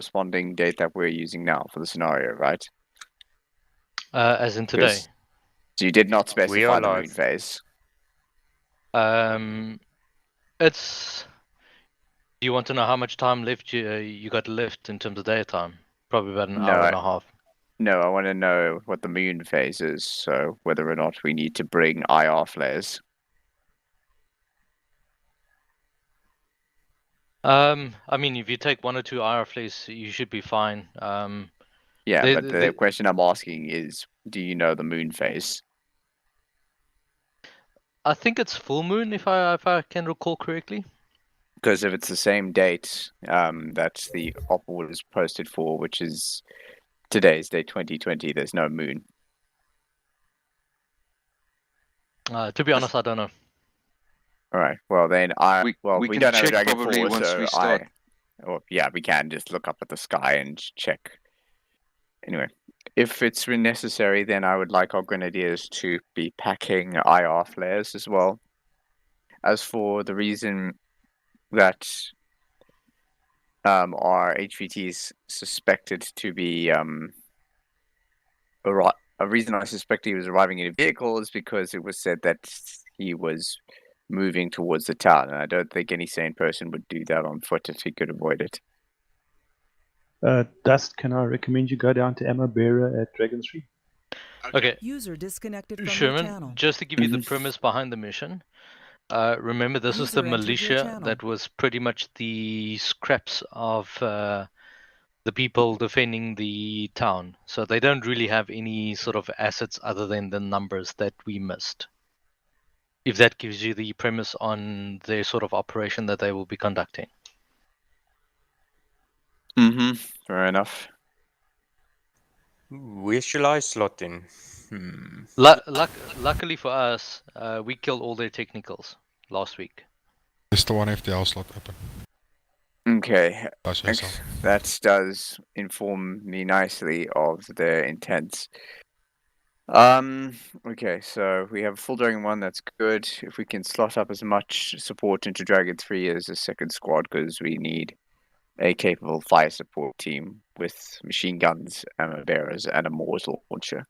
corresponding date that we're using now for the scenario, right? As in today. So you did not specify the moon live. phase. It's. Do you want to know how much time left you got left in terms of daytime? Probably about an hour and a half. No, I want to know what the moon phase is, so whether or not we need to bring IR flares. I mean, if you take 1 or 2 IR flares, you should be fine. Yeah, but the question I'm asking is, do you know the moon phase? I think it's full moon, if I can recall correctly. Because if it's the same date that the op was posted for, which is today's date 2020, there's no moon. To be honest, I don't know. All right. Well, then we can don't know check Dragon probably 4, once so we start. yeah, we can just look up at the sky and check. Anyway, if it's necessary, then I would like our grenadiers to be packing IR flares as well. As for the reason that our HVT is suspected to be a reason I suspect he was arriving in a vehicle is because it was said that he was moving towards the town, and I don't think any sane person would do that on foot if he could avoid it. Dust, can I recommend you go down to Ammo Bearer at Dragon 3? Okay. User disconnected from Sherman, your channel. just to give you the premise behind the mission, remember this is the User entered your militia channel. that was pretty much the scraps of the people defending the town. So they don't really have any sort of assets other than the numbers that we missed. If that gives you the premise on their sort of operation that they will be conducting. Mm-hmm. Fair enough. Where shall I slot in? Luckily for us, we killed all their technicals last week. Is the one FTL slot open? Okay. That's yourself. That does inform me nicely of their intents. Okay, so we have a full Dragon 1, that's good. If we can slot up as much support into Dragon 3 as a second squad, because we need a capable fire support team with machine guns, ammo bearers, and a Morse launcher.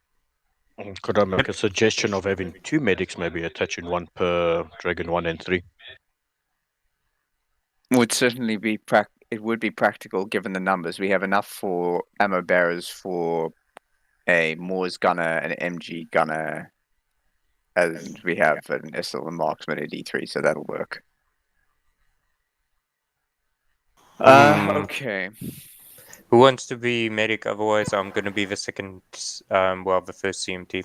Could I make a suggestion of having 2 medics maybe attaching 1 per Dragon 1 and 3? Would certainly be it would be practical given the numbers. We have enough for ammo bearers for a Morse gunner, an MG gunner, and we have an SL marksman at D3, so that'll work. Okay. Who wants to be medic? Otherwise, I'm going to be the second, the first CMT.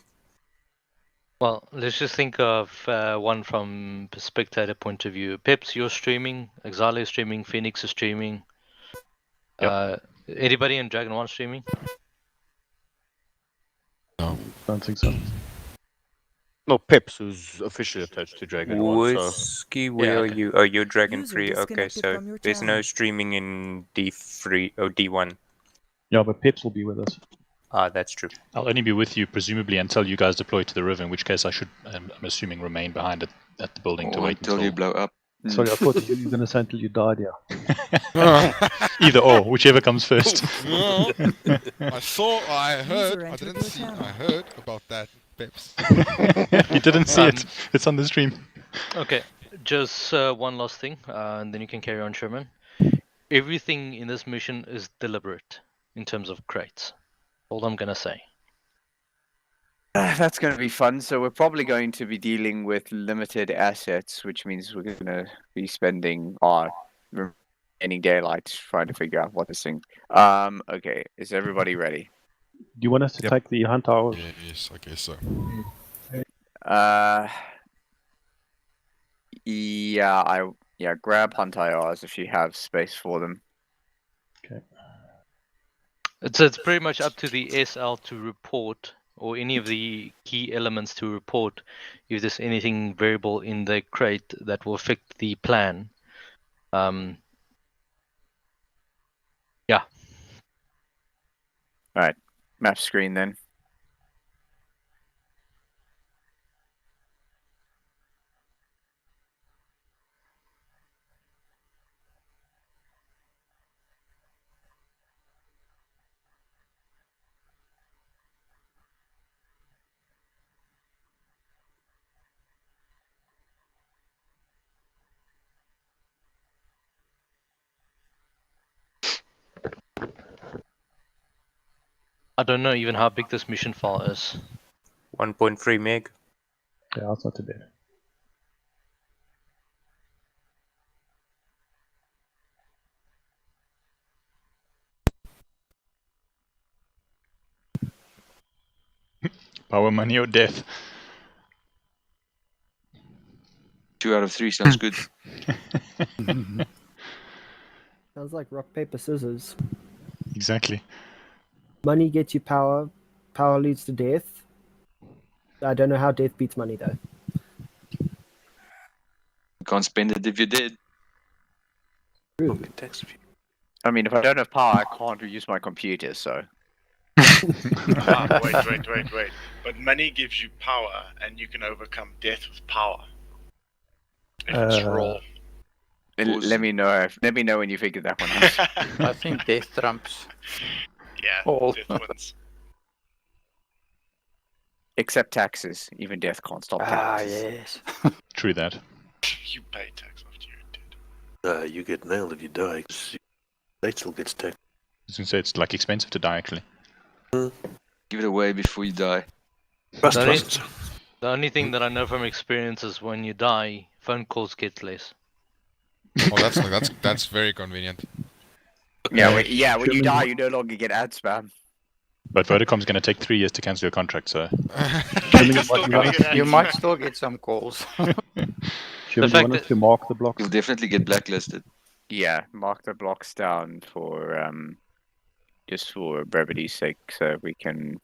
Well, let's just think of one from the spectator point of view. Peps, you're streaming. Exile is streaming. Phoenix is streaming. Yep. Anybody in Dragon 1 streaming? No, don't think so. No, Peps, who's officially attached to Dragon 1. So. Whiskey, where are you? Oh, you're Dragon User 3. Okay, disconnected so from your there's no channel. streaming in D3 or D1. Yeah, but Peps will be with us. Ah, that's true. I'll only be with you, presumably, until you guys deploy to the river, in which case I should, I'm assuming, remain behind at the building to wait until you blow up. Sorry, I thought you were going to say until you died, yeah. Either or, whichever comes first. No, I heard, User I entered didn't your see, channel. I heard about that, Peps. You didn't see it. It's on the stream. Okay, just one last thing, and then you can carry on, Sherman. Everything in this mission is deliberate in terms of crates. All I'm going to say. That's going to be fun. So we're probably going to be dealing with limited assets, which means we're going to be spending our remaining daylight trying to figure out what this thing. Okay, is everybody ready? Do you want us to take the hunt hours? Yes, I guess so. Yeah, grab hunt IRs if you have space for them. Okay. It's pretty much up to the SL to report, or any of the key elements to report, if there's anything variable in the crate that will affect the plan. Yeah. Alright, map screen then. I don't know even how big this mission file is. 1.3 meg. Yeah, it's not too bad. Power, money, or death. 2 out of 3 sounds good. Sounds like rock, paper, scissors. Exactly. Money gets you power. Power leads to death. I don't know how death beats money, though. You can't spend it if you're dead. True. I mean, if I don't have power, I can't use my computer, so. Wait. But money gives you power, and you can overcome death with power. If it's raw. Let me know. Let me know when you figure that one out. I think death trumps. Yeah, all. death wins. Except taxes. Even death can't stop taxes. Yes. True that. You pay tax after you're dead. You get nailed if you die. 'Cause state still gets taxed. I was going to say it's like expensive to die actually. Give it away before you die. The only thing that I know from experience is when you die, phone calls get less. Oh, that's very convenient. Yeah, when you die, you no longer get ad spam. But Vodacom's going to take 3 years to cancel your contract, so. You might still get some calls. Should you want us to mark the blocks? You'll definitely get blacklisted. Yeah, mark the blocks down for just for brevity's sake, so we can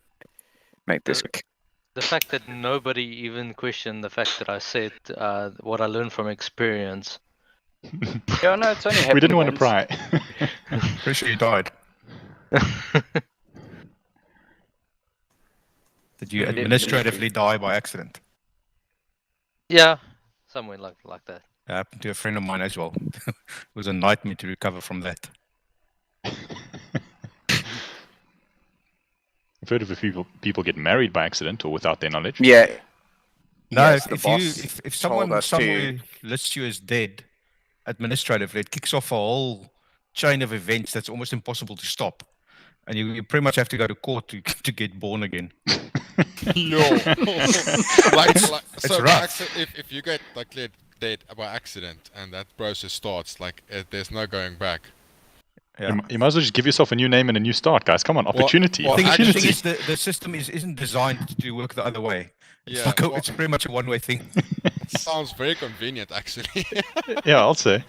make this. The fact that nobody even questioned the fact that I said what I learned from experience. Yeah, no, it's only We didn't want to pry. Pretty sure you died. Did you administratively die by accident? Yeah, somewhere like that. It happened to a friend of mine as well. It was a nightmare to recover from that. I've heard of a few people get married by accident or without their knowledge. Yeah. No, Yes, the boss if told someone us somewhere to. lists you as dead administratively, it kicks off a whole chain of events that's almost impossible to stop. And you pretty much have to go to court to get born again. Yo. It's so rough. if you get declared dead by accident and that process starts, there's no going back. Yeah. You might as well just give yourself a new name and a new start, guys. Come on, opportunity. The thing opportunity. is, the system isn't designed to work the other way. It's, Yeah, it's pretty much a one-way thing. Sounds very convenient, actually. Yeah, I'll say.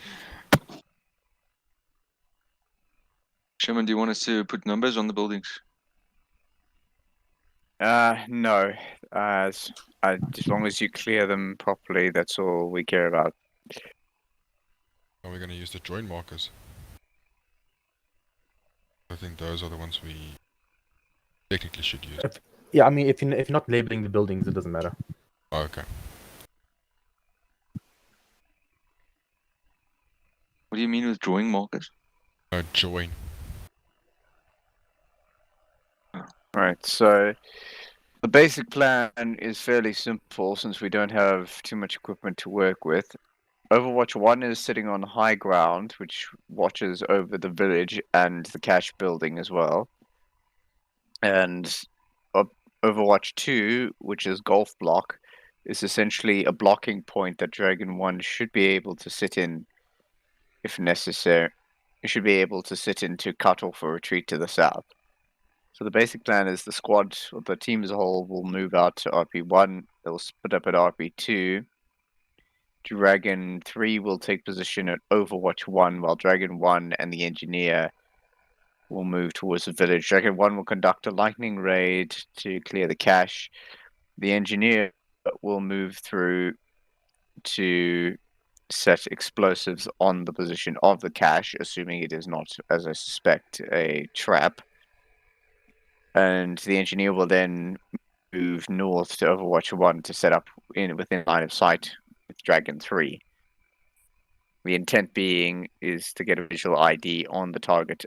Sherman, do you want us to put numbers on the buildings? No. As long as you clear them properly, that's all we care about. Are we going to use the join markers? I think those are the ones we technically should use. Yeah, I mean, if you're not labeling the buildings, it doesn't matter. Oh, okay. What do you mean with drawing markers? Join. Right, so the basic plan is fairly simple since we don't have too much equipment to work with. Overwatch 1 is sitting on high ground, which watches over the village and the cache building as well. And Overwatch 2, which is Golf Block, is essentially a blocking point that Dragon 1 should be able to sit in if necessary. It should be able to sit in to cut off a retreat to the south. So the basic plan is the squad, or the team as a whole, will move out to RP1. They'll split up at RP2. Dragon 3 will take position at Overwatch 1, while Dragon 1 and the engineer will move towards the village. Dragon 1 will conduct a lightning raid to clear the cache. The engineer will move through to set explosives on the position of the cache, assuming it is not, as I suspect, a trap. And the engineer will then move north to Overwatch 1 to set up within line of sight with Dragon 3. The intent being is to get a visual ID on the target,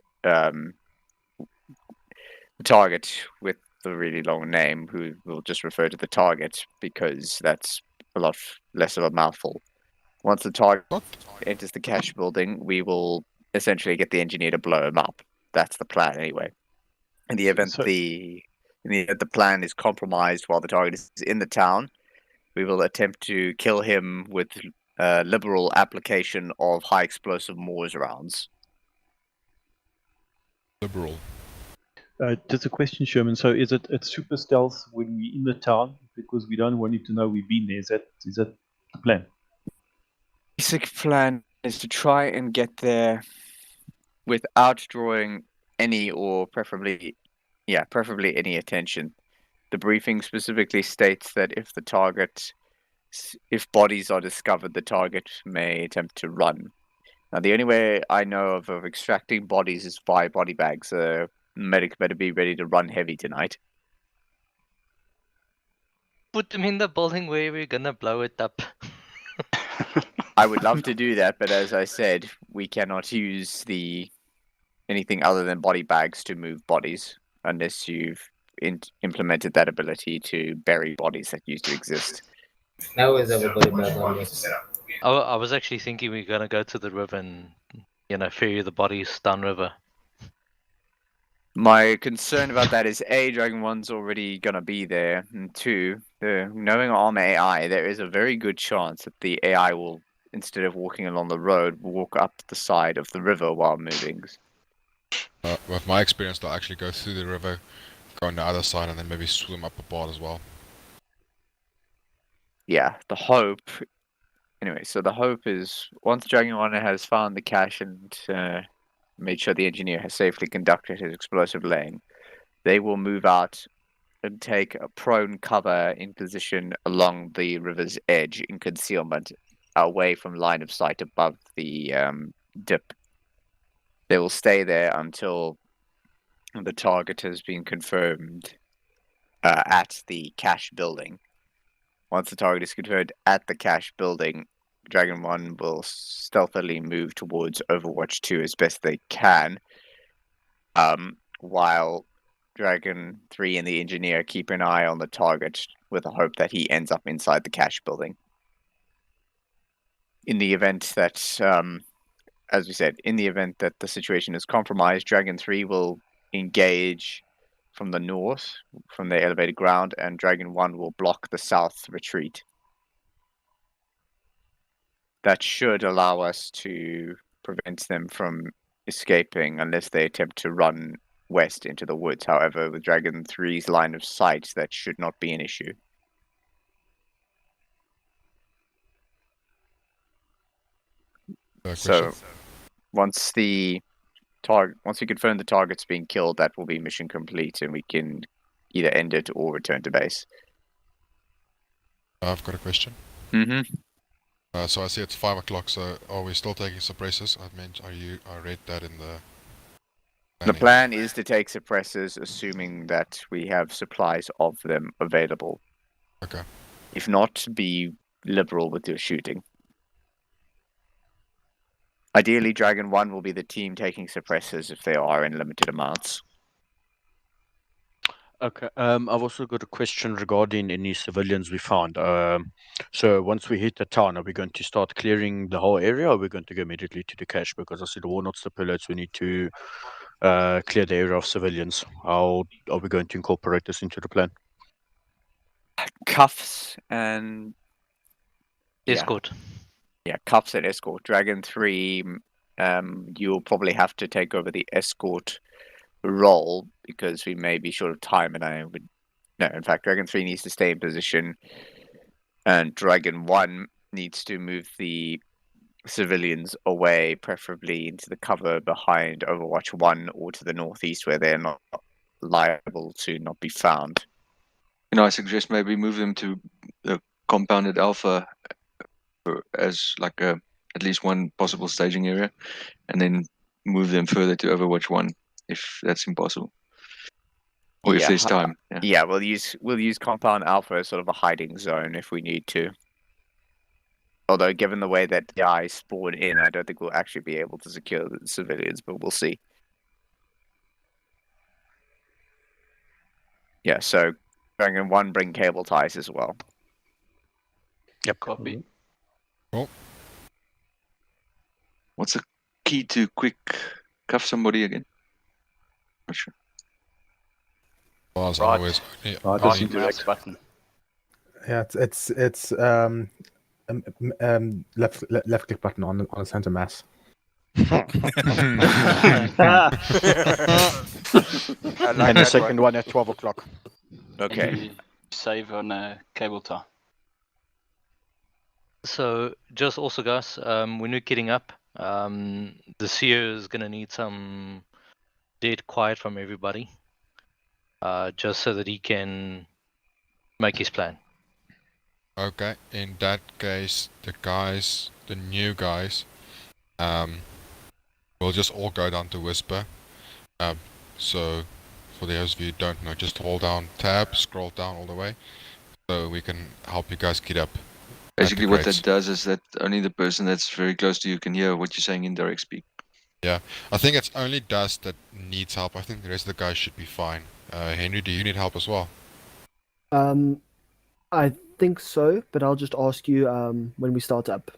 with the really long name, who will just refer to the target because that's a lot less of a mouthful. Once the target enters the cache building, we will essentially get the engineer to blow him up. That's the plan anyway. In the event the plan is compromised while the target is in the town, we will attempt to kill him with liberal application of high explosive Moors rounds. Liberal. Just a question, Sherman. So is it super stealth when we're in the town because we don't want him to know we've been there? Is that the plan? Basic plan is to try and get there without drawing any, or preferably any attention. The briefing specifically states that if bodies are discovered, the target may attempt to run. Now, the only way I know of extracting bodies is via body bags. Medic better be ready to run heavy tonight. Put them in the building where we're gonna blow it up. I would love to do that, but as I said, we cannot use anything other than body bags to move bodies unless you've implemented that ability to bury bodies that used to exist. Now is everybody back on this? I was actually thinking we're gonna go to the river and ferry the bodies downriver. My concern about that is A, Dragon 1's already gonna be there, and 2, knowing Arma AI, there is a very good chance that the AI will, instead of walking along the road, walk up the side of the river while moving. With my experience, they'll actually go through the river, go on the other side, and then maybe swim up a part as well. Yeah, the hope. Anyway, so the hope is once Dragon 1 has found the cache and made sure the engineer has safely conducted his explosive laying, they will move out and take a prone cover in position along the river's edge in concealment, away from line of sight above the dip. They will stay there until the target has been confirmed at the cache building. Once the target is confirmed at the cache building, Dragon 1 will stealthily move towards Overwatch 2 as best they can, while Dragon 3 and the engineer keep an eye on the target with the hope that he ends up inside the cache building. In the event that, as we said, in the event that the situation is compromised, Dragon 3 will engage from the north, from the elevated ground, and Dragon 1 will block the south retreat. That should allow us to prevent them from escaping unless they attempt to run west into the woods. However, with Dragon 3's line of sight, that should not be an issue. So, once we confirm the target's being killed, that will be mission complete, and we can either end it or return to base. I've got a question. Mm-hmm. So I see it's 5 o'clock, so are we still taking suppressors? I read that in the... The plan is to take suppressors, assuming that we have supplies of them available. Okay. If not, be liberal with your shooting. Ideally, Dragon 1 will be the team taking suppressors if they are in limited amounts. Okay. I've also got a question regarding any civilians we found. So once we hit the town, are we going to start clearing the whole area, or are we going to go immediately to the cache? Because I see the WARNORD stipulates we need to clear the area of civilians. How are we going to incorporate this into the plan? Cuffs and... Escort. Yeah, cuffs and escort. Dragon 3, you'll probably have to take over the escort role because we may be short of time, and in fact, Dragon 3 needs to stay in position, and Dragon 1 needs to move the civilians away, preferably into the cover behind Overwatch 1 or to the northeast where they're not liable to not be found. I suggest maybe move them to the compounded Alpha as like at least one possible staging area, and then move them further to Overwatch 1 if that's impossible, or if there's time. Yeah, we'll use compound Alpha as sort of a hiding zone if we need to. Although, given the way that the eyes spawn in, I don't think we'll actually be able to secure the civilians, but we'll see. Yeah, so Dragon 1 bring cable ties as well. Yep, copy. Cool. What's the key to quick cuff somebody again? Not sure. Well, as Right. always, only, Right only- mouse button. Yeah, it's left click button on the center mass. And the second one at 12 o'clock. Okay. And you save on cable tie. So just also, guys, when we're getting up, the seer is gonna need some dead quiet from everybody, just so that he can make his plan. Okay, in that case, the new guys, we'll just all go down to Whisper. So, for those of you who don't know, just hold down tab, scroll down all the way, so we can help you guys get up. Basically, what that does is that only the person that's very close to you can hear what you're saying in direct speak. Yeah, I think it's only Dust that needs help. I think the rest of the guys should be fine. Henry, do you need help as well? I think so, but I'll just ask you when we start up.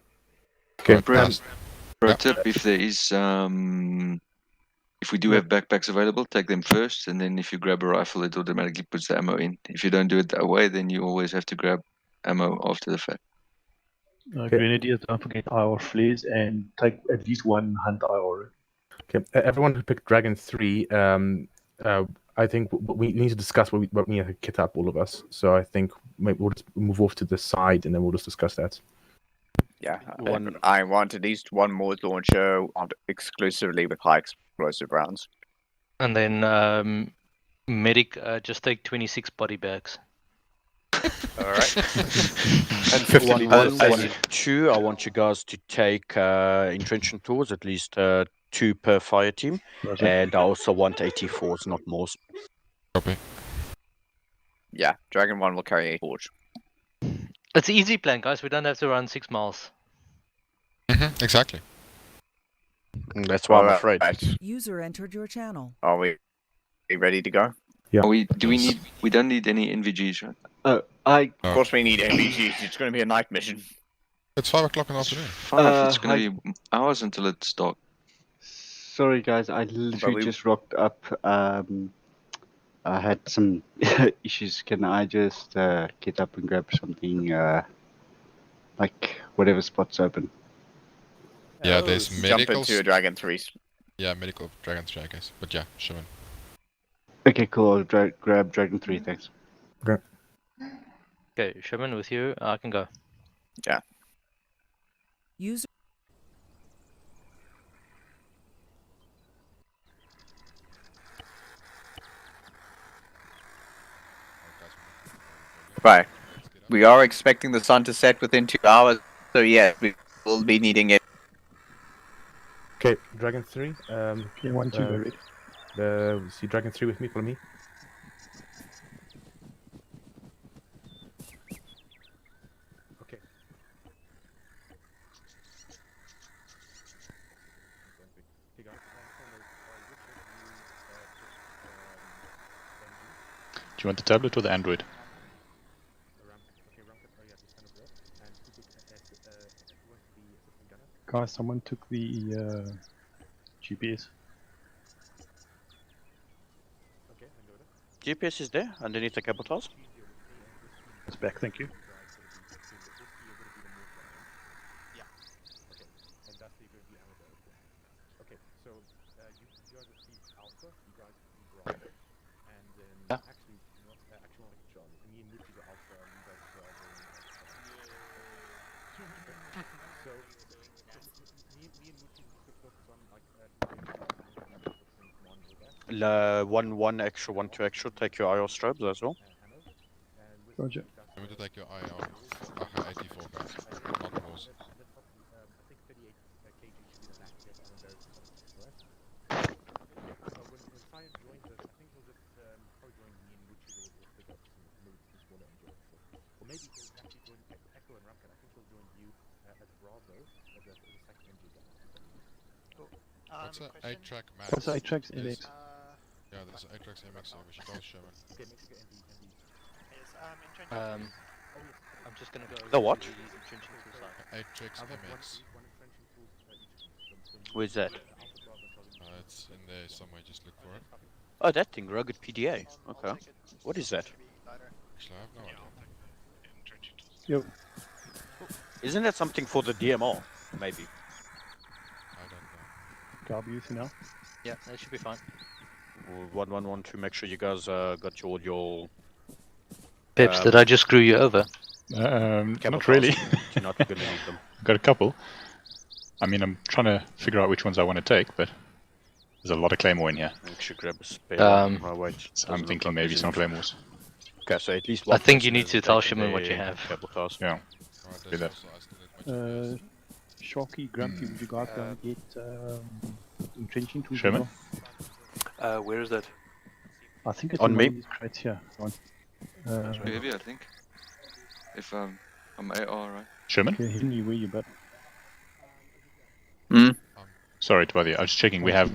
Okay. Pro tip: if there is if we do have backpacks available, take them first, and then if you grab a rifle, it automatically puts the ammo in. If you don't do it that way, then you always have to grab ammo after the fact. Grenadiers, don't forget IR flares and take at least one hunt IR. Okay, everyone who picked Dragon 3, I think we need to discuss what we have to kit up, all of us. So I think maybe we'll just move off to the side and then we'll just discuss that. Yeah, I want at least one more launcher exclusively with high explosive rounds. And then medic, just take 26 body bags. Alright. And 1-2, I want you guys to take entrenching tools, at least 2 per fire team. Roger. And I also want 84s, not more. Copy. Yeah, Dragon 1 will carry a torch. It's an easy plan, guys. We don't have to run 6 miles. Exactly. That's why I'm afraid. User entered your channel. Are we ready to go? Yeah. We don't need any NVGs, right? Of course we need NVGs. It's going to be a night mission. It's 5 o'clock in the afternoon. 5. It's going to be hours until it's dark. Sorry guys, I literally just rocked up. I had some issues. Can I just get up and grab something, like whatever spot's open? Yeah, there's Jump medicals. into a Dragon 3. Yeah, medical Dragon 3, I guess. But yeah, sure. Okay, cool. I'll grab Dragon 3, thanks. Okay. Okay, Sherman, with you, I can go. Yeah. User. Right. We are expecting the sun to set within 2 hours, so yeah, we will be needing it. Okay, Dragon 3. Okay, 1, 2, ready. See Dragon 3 with me, follow me. Okay. Do you want the tablet or the Android? Guys, someone took the GPS. GPS is there, underneath the cable tiles. It's back, thank you. Yeah. One extra, 1 2 extra. Take your IR strobes as well. Roger. I'm going to take your eye on AK-84 guys, not yours. What's an 8-track max? What's 8 tracks MX? Yeah, there's an 8-track MX, so we should all show it. I'm just gonna go. The what? 8-tracks MX. Where's that? It's in there somewhere, just look for it. Oh, that thing, rugged PDA. Okay. What is that? Actually, I have no idea. Yo. Isn't that something for the DMR? Maybe. I don't know. Garb using now? Yeah, that should be fine. 1112, make sure you guys got your Peps, did I just screw you over? Not really. You're not going to need them. Got a couple. I mean, I'm trying to figure out which ones I want to take, but there's a lot of claymore in here. Make sure you grab a spare wait. So I'm thinking maybe some claymores. Okay, so at least I think you need to tell Shimon what you have. Yeah. Do that. Sharky, Grumpy, would you guys go and get entrenching tools? Sherman? Where is that? I think it's on in me. one of these crates here. Heavy, I think. If I'm AR, right? Sherman? Okay, Henry, where you but? Sorry to bother you. I was just checking. We have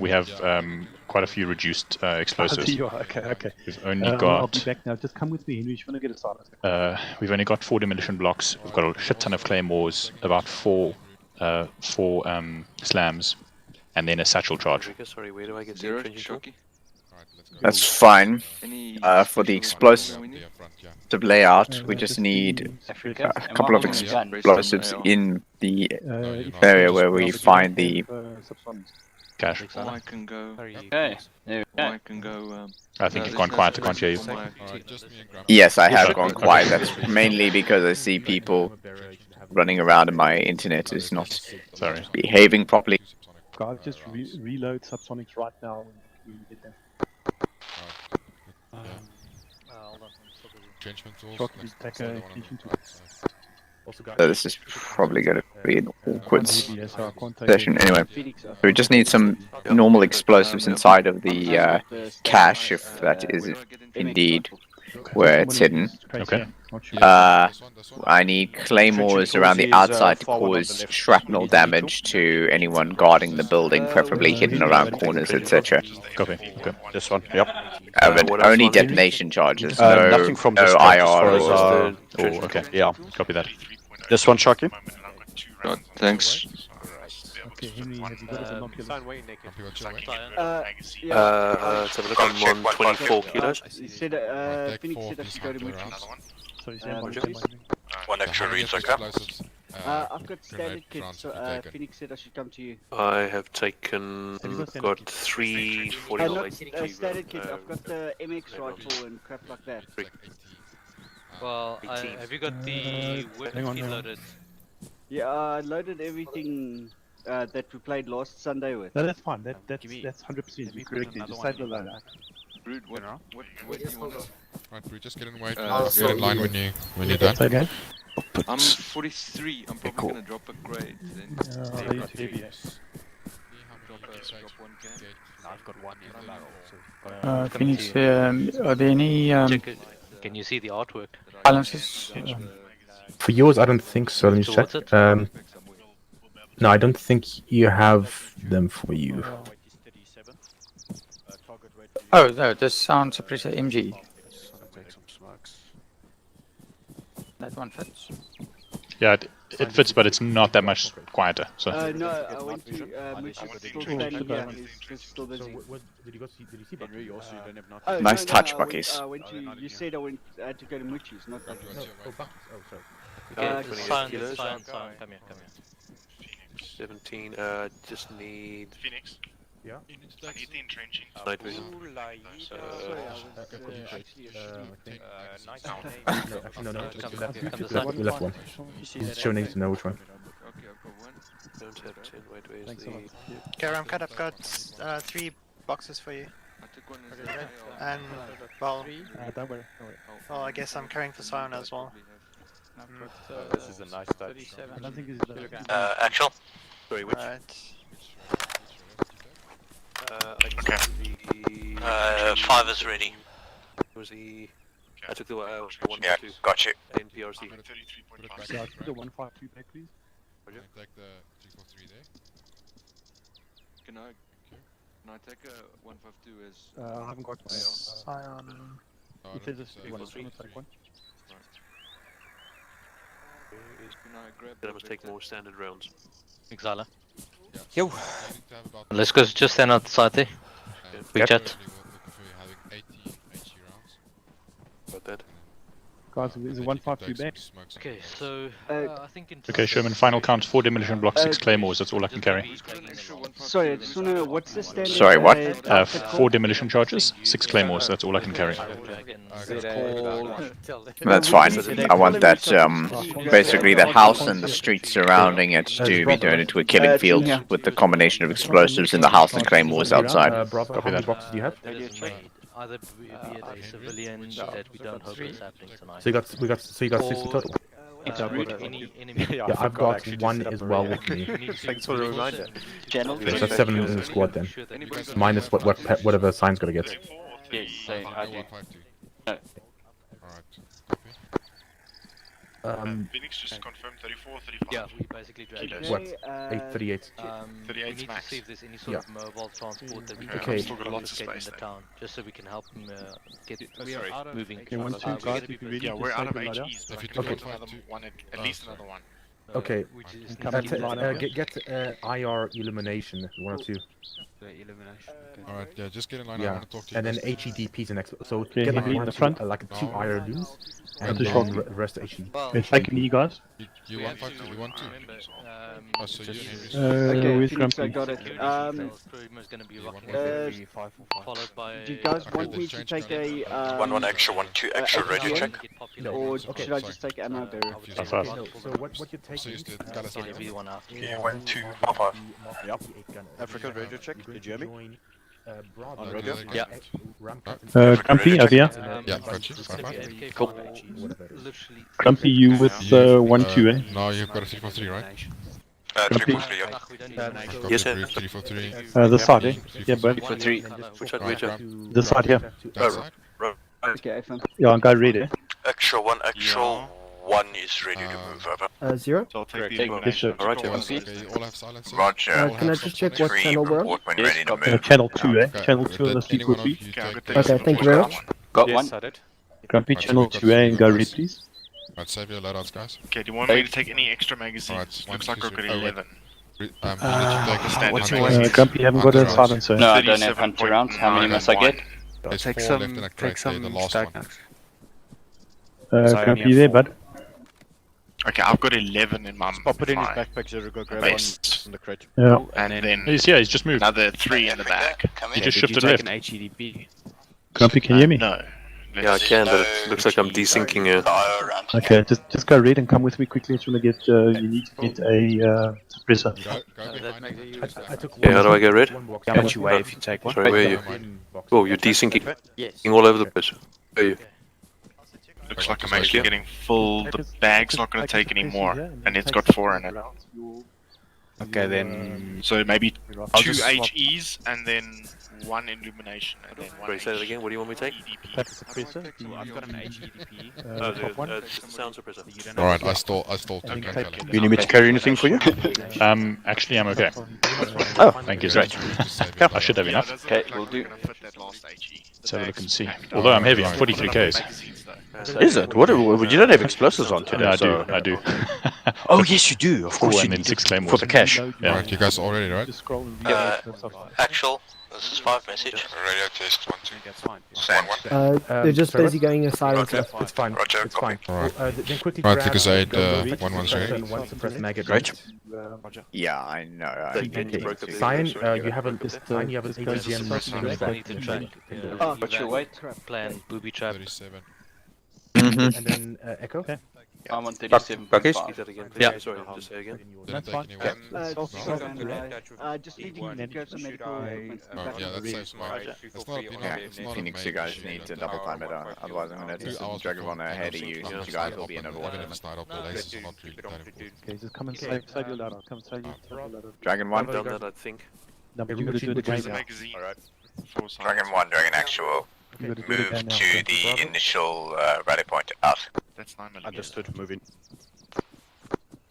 quite a few reduced explosives. Okay. We've only I'll got. be back now. Just come with me, Henry. You want to get a silence. We've only got 4 demolition blocks. We've got a shit ton of claymores, about four slams, and then a satchel charge. Sorry, where do I get Zero, the entrenching tool? That's fine. For the explosive layout, we just need a couple of explosives in the area where we find the cache. I can go. Okay, there we go. I can go. I think you've gone quiet. I can't hear you. Yes, I have gone quiet. That's mainly because I see people running around and my internet is not behaving properly. Guys, just reload subsonics right now when you get them. So this is probably going to be an awkward session. Anyway, so we just need some normal explosives inside of the cache, if that is indeed where it's hidden. Okay. I need claymores around the outside to cause shrapnel damage to anyone guarding the building, preferably hidden around corners, etc. Copy. Okay. This one, yep. But only detonation charges, nothing from no this IR or... okay. Yeah. Copy that. This one, Sharky? Thanks. Okay, Henry, have you got a binocular? Let's have a look on 124 kilos. He said, Phoenix said I should go to Moochie's. Sorry, One extra reads, okay. I've got standard kits, so Phoenix said I should come to you. I have taken, got 3 standard kits, I've got the MX rifle and crap like that. Well, have you got the weapon kit loaded? Yeah, I loaded everything that we played last Sunday with. No, that's fine. That's 100%. You're correct. Just save the loader. Brood, what do you want? Right, Brood, just get in wait. Get in line when you're done. Okay. I'm 43. I'm probably gonna drop a grade then. I've got one in the barrel. Phoenix, are there any Can you see the artwork? balances? For yours, I don't think so. Let me check. No, I don't think you have them for you. Oh, no, this sounds a pretty MG. That one fits. Yeah, it fits, but it's not that much quieter. So. No, I went to Moochie's still standing here. He's still busy. Did you see Henry also? You don't have not. Nice touch, Buckies. You said I had to go to Moochie's, not Buckies. Oh, sorry. Okay, Silent, come here. 17, just need... Phoenix? Yeah? I need the entrenching. Night vision. We left one. Show needs to know which one. Okay, I've got one. Don't have 10, wait, where's Thanks the... Okay, Ramcat, I've got 3 boxes for you. I took one And, well, don't worry. well, I guess I'm carrying for Sion as well. This is a nice touch. I don't think it's actual? Sorry, which? Right. Okay. 5 is ready. Was the... I took the 1 Yeah, got you. in PRC. Yeah, put the 152 back, please. Take the 343 there. Can I take a 152 as... I haven't got Sion. It says this one. I'm gonna take one. Then I must take more standard rounds. Exala. Yo. Let's go just stand outside there. We chat. Guys, is it 153 back? Okay, so I think in Okay, Sherman, final count 4 demolition blocks, 6 claymores. That's all I can carry. Sorry, I just want to know what's the standard. Sorry, what? 4 demolition charges, 6 claymores. That's all I can carry. That's fine. I want that, basically the house and the streets surrounding it to be turned into a killing field with the combination of explosives in the house and claymores outside. Bravo, how many boxes do you have? Either be it a civilian that we don't hope is happening tonight. So you got 6 in total. Any enemy. Yeah, I've got 1 as well with me. Thanks for the reminder. Okay, that's 7 in the squad then. Minus whatever Sign's gonna get. Yes, same. I do. No. Phoenix just confirmed 34, 35. Yeah, we basically dragged it. What? 838. 38 we need max. to see if there's any sort of mobile transport that we can Okay. Still got lots of locate in space the there. town, just so we can help them get moving. Okay, 1, 2, guys, if you really Yeah, we're out of HEs, If but you I do can get not another want one, at least another one. Okay. Which is Get IR illumination 1 or 2. Alright, yeah, just get in line. I Yeah, want to talk to you. and then guys. HEDPs and so Okay, get like heavy in one the or front. two, like 2 IR looms, and the then shot. the rest HED. Okay, take a knee, guys. You want 5 2, you want 2. Oh, so you Okay, with Phoenix, I Grumpy. got it. is going to be rocking followed by. Do you guys want me to take a 1 extra, 1 2 extra radio check. or Okay, should I just take ammo bearer? So what you're taking is everyone after. Yeah, 1 2 5. Yep. African radio check. Did you hear me? On radio? Yeah. Grumpy, over here. Yeah, got you. 5 Cool. Grumpy, you with 1, 2, eh? No, you've got a 343, right? 343, yeah. I've got Yes, the sir. 343. This side, eh? Yeah, but 343. Which side, Major? this side here. That side? Okay, FM. Yeah, guy ready. Extra 1, actual 1 is ready to move over. 0. So I'll take the Correct. elimination. Alright, Okay, yeah. you all have silence. Roger. Can I just check what channel we're on? When ready to move. Channel 2, eh? Okay, Channel 2 on the did anyone of 343. you Okay, I'll take get the- Okay, thank you very much. Got Yes, 1. I did. Grumpy, channel 2, eh? And go read, please. Right, save your loadouts, guys. Okay, do you want me to take any extra magazines? Alright, Looks 1, like I've 2, got 3. 11. What's your Grumpy, you haven't got a silence, eh? No, I don't have hunter rounds. How many must I get? There's Take 4 left some, in that take crate there, the some last stack one. nuts. Grumpy, you there, bud? Okay, I've got 11 in my Pop it in his my backpack, Zero. Go grab base. one from the crate. Yeah. And then He's just moved. another 3 in the back. He just shifted left. Grumpy, can you hear me? No. Yeah, I can, but it looks like I'm desyncing here. Okay, just go read and come with me quickly. It's gonna get, you need to get a suppressor. Go behind me. Yeah, how do I get red? Got you away if you take one. Sorry, where are you? Oh, you're desyncing all over the place. Where are you? Looks like I'm actually getting full. The bag's not going to take any more, and it's got 4 in it. Okay, then. So maybe I'll 2 just swap- HEs and then 1 illumination and then 1 Sorry, say that again. What do you want me to take? Take a suppressor. I've got an HEDP. Top one. Sound suppressor. Alright, I stole 2 And gun take- pellets. Do you need me to carry anything for you? Actually, I'm okay. Oh, Thank you, sir. I should have enough. Okay, we'll do. Let's have a look and see. Although I'm heavy, I'm 43 Ks. Is it? What? You don't have explosives on today. Yeah, so- I do. Oh yes, you do. Of course, Oh, you and then need 6 it claymores. for the cash. Yeah. Alright, you guys all ready, right? Just scroll and Actual. This is 5 message. Radio test 1 2. That's fine. Same. They're just sorry, busy getting a silence. It's fine. Roger, It's fine. Alright. Then quickly Right, grab because I had, go 113. one suppressed maggot. Great. Yeah, I know. Okay. Sign, you have a sign. You have an AGM. Oh, what's your weight? Plan booby trap. 37. And then Echo. Okay. I'm on Repeat 37.5. that again, please. Yeah. Sorry, just say again. Didn't take any Just need to grab some medical equipment. Oh, yeah, that saves my... It's not, it's not Phoenix, a you guys major need issue. to double time it out. Otherwise, I'm going to just drag everyone ahead of you since you guys will be in Overwatch. Even if it's not up, the lasers are not really that important. Okay, just come and save your loadout. Come and save your loadout. Dragon 1. I've done that, I think. No, but you gotta do it again now. Alright. Dragon 1 doing an actual You gotta do it move again now. to the initial rally point out. That's 9 millimeters. Understood. Moving.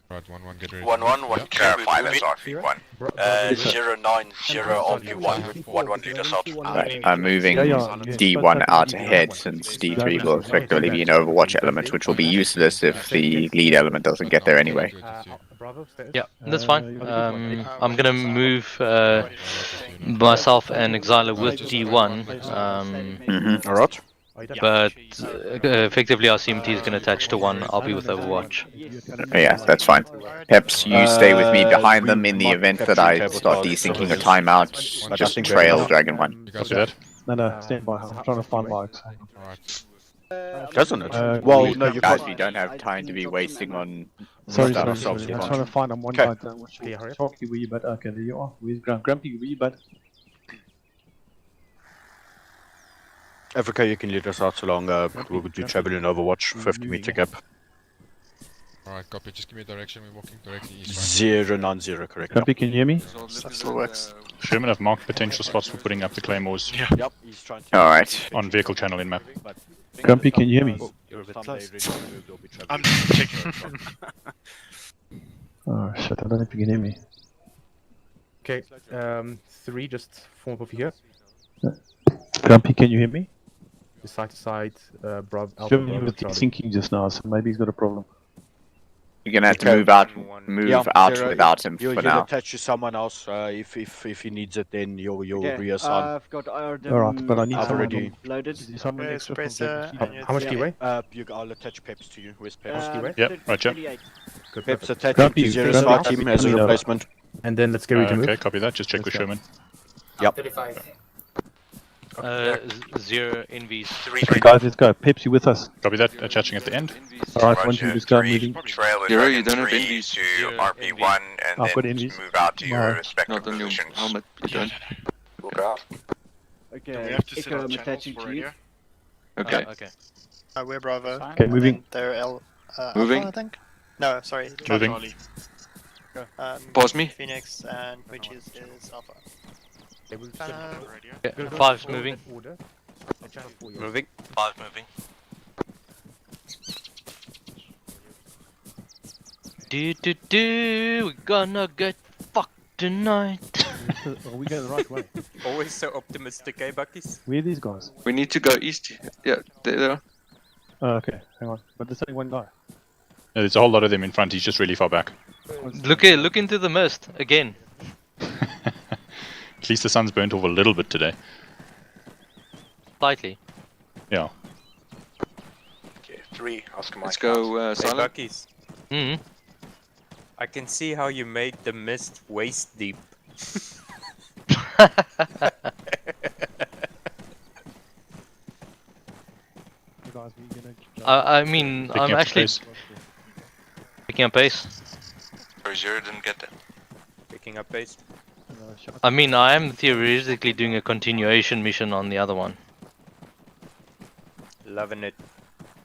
Right, 1-1, get ready. 1-1, 1 Clarify, that's RP1. 090 RP1. 1-1 lead us out. Alright, I'm moving Yeah, yeah. D1 out ahead since D3 will effectively be an Overwatch element, which will be useless if the lead element doesn't get there anyway. Bravo. Yeah, that's fine. I'm gonna move myself and Exiler with D1. Alright. But effectively our CMT is going to attach to one. I'll be with Overwatch. Yeah, that's fine. Peps, you stay with me behind them in the event that I start desyncing a timeout. Just trail Dragon 1. You guys do that? No, stand by. I'm trying to find Mike's. Doesn't it? Well, no, you guys, we don't have time to be wasting on. Sorry, stuff. I'm trying to find. I'm one guy down. What's your Chalky, where you but? Okay, there you are. Where's Grumpy? Where you but? Africa, you can lead us out along. We'll do travel in Overwatch, 50-meter gap. Alright, copy. Just give me a direction. We're walking directly east. Right? 090, correct. Grumpy, can you hear me? That still works. Sherman have marked potential spots for putting up the claymores. Yep, he's trying to. Alright. On vehicle channel in map. Grumpy, can you hear me? You're a bit close. I'm just checking. Oh shit! I don't know if you can hear me. Okay, 3, just form up over here. Grumpy, can you hear me? Side to side, Bravo. Sherman, he was syncing just now, so maybe he's got a problem. You're gonna have to move out without him for You'll now. attach to someone else. If he needs it, then you'll reassign. I've got IRDM Alright, but I need already loaded. Someone extra from Zulu. How much do you weigh? I'll attach Peps to you. Where's Peps? Yep, roger. Good, Peps perfect. attached Grumpy, to Zero Grumpy, Star Grumpy, team as a Grumpy, replacement. And then let's get ready to move. Okay, copy that. Just check with Sherman. Yep. 35. 0 NVs. Okay, guys, let's go. Peps, you with us? Copy that. Attaching at the end. Alright, once you just start moving. Hero, you don't have envies. To RP1 and I've got then envies. move out to your No. respective Not on your positions. helmet, you don't. Look out. Do we Okay, have to set Echo, up I'm channels attaching for to radio? you. Okay. Okay. We're Bravo. Okay, moving. And they're Moving. Alpha, I think? No, sorry. Moving. Charlie. Pause me. Phoenix and which is Alpha. Yeah, 5's moving. Moving. 5 moving. We're gonna get fucked tonight. Are we going the right way? Always so optimistic, eh, Buckies? Where are these guys? We need to go east. Yeah, there they are. Oh, okay, hang on. But there's only one guy. There's a whole lot of them in front. He's just really far back. Look into the mist again. At least the sun's burnt off a little bit today. Slightly. Yeah. Okay, 3. Oscar Mike. Let's go Hey, silent. Buckies. Mm. I can see how you made the mist waist deep. I mean, Picking I'm up actually space. picking up pace. Or 0 didn't get that. Picking up pace. I mean, I am theoretically doing a continuation mission on the other one. Loving it.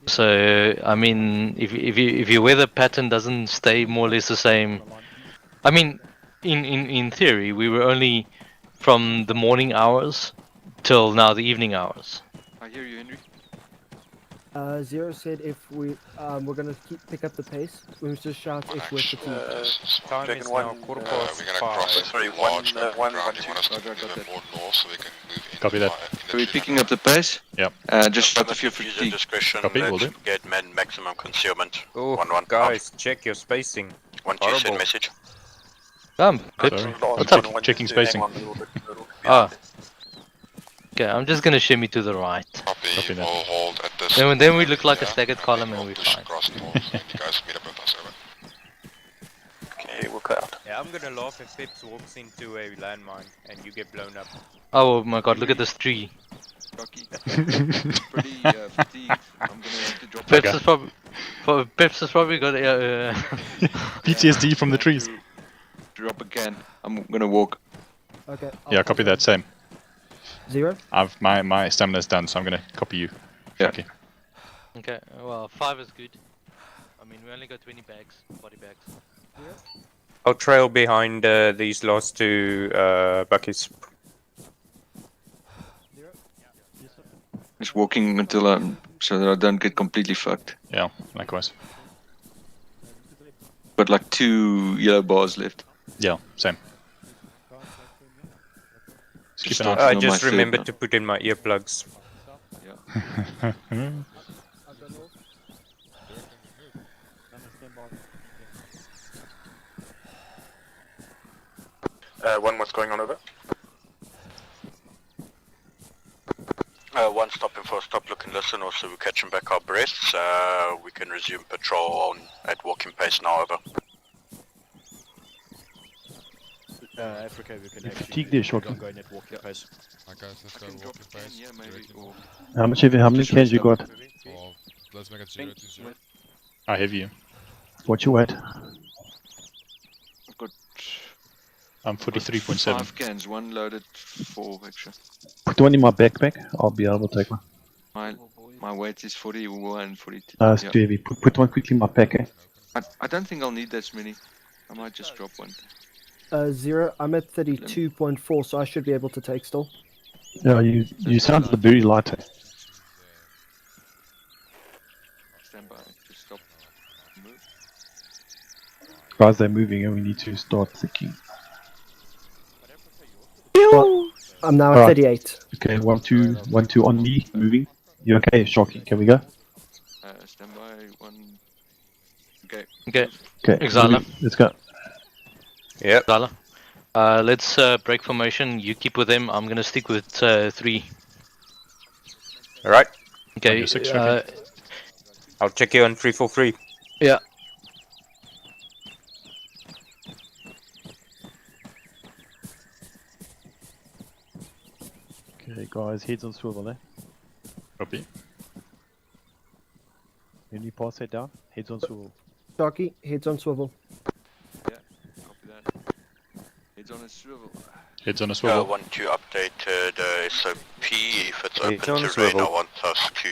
So, I mean, if your weather pattern doesn't stay more or less the same, I mean, in theory, we were only from the morning hours till now the evening hours. I hear you, Henry. Zero said if we're gonna pick up the pace, we must just shout if we're fatigued. Time is now 5:15. We're gonna cross it Sorry, large one, open one, ground. one, You want us to Roger, move got a bit that. more north so we can move in. Copy that. Are we picking up the pace? Yep. Just shout if you're Use your fatigued. discretion. Copy, will Let's do. get maximum concealment. Oh, 1-1. guys, check your spacing. 1 2 send Horrible. message. Good. Sorry. What's I'm up? checking spacing. Ah. Okay, I'm just gonna shimmy to the right. Copy, that. we'll hold at this. Then we look like a area, staggered and column then and we'll we're push fine. across north. You guys meet up with us, over. Okay, we'll cut out. Yeah, I'm gonna laugh if Peps walks into a landmine and you get blown up. Oh my god, look at this tree. Rocky. Pretty fatigued. I'm gonna have to drop Peps has probably got PTSD from the trees. Drop again. I'm gonna walk. Okay. Yeah, copy that. Same. 0. My stamina's done, so I'm gonna copy you. Yeah. Okay. Okay, well, 5 is good. I mean, we only got 20 bags, body bags. I'll trail behind these last two buckets. Just walking until so that I don't get completely fucked. Yeah, likewise. But like 2 yellow bars left. Yeah, same. Just Keep an eye. I on my just third remembered now. to put in my earplugs. One, what's going on over? One stopping for a stop, look and listen. Also, we're catching back our breaths. We can resume patrol at walking pace now. Over. Africa, we can You actually fatigue there, carry on Shocky. going at walking pace. Okay, guys, let's go walking pace. Directly north. How many cans you got? Well, let's make it 0 to 0. I have you. What's your weight? I've got I'm 43.7. 5 cans, 1 loaded, 4 extra. Put one in my backpack. I'll be able to take one. My weight is 41, 42. No, it's too heavy. Put one quickly in my pack, eh? I don't think I'll need that many. I might just drop one. 0. I'm at 32.4, so I should be able to take still. Yeah, you sound very light. Eh? Stand by, just stop. Move. Guys, they're moving and we need to start thinking. I'm now at Alright. 38. Okay, 1, 2 on me, moving. You okay, Shocky? Can we go? Stand by, 1. Okay. Okay. Okay, Exala. let's go. Yep. Exala. Let's break formation. You keep with them. I'm gonna stick with 3. Alright. Okay. I'll check you on 343. Yeah. Okay, guys, heads on swivel, eh? Copy. When you pass that down, heads on swivel. Sharky, heads on swivel. Yeah, copy that. Heads on a swivel. Heads on a swivel. 1-2 updated SOP. If it's Heads open on a terrain, swivel. I want us to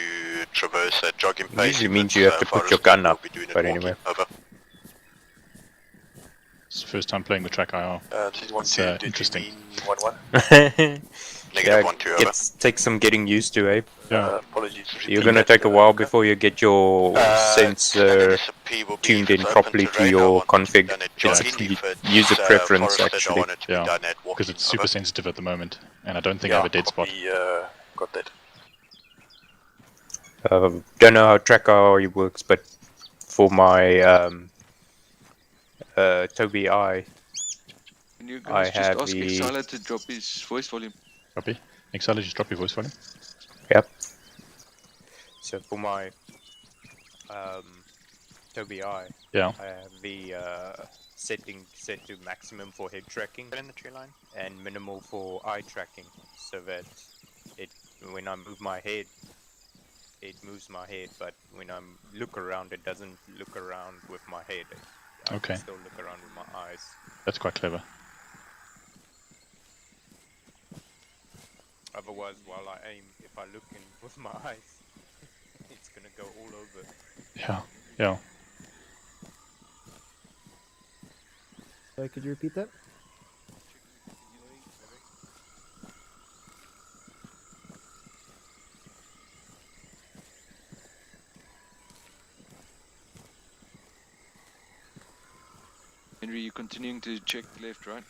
traverse at jogging pace. Usually If means it's, you have to put your gun up, but anyway. Over. It's the first time playing the track IR. This is It's 1-2. interesting. 1-1. Yeah, 1-2 over. takes some getting used to, eh? Yeah. Apologies. You're gonna take a while before you get your sensor tuned in properly to your config. It's user preference actually. Yeah, because it's super sensitive at the moment, and I don't think I have a dead spot. Got that. Don't know how track IR works, but for my Toby Can you I guys just have ask the... Exila to drop his voice volume? Copy. Exala, just drop your voice volume. Yep. So for my Toby yeah. I have the setting set to maximum for head tracking in the tree line and minimal for eye tracking, so that it when I move my head, it moves my head, but when I look around, it doesn't look around with my head. I Okay. can still look around with my eyes. That's quite clever. Otherwise, while I aim, if I look in with my eyes, it's gonna go all over. Yeah. Yeah. Sorry, could you repeat that? Henry, you continuing to check left, right?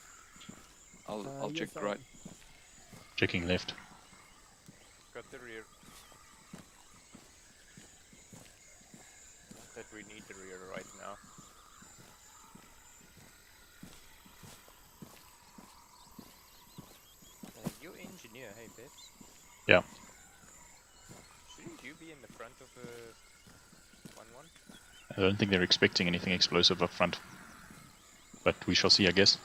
I'll check yes, right. Checking left. Got the rear. That we need the rear right now. You're engineer, hey Peps? Yeah. Shouldn't you be in the front of the 1-1? I don't think they're expecting anything explosive up front, but we shall see, I guess.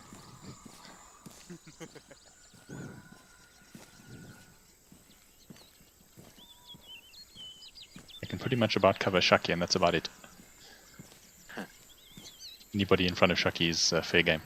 I can pretty much about cover Shaki, and that's about it. Anybody in front of Shaki is fair game.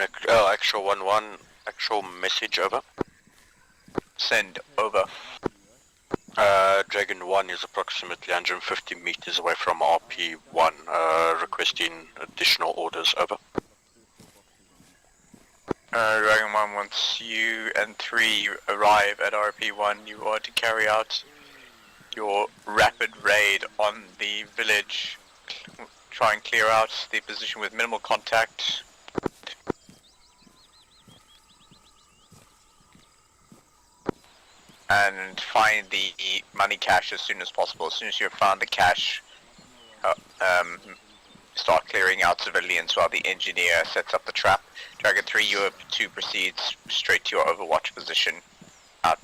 Actual 1-1, actual message over. Send over. Dragon 1 is approximately 150 meters away from RP1, requesting additional orders, over. Dragon 1, once you and 3 arrive at RP1, you are to carry out your rapid raid on the village. Try and clear out the position with minimal contact. And find the money cache as soon as possible. As soon as you've found the cache, start clearing out civilians while the engineer sets up the trap. Dragon 3, you have to proceed straight to your Overwatch position. Out.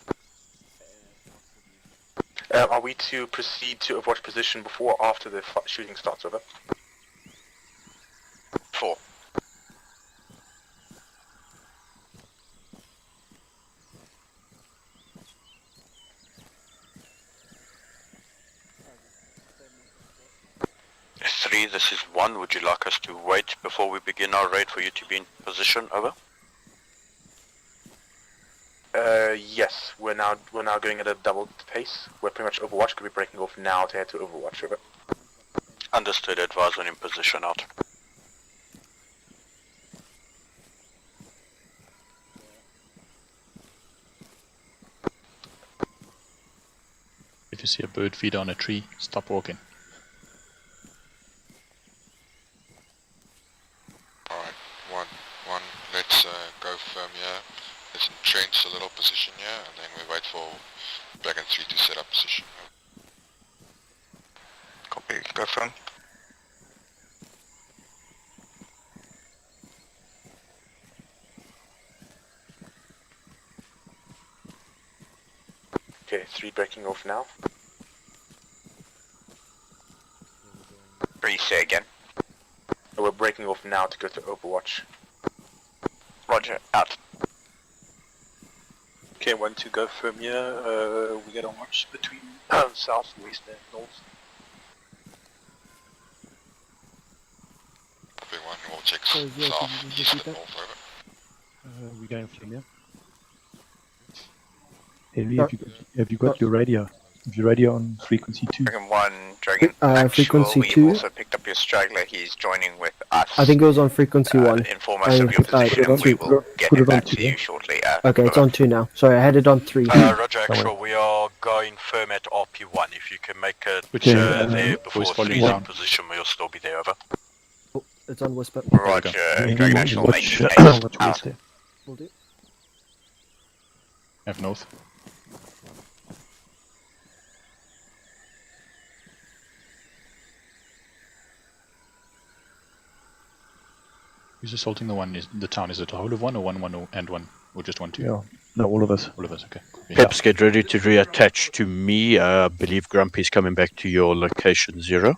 Are we to proceed to Overwatch position before or after the shooting starts, over? 4. Three, this is 1. Would you like us to wait before we begin our raid for you to be in position, over? Yes, we're now going at a double pace. We're pretty much Overwatch, could be breaking off now to head to Overwatch, over. Understood, advise when in position, out. If you see a bird feeder on a tree, stop walking. Alright, 1-1, let's go firm here. Let's entrench a little position here, and then we wait for Dragon 3 to set up position. Copy, go firm. Okay, 3 breaking off now. 3, say again. We're breaking off now to go to Overwatch. Roger, out. Okay, 1-2, go firm here. We get on watch between south, west, and north. Copy 1, we'll check Sorry, yeah, south, can you east, repeat and that? north, over. We're going from here. Henry, have you got your radio? Have your radio on frequency 2? Dragon 1, Dragon Actual, frequency we've 2. also picked up your straggler, he's joining with us. I think it was on frequency 1. Inform us of your position, we will get put it on back to 2. you shortly. Okay, it's on 2 now. Sorry, I had it on 3. Roger, actual, we are going firm at RP1. If you can make it there before 3's in position, we'll still be there, over. Oh, it's on whisper. Roger, Dragon Actual, watch, make watch out. west there. Will do. Have north. Who's assaulting the town? Is it a whole of 1 or 1-1 and 1? Or just 1-2? Yeah, no, all of us. All of us, okay. Cool. Peps, get ready to reattach to me. I believe Grumpy's coming back to your location 0.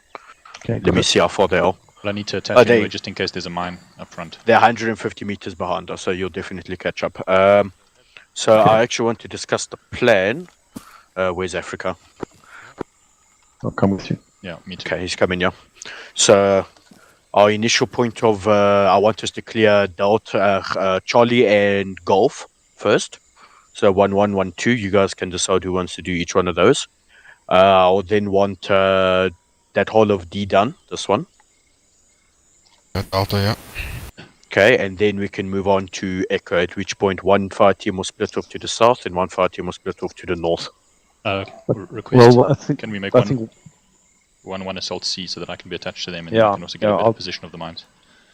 Okay, let me see how far they are. Well, I need to attach anyway, just in case there's a mine up front. They're 150 meters behind us, so you'll definitely catch up. So I actually want to discuss the plan. Where's Africa? I'll come with you. Yeah, me too. Okay, he's coming, yeah. So our initial point of, I want us to clear Delta, Charlie and Golf first. So 1-1, 1-2, you guys can decide who wants to do each one of those. I'll then want that whole of D done, this one. Delta, yeah. Okay, and then we can move on to Echo, at which point one fire team will split off to the south and one fire team will split off to the north. Request, well, I think, can we make I one, think, one assault C so that I can be attached to them and Yeah, you can also get a better position of the mines?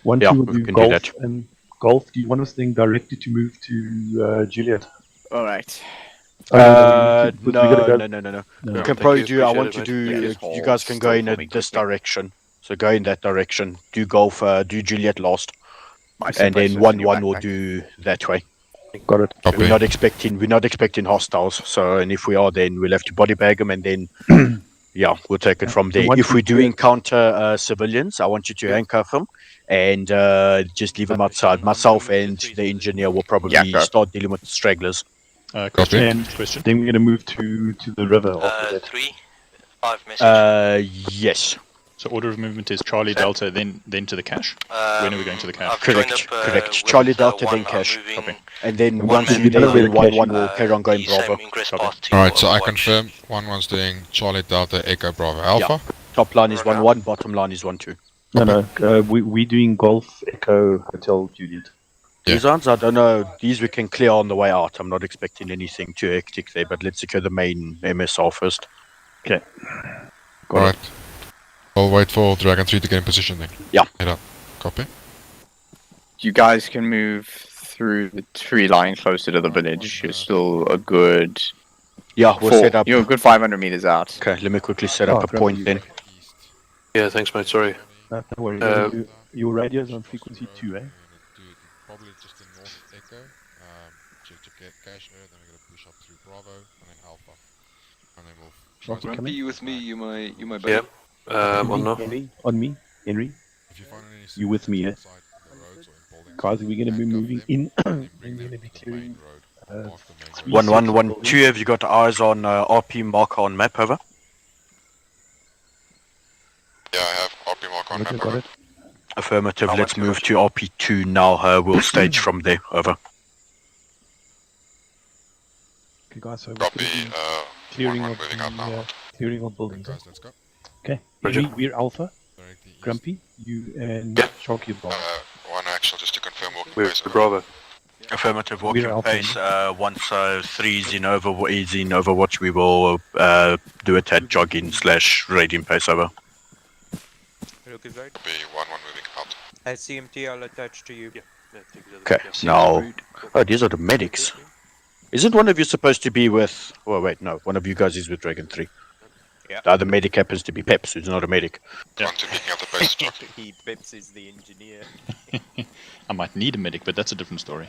1-2 Yeah, will we do can do Golf, that. and Golf, do you want us then directly to move to Juliet? Alright. No. We No. can probably do, I want to appreciate it, do, mate. you guys can go in this direction. So go in that direction. Do Golf, do Juliet last. And then 1-1 will do that way. Got it. Copy. We're not expecting hostiles. So, and if we are, then we'll have to body bag them, and then yeah, we'll take it from there. If we do encounter civilians, I want you to handcuff them and just leave them outside. Myself and the engineer will probably start dealing with the stragglers. Question. Then we're going to move to the river after that. 3, 5 messages. Yes. So order of movement is Charlie Delta, then to the cache. When are we going to the cache? Correct. Charlie Delta, then cache. Copy. And then And once once we're we there, get then to the 1-1 cache, will carry on going Bravo. Alright, so I confirm 1-1's doing Charlie Delta Echo Bravo Alpha. Top line is 1-1, bottom line is 1-2. No, we're doing Golf Echo Hotel Juliet. These ones, I don't know. These we can clear on the way out. I'm not expecting anything too hectic there, but let's secure the main MSR first. Okay. Alright. I'll wait for Dragon 3 to get in position then. Yeah. Head up. Copy. You guys can move through the tree line closer to the village. You're still a good... Yeah, we'll set up. You're a good 500 meters out. Okay, let me quickly set up a point then. Yeah, thanks, mate. Sorry. Don't worry. Your radio's on frequency 2, eh? Probably just in north of Echo. To get cache there, then we're going to push up through Bravo and then Alpha. And then we'll... Grumpy, you with me? You my buddy? Yeah. On now. Henry, on me, Henry. If you find any You with me, eh? side the roads or in buildings, Guys, we're going to be moving in. then We're bring them going to be to the main clearing. road. Mark the main road. 1-1-1-2, have you got eyes on RP marker on map, over? Yeah, I have RP mark on map. Got it. Affirmative, let's move to RP2 now, we'll stage from there, over. Okay, guys, so we're Copy, gonna be clearing 1-1 of moving out now. clearing of buildings. Guys, let's go. Okay, Roger. we're Alpha, Directly east. Grumpy, you and Yeah. Sharky are Bravo. One actual, just to confirm walking We're pace. the Bravo. Affirmative, We're walking Alpha. pace, once 3 is in Overwatch, we will do a tad jogging / raiding pace, over. Looking right. Be 1-1 moving out. As CMT, I'll attach to you. Okay, now, oh, these are the medics. Isn't one of you supposed to be with, oh wait, no, one of you guys is with Dragon 3. Yeah. The other medic happens to be Peps, who's not a medic. One to picking up the pace truck. He Peps is the engineer. I might need a medic, but that's a different story.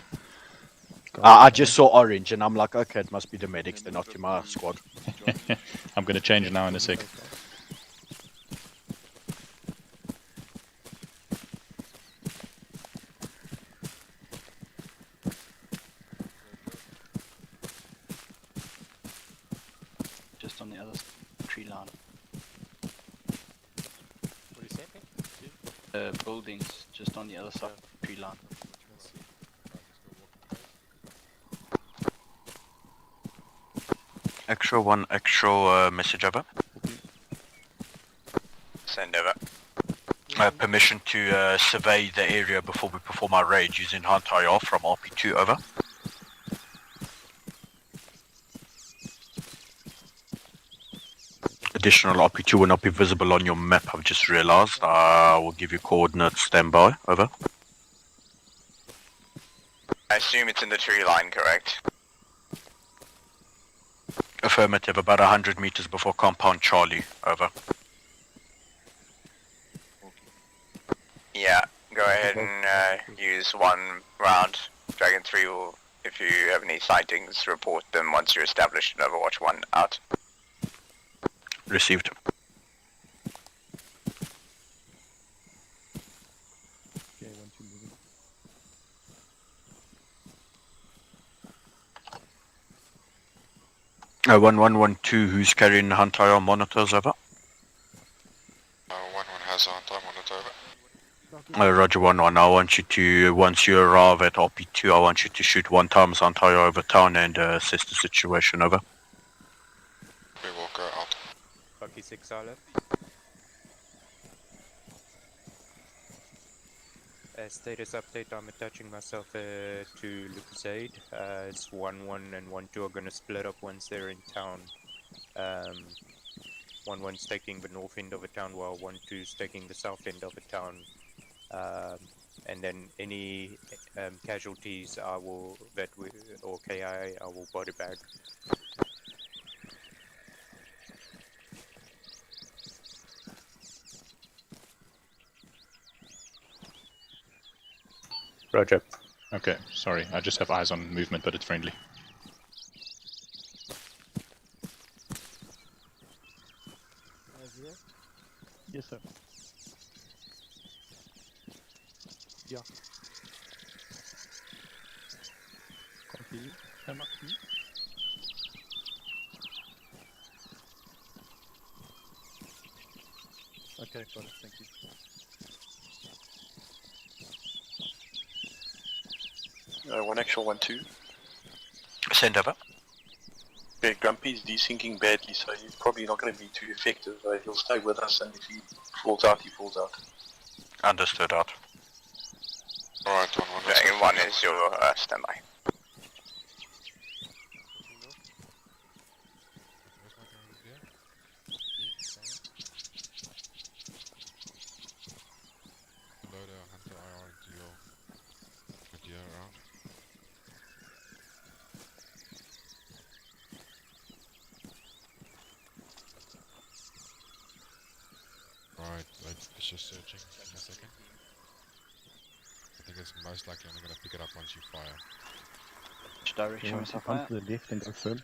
I just saw orange and I'm like, okay, it must be the medics, they're not in my squad. I'm going to change now in a sec. Just on the other tree line. What are you saying? Buildings just on the other side of the tree line. Extra one, extra message over. Send over. Permission to survey the area before we perform our raid using Hunt IR from RP2, over. Additional RP2 will not be visible on your map, I've just realized. I will give you coordinates, standby, over. I assume it's in the tree line, correct? Affirmative, about 100 meters before compound Charlie, over. Yeah, go ahead and use one round. Dragon 3 will, if you have any sightings, report them once you're established in Overwatch 1 out. Received. Okay, 1-2 moving. Uh, 1112, who's carrying Hunt IR monitors, over? 1-1 has a Hunt IR monitor, over. Roger 1-1, I want you to, once you arrive at RP2, I want you to shoot 1 times Hunt IR over town and assess the situation, over. We will go out. Bucky 6 Olive. Status update, I'm attaching myself to Lucasade. It's 1-1 and 1-2 are going to split up once they're in town. 1-1's taking the north end of a town while 1-2's taking the south end of a town. And then any casualties I will, or KI, I will body bag. Roger. Okay, sorry, I just have eyes on movement, but it's friendly. Yes, sir. Yeah. Continue. Arma3. Okay, got it. Thank you. One actual, 1-2. Send over. Okay, Grumpy's desyncing badly, so he's probably not going to be too effective. He'll stay with us, and if he falls out, he falls out. Understood out. Alright, Dragon 1 is your standby. Load a Hunter IR into your idea around. Right, it's just searching in a second. I think it's most likely only going to pick it up once you fire. Which direction was I fire? To the left and go firm.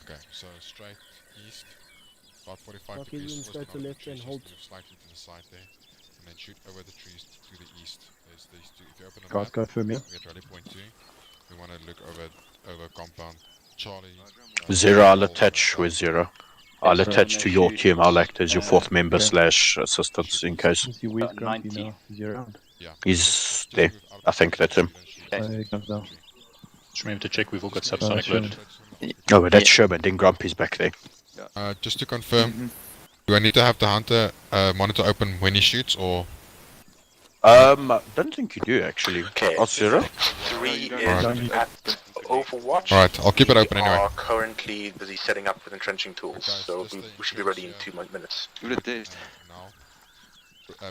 Okay, so straight east, about 45 Okay, degrees. you can go to left and hold. Move slightly to the side there, and then shoot over the trees to the east. There's these two. If you open the Guys, map, go firm, yeah. we get rally point 2. We want to look over compound. Charlie. Zero, I'll attach with 0. I'll attach to your team. I'll act as your fourth member / assistant in case. 90. Yeah. He's there. I think that's him. Just remember to check we've all got subsonic loaded. Oh, but that's Sherman. Then Grumpy's back there. Just to confirm, do I need to have the hunter monitor open when he shoots, or? I don't think you do actually. Okay. Oh, 0? 3 is Alright. at Overwatch. Alright, I'll keep it open We anyway. are currently busy setting up with entrenching tools, so we should be ready in 2 minutes.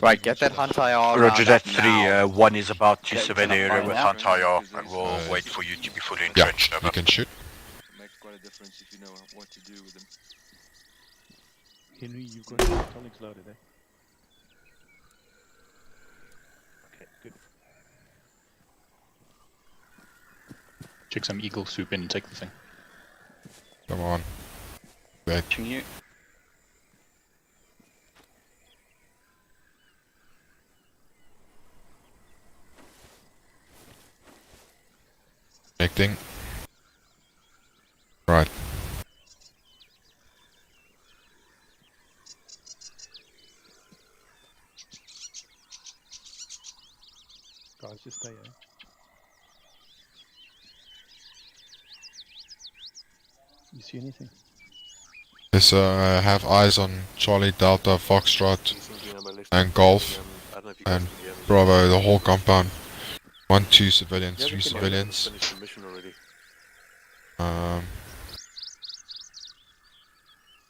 Right, get that Hunter IR. Roger that, 3. 1 is about to survey the area with Hunter IR, and we'll wait for you to be fully entrenched. Yeah, you can shoot. Makes quite a difference if you know what to do with them. Henry, you've got electronics loaded, eh? Okay, good. Check some eagle, swoop in and take the thing. Come on. Wait. You. Connecting. Right. Guys, just stay, eh? You see anything? Yes, I have eyes on Charlie, Delta, Foxtrot, and Golf, and Bravo, the whole compound. 1, 2 civilians, 3 civilians.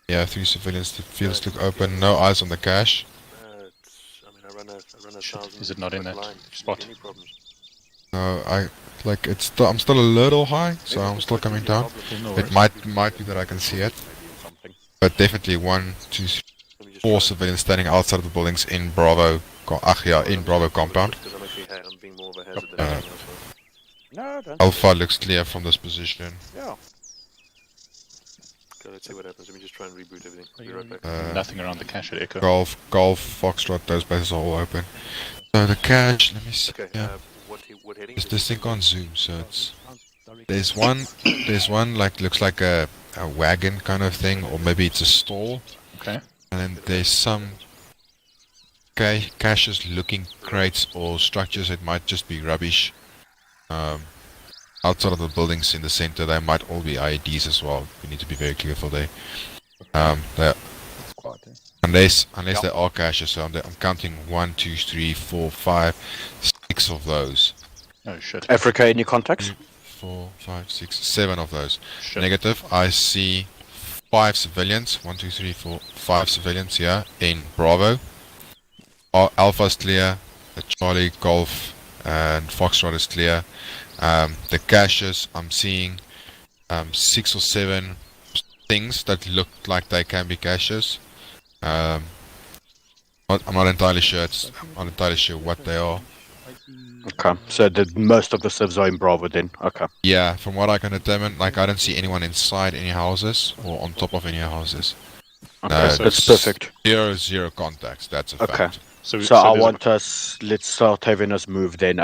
Yeah, 3 civilians. The fields look open. No eyes on the cache. Is it not in that spot? No, I'm still a little high, so I'm still coming down. It might be that I can see it, but definitely 1, 2, 3, 4 civilians standing outside of the buildings in Bravo. In Bravo compound. Alpha looks clear from this position. Yeah. Okay, let's see what happens. Let me just try and reboot everything. Be right back. Nothing around the cache at Echo. Golf, Foxtrot, those places are all open. So the cache, let me see. Okay, Yeah. what heading? It's this thing on Zoom, so it's there's one like looks like a wagon kind of thing, or maybe it's a stall. Okay. And then there's some caches looking crates or structures. It might just be rubbish. Outside of the buildings in the center, they might all be IEDs as well. We need to be very careful there. Unless there are caches, so I'm counting 1, 2, 3, 4, 5, 6 of those. Oh shit. Africa, any contacts? 4, 5, 6, 7 of those. Shit. Negative. I see 5 civilians. 1, 2, 3, 4, 5 civilians here in Bravo. Alpha's clear. Charlie, Golf, and Foxtrot is clear. The caches, I'm seeing 6 or 7 things that look like they can be caches. I'm not entirely sure. I'm not entirely sure what they are. Okay, so most of the civs are in Bravo then. Okay. Yeah, from what I can determine, like I don't see anyone inside any houses or on top of any houses. Okay, so that's perfect. 0 contacts. That's a fact. So I want us. Let's start having us move then.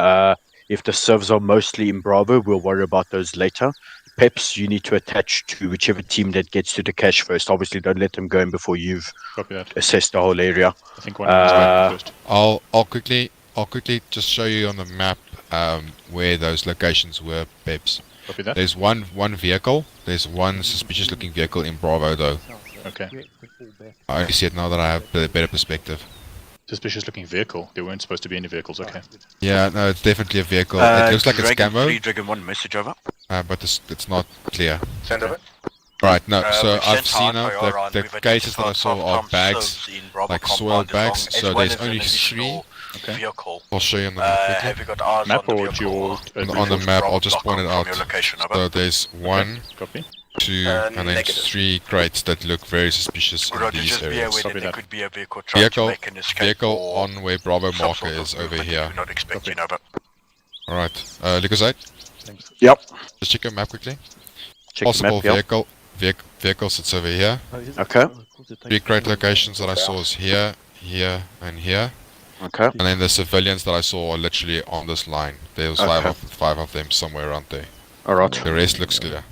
If the civs are mostly in Bravo, we'll worry about those later. Peps, you need to attach to whichever team that gets to the cache first. Obviously, don't let them go in before you've assessed the whole area. I think one is right first. I'll quickly just show you on the map where those locations were, Peps. Copy that. There's one vehicle. There's one suspicious looking vehicle in Bravo though. Okay. I only see it now that I have a better perspective. Suspicious looking vehicle. There weren't supposed to be any vehicles, okay. Yeah, no, it's definitely a vehicle. It looks like it's Dragon camo. 3, Dragon 1, message over. But it's not clear. Send over. Right, no, so we've I've sent seen our now IR the cases that I saw are bags, like soil bags, so there's only 3. Okay. I'll show you on the map Have you got eyes Map on the or vehicle? on the map, I'll just point it out. Your location, over. So there's 1, Copy. 2, and then negative. 3 crates that look very suspicious in Roger, these just be areas. aware that there could be a vehicle trying to make an escape Vehicle or on where Bravo some marker sort of is over movement here. that we're not expecting over. Alright, Lucasite? Yep. Just check your map quickly. Check Possible the map, vehicle sits over here. Okay. 3 crate locations that I saw is here, here, and here. Okay. And then the civilians that I saw are literally on this line. There was Okay. five of them somewhere around there. Alright. The rest looks clear.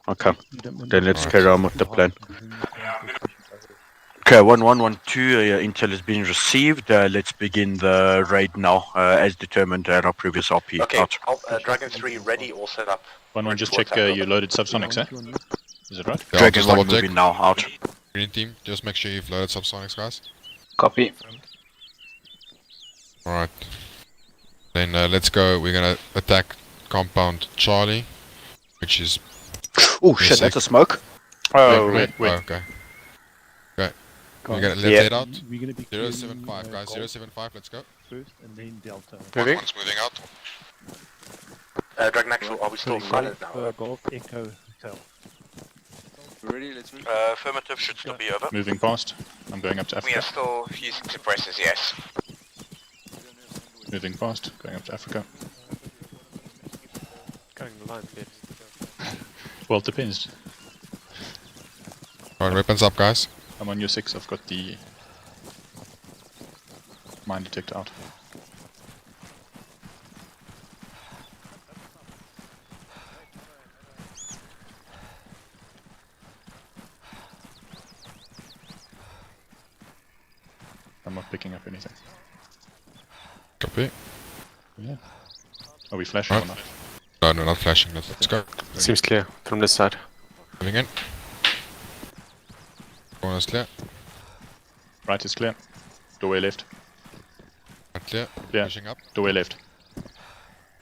Okay. Then let's Alright. carry on with the plan. Okay, 1112, intel has been received. Let's begin the raid now, as determined at our previous RP. Okay, Out. Dragon 3 ready, all set up. 1-1, just check your loaded subsonics, eh? Is it right? Yeah, I'll Dragon just 1 double check. moving now, out. Green team, just make sure you've loaded subsonics, guys. Copy. Alright. Then let's go. We're gonna attack compound Charlie, which is. Oh shit, that's a smoke. Wait. Oh, okay. Okay. We're gonna let that out. 075, guys. 075, let's go. First and then Delta. One's moving out. Dragon Actual, are we still silent now? Golf Echo Hotel. Ready? Let's move. Affirmative should still be over. Moving past. I'm going up to We are Africa. still using suppressors, yes. Moving past. Going up to Africa. Going the line, Peps. Well, it depends. Alright, weapons up, guys. I'm on your 6. I've got the mine detector out. I'm not picking up anything. Copy. Yeah. Are we flashing or not? No, no, not flashing. Let's go. Seems clear from this side. Moving in. Corner's clear. Right is clear. Doorway left. Right clear. Clear. Pushing up. Doorway left.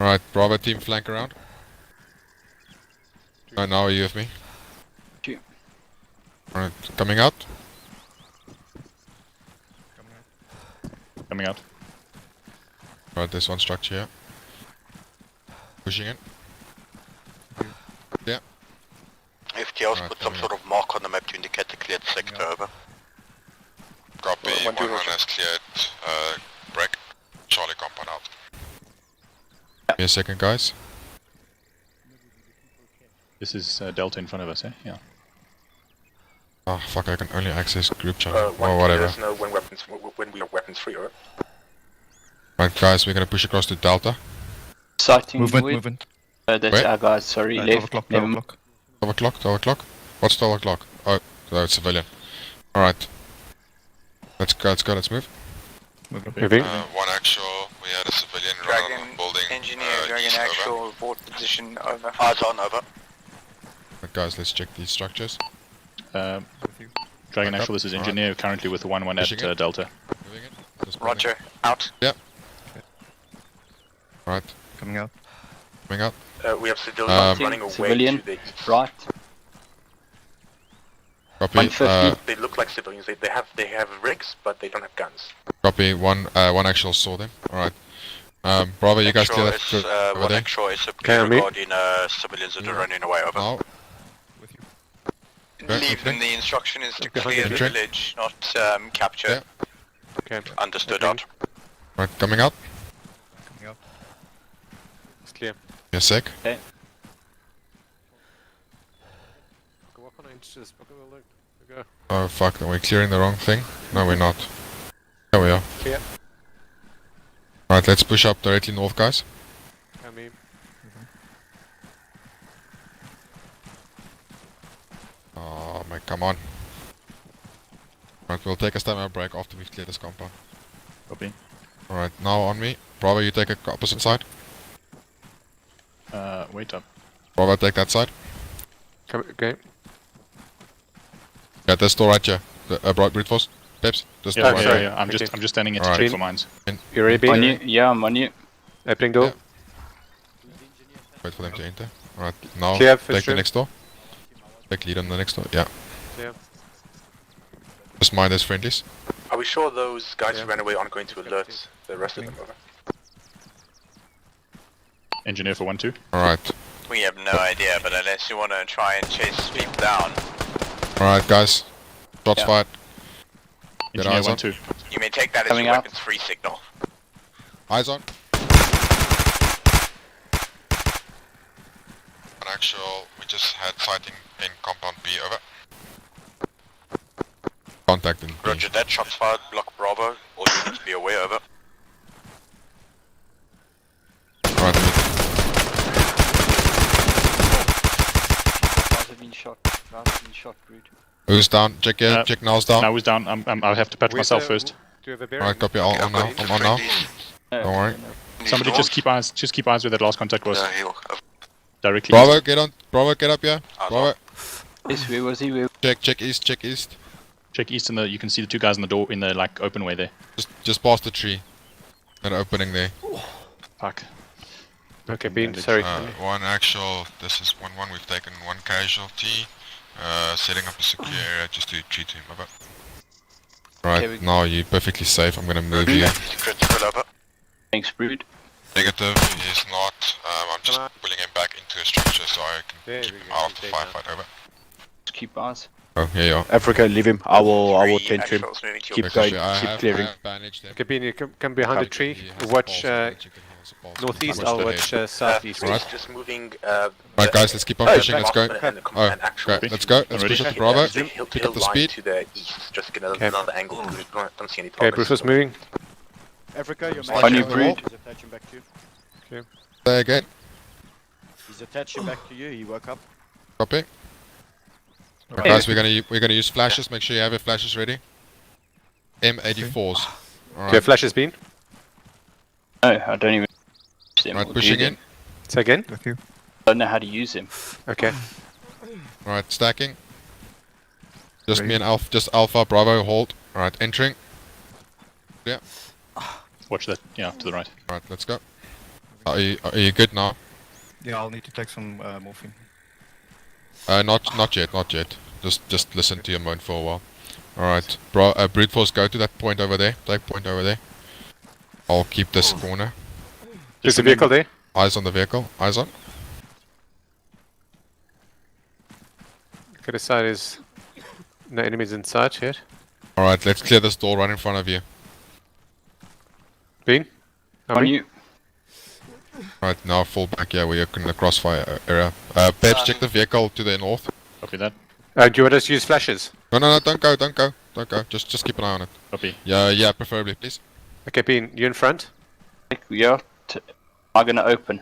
Alright, Bravo team flank around. Right, now are you with me? Alright, coming out. Coming out. Alright, there's one structure here. Pushing in. Yeah. FTL's Right, put some coming sort of mark on the map to indicate the cleared sector, over. Copy, 1-1 has cleared break. Charlie compound out. Give me a second, guys. This is Delta in front of us, eh? Yeah. Oh fuck, I can only access group chat. Or whatever. Let us know when we are weapons free, alright? Right guys, we're gonna push across to Delta. Sighting Movement, with- movement. That's Where? our guys, sorry, left. 12 Never o'clock. 12 o'clock, 12 o'clock? What's 12 o'clock? Oh, it's civilian. Alright. Let's go, let's move. Moving. One actual, we had a civilian Dragon running on building. Engineer, Dragon Actual, report position, over. Eyes on, over. Right, guys, let's check these structures. Dragon Back Actual, up. this is Engineer, currently with the 1-1 Pushing at Delta. Moving in. Just Roger, out. Yep. Right, Coming out. coming out. We have civilians running away Civilian, to the east. right. Copy. 150. They look like civilians. They have rigs, but they don't have guns. Copy. One actual saw them. Alright. Bravo, you guys clear that Actual is, over one there? actual is Okay, on me. regarding civilians that are running away, over. Now. Leave them, the instruction is to clear the Entry. village, not capture. Yeah. Okay. Understood, Okay. out. Right, coming out. Coming out. It's clear. Give me a sec. Okay. Go up on inches. Go. Oh fuck, are we clearing the wrong thing? No, we're not. There we are. Clear. Alright, let's push up directly north, guys. Coming. come on. Alright, we'll take a stamina break after we've cleared this compound. Copy. Alright, now on me. Bravo, you take a opposite side. Wait up. Bravo, take that side. Okay. Yeah, this door right here. The brute force. Peps, this door right sorry, here. I'm just standing here to Alright. check for mines. You ready? On you? Yeah, I'm on you. Opening door. Yeah. Wait for them to enter. Alright, now Clear, first take the room. next door. Take lead on the next door. Yeah. Yeah. Just mind those friendlies. Are we sure those guys who ran away aren't going to alert the rest of them? Over? Engineer for 1-2. Alright. We have no idea, but unless you want to try and chase people down. Alright, guys. Shots fired. Get Engineer eyes on. 1-2. You may take that as Coming your out. weapons free signal. Eyes on. An actual, we just had sighting in compound B, over. Contact in B. Roger that, shots fired, block Bravo. All you need to be aware, over. Alright, Guys have been shot. Guys have been shot, brute. who's down? Check now's down. Now who's down? I'll have to patch Where's myself the- first. Do you have a bearing? Alright, copy. On now. I'm on now. Don't worry. Somebody just keep eyes where that last contact was. Directly. Bravo, get on. Bravo, get up here. Bravo. Yes, where was he? Where? Check east. Check east. Check east and you can see the two guys in the door in the like open way there. Just past the tree. An opening there. Fuck. Okay, Bean, sorry. One actual. This is 1-1. We've taken one casualty. Setting up a secure area just to treat him. Over. Right, Okay, now you're perfectly safe. I'm gonna move you. Thanks, brute. Negative, he's not. I'm just pulling him back into a structure so I can keep him out of the firefight. Over. Just keep eyes. Oh, here you are. Africa, leave him. I will tend to him. Keep going, I keep have clearing. bandaged him. Okay, Bean, you come behind the tree. Watch northeast, I'll watch southeast. Right. Just moving. Right, guys, let's keep on pushing. Let's go. Oh, okay, let's go. Let's push up the Bravo. He'll Pick up the line speed. to the east, just get another angle. We don't see any Okay, progress. Bruce was moving. Africa, you're On you, brute. brute. He's attaching back to you. Okay. There again. He's attaching back to you. He woke up. Copy. Right, guys, we're gonna use flashes. Make sure you have your flashes ready. M84s. All Okay, flash has been. No, I don't even use them. Right, or pushing do in. them. Say again. With you. Don't know how to use them. Okay. Right, stacking. Just me and Alpha. Just Alpha. Bravo. Hold. All right, entering. Yeah. Watch that. Yeah, to the right. All right, let's go. Are you good now? Yeah, I'll need to take some morphine. Not yet. Just listen to your moan for a while. Alright, brute force, go to that point over there. Take point over there. I'll keep this corner. There's a vehicle there. Eyes on the vehicle. Eyes on. Okay, the side is no enemies in sight yet. Alright, let's clear this door right in front of you. Bean? On you. Alright, now fall back. Yeah, we're in the crossfire area. Peps, check the vehicle to the north. Copy that. Do you want us to use flashes? No, don't go. Just keep an eye on it. Copy. Yeah, preferably, please. Okay, Bean, you in front? Yeah. I'm gonna open.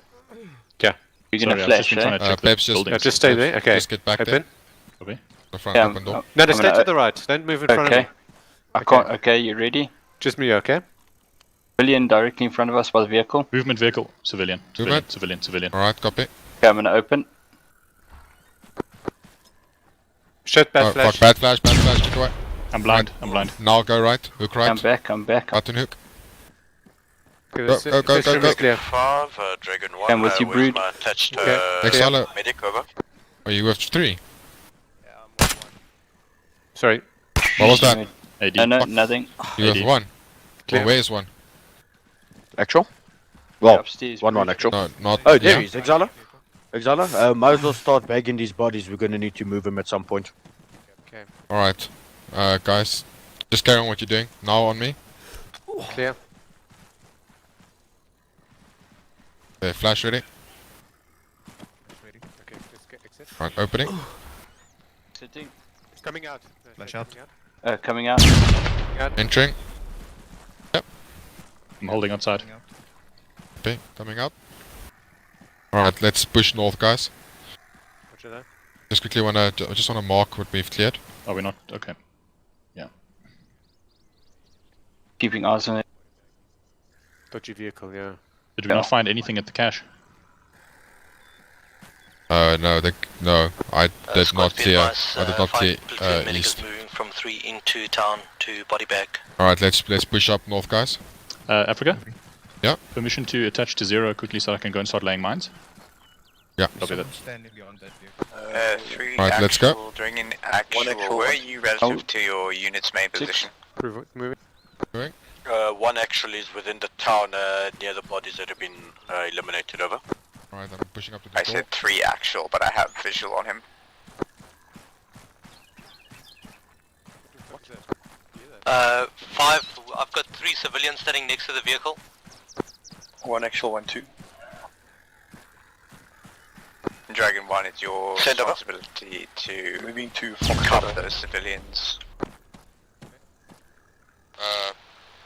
Yeah. You're gonna Sorry, I was just flash, been trying eh? to check the Peps, buildings. Just stay there. Okay. Just get back Open. there. Copy. The front Yeah, open door. No, I'm stay gonna to the right. Don't move in front of me. Okay. I can't. Okay, you ready? Just me, okay? Civilian directly in front of us by the vehicle. Movement vehicle. Civilian. Movement. Civilian. Alright, copy. Okay, I'm gonna open. Shot, bad Oh, flash. fuck, bad flash, get away. I'm blind. I'm blind. Now go right, hook right. I'm back. Button hook. Okay, Go, this- go, go, this go, room go. is clear. 5, Dragon 1. And with you, where's brood? my attached Exile. medic, over. Oh, you have 3. Sorry. What was that? AD. No, nothing. You have 1. Clear. Well, where's 1? Actual? Well, Upstairs. 1-1 actual. No, not. Oh, there yeah. he is. Exala. Might as well start bagging these bodies. We're gonna need to move them at some point. Okay. Alright. Guys, just carry on what you're doing. Now on me. Clear. Okay, flash ready. Ready. Okay, let's get exit. Alright, opening. Sitting. Coming out. Flash out. Coming out. Entering. I'm holding outside. Okay, coming up. Alright, let's push north, guys. Roger that. Just quickly I just wanna mark what we've cleared. Are we not? Okay. Yeah. Keeping eyes on it. Dodgy vehicle, yeah. Did we not find anything at the cache? No, I did not clear. I did not clear Medic east. is moving from 3 into town to body bag. Alright, let's push up north, guys. Africa? Yeah. Permission to attach to 0 quickly so I can go and start laying mines? Yeah. Copy that. Standing behind that vehicle. 3 Right, let's go. actual, doing an actual. Where are you relative to your unit's main position? Moving. One actually is within the town near the bodies that have been eliminated. Over. Alright, I'm pushing up to the I said 3 actual, but I have visual on him. What's that? 5, I've got 3 civilians standing next to the vehicle. 1 actual, 1 2. Dragon 1, it's your Send over. responsibility to Moving to cover those civilians.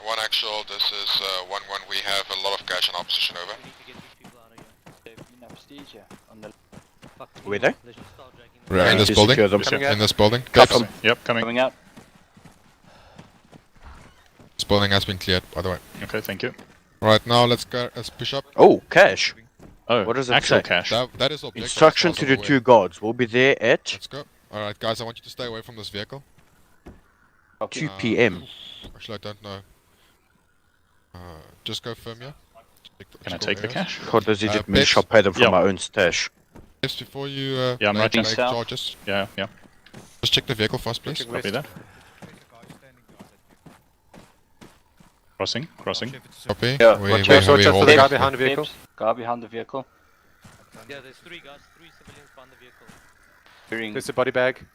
1 actual, this is 1-1, we have a lot of cash in our position, over. Where they? Right, in this building. Secure them. In this building. Peps. Yep, coming. Coming out. This building has been cleared, by the way. Okay, thank you. Right, now let's push up. Oh, cash. Oh, what does it actual say? cash. That is objective. Instruction to the 2 guards. We'll be there at Let's go. Alright, guys, I want you to stay away from this vehicle. 2 p.m. Actually, I don't know. Just go firm here. Can I take the cash? What does it mean? Shall pay them from my own stash. Just before you yeah, I'm make writing charges. Yeah. Just check the vehicle first, please. Copy that. Crossing. Copy. Yeah, We watch out for the holding. guy behind the vehicle. Guy behind the vehicle. Yeah, there's 3 guys, 3 civilians behind the vehicle. Hearing. There's a body bag.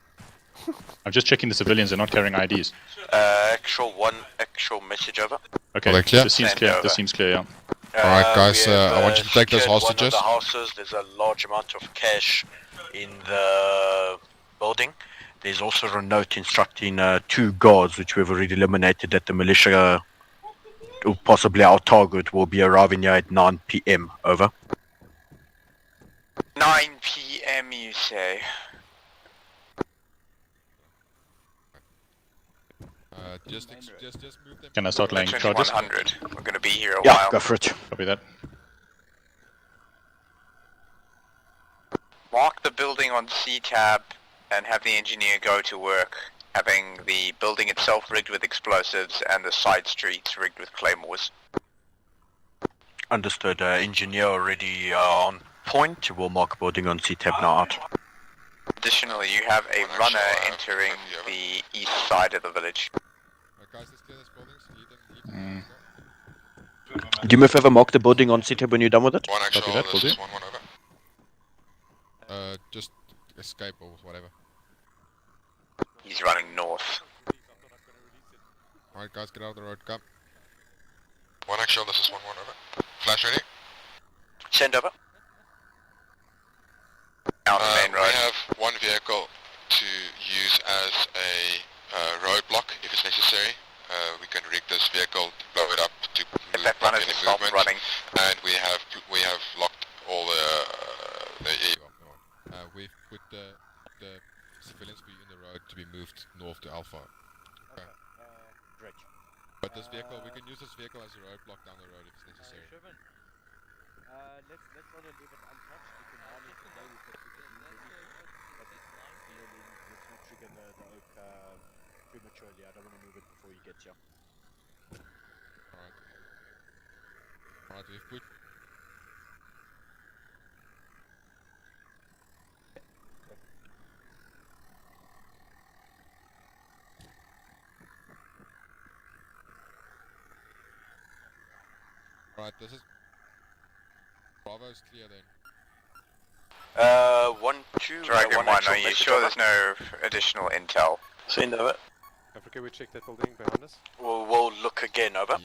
I'm just checking the civilians, they're not carrying IDs. Actual 1 actual message over. Okay, Are they clear? this seems clear. This seems clear, yeah. Alright, guys, We have, I want you to take those secured hostages. One of the houses, there's a large amount of cash in the building. There's also a note instructing 2 guards, which we've already eliminated, that the militia, or possibly our target, will be arriving here at 9 p.m. Over. 9 p.m. you say? Just move them. Can I start laying charges? 100. We're going to be here a Yeah, while. go for it. Copy that. Mark the building on C-tab and have the engineer go to work, having the building itself rigged with explosives and the side streets rigged with claymores. Understood. Engineer already on point. We'll mark building on C-tab now out. Additionally, you have a runner entering the east side of the village. Guys, let's clear this building. Do me a favor, mark the building on C-tab when you're done with it. 1 actual, Copy that, will this is do. 1-1 over. Just escape or whatever. He's running north. Alright, guys, get out of the road, come. 1 actual, this is 1-1 over. Flash ready? Send over. Down the main road. We have 1 vehicle to use as a roadblock if it's necessary. We can rig this vehicle, blow it up to If that runner any stops movement, running. and we have locked all the we've put the civilians for you in the road to be moved north to Alpha. Okay. But this vehicle, we can use this vehicle as a roadblock down the road if it's necessary. Let's not leave it untouched. You can hardly play with it. But it's nice. Let's not trigger the oak prematurely. I don't want to move it before he gets here. Alright, we've put... Right, this is... Bravo's clear then. 1, 2, Dragon 1, actual are you message sure over. there's no additional intel? Send over. Africa, we check that building behind us. We'll look again, over.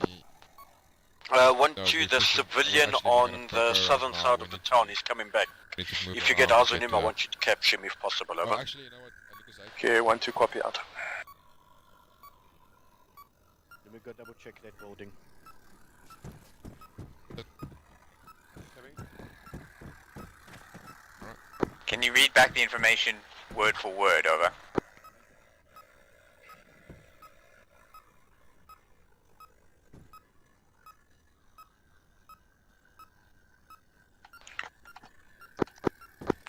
1, 2, the civilian on the southern side of the town is coming back. If you get eyes on him, I want you to capture him if possible, over. Actually, you know what? Okay, 1 2, copy out. Let me go double check that building. Can you read back the information word for word, over.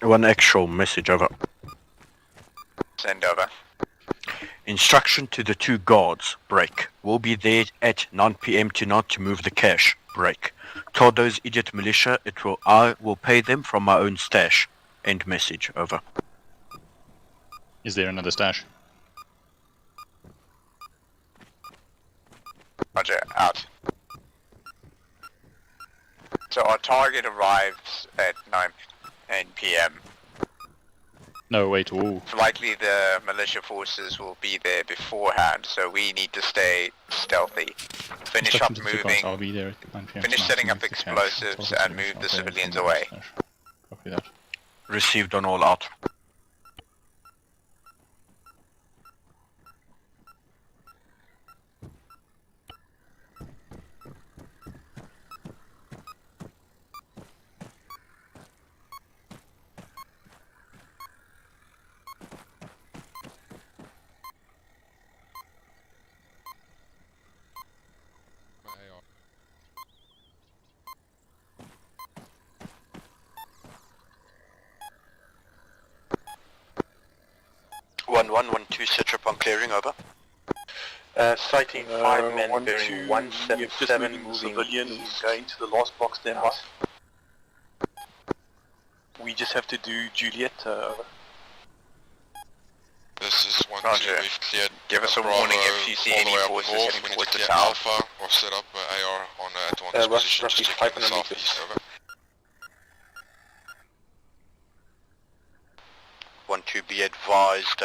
One actual message, over. Send over. Instruction to the 2 guards, break. We'll be there at 9 PM tonight to move the cash, break. Told those idiot militia I will pay them from my own stash. End message, over. Is there another stash? Roger, out. So our target arrives at 9 PM. No, wait, ooh. Likely the militia forces will be there beforehand, so we need to stay stealthy. Finish up moving, I'll be there at 9 PM finish tonight setting to up move the cash. explosives and move the civilians away. Copy that. Received on all out. One-1-1-2, set up on clearing, over. Sighting 5 men bearing 177 moving civilians going to the last box then by. We just have to do Juliet, over. This is 1-2, we've cleared Give us a Bravo warning if you see all the any way up forces north. heading We need towards to the clear south. Alpha or set up AR on advanced position, roughly just checking the 500 southeast, meters. over. 1-2, be advised,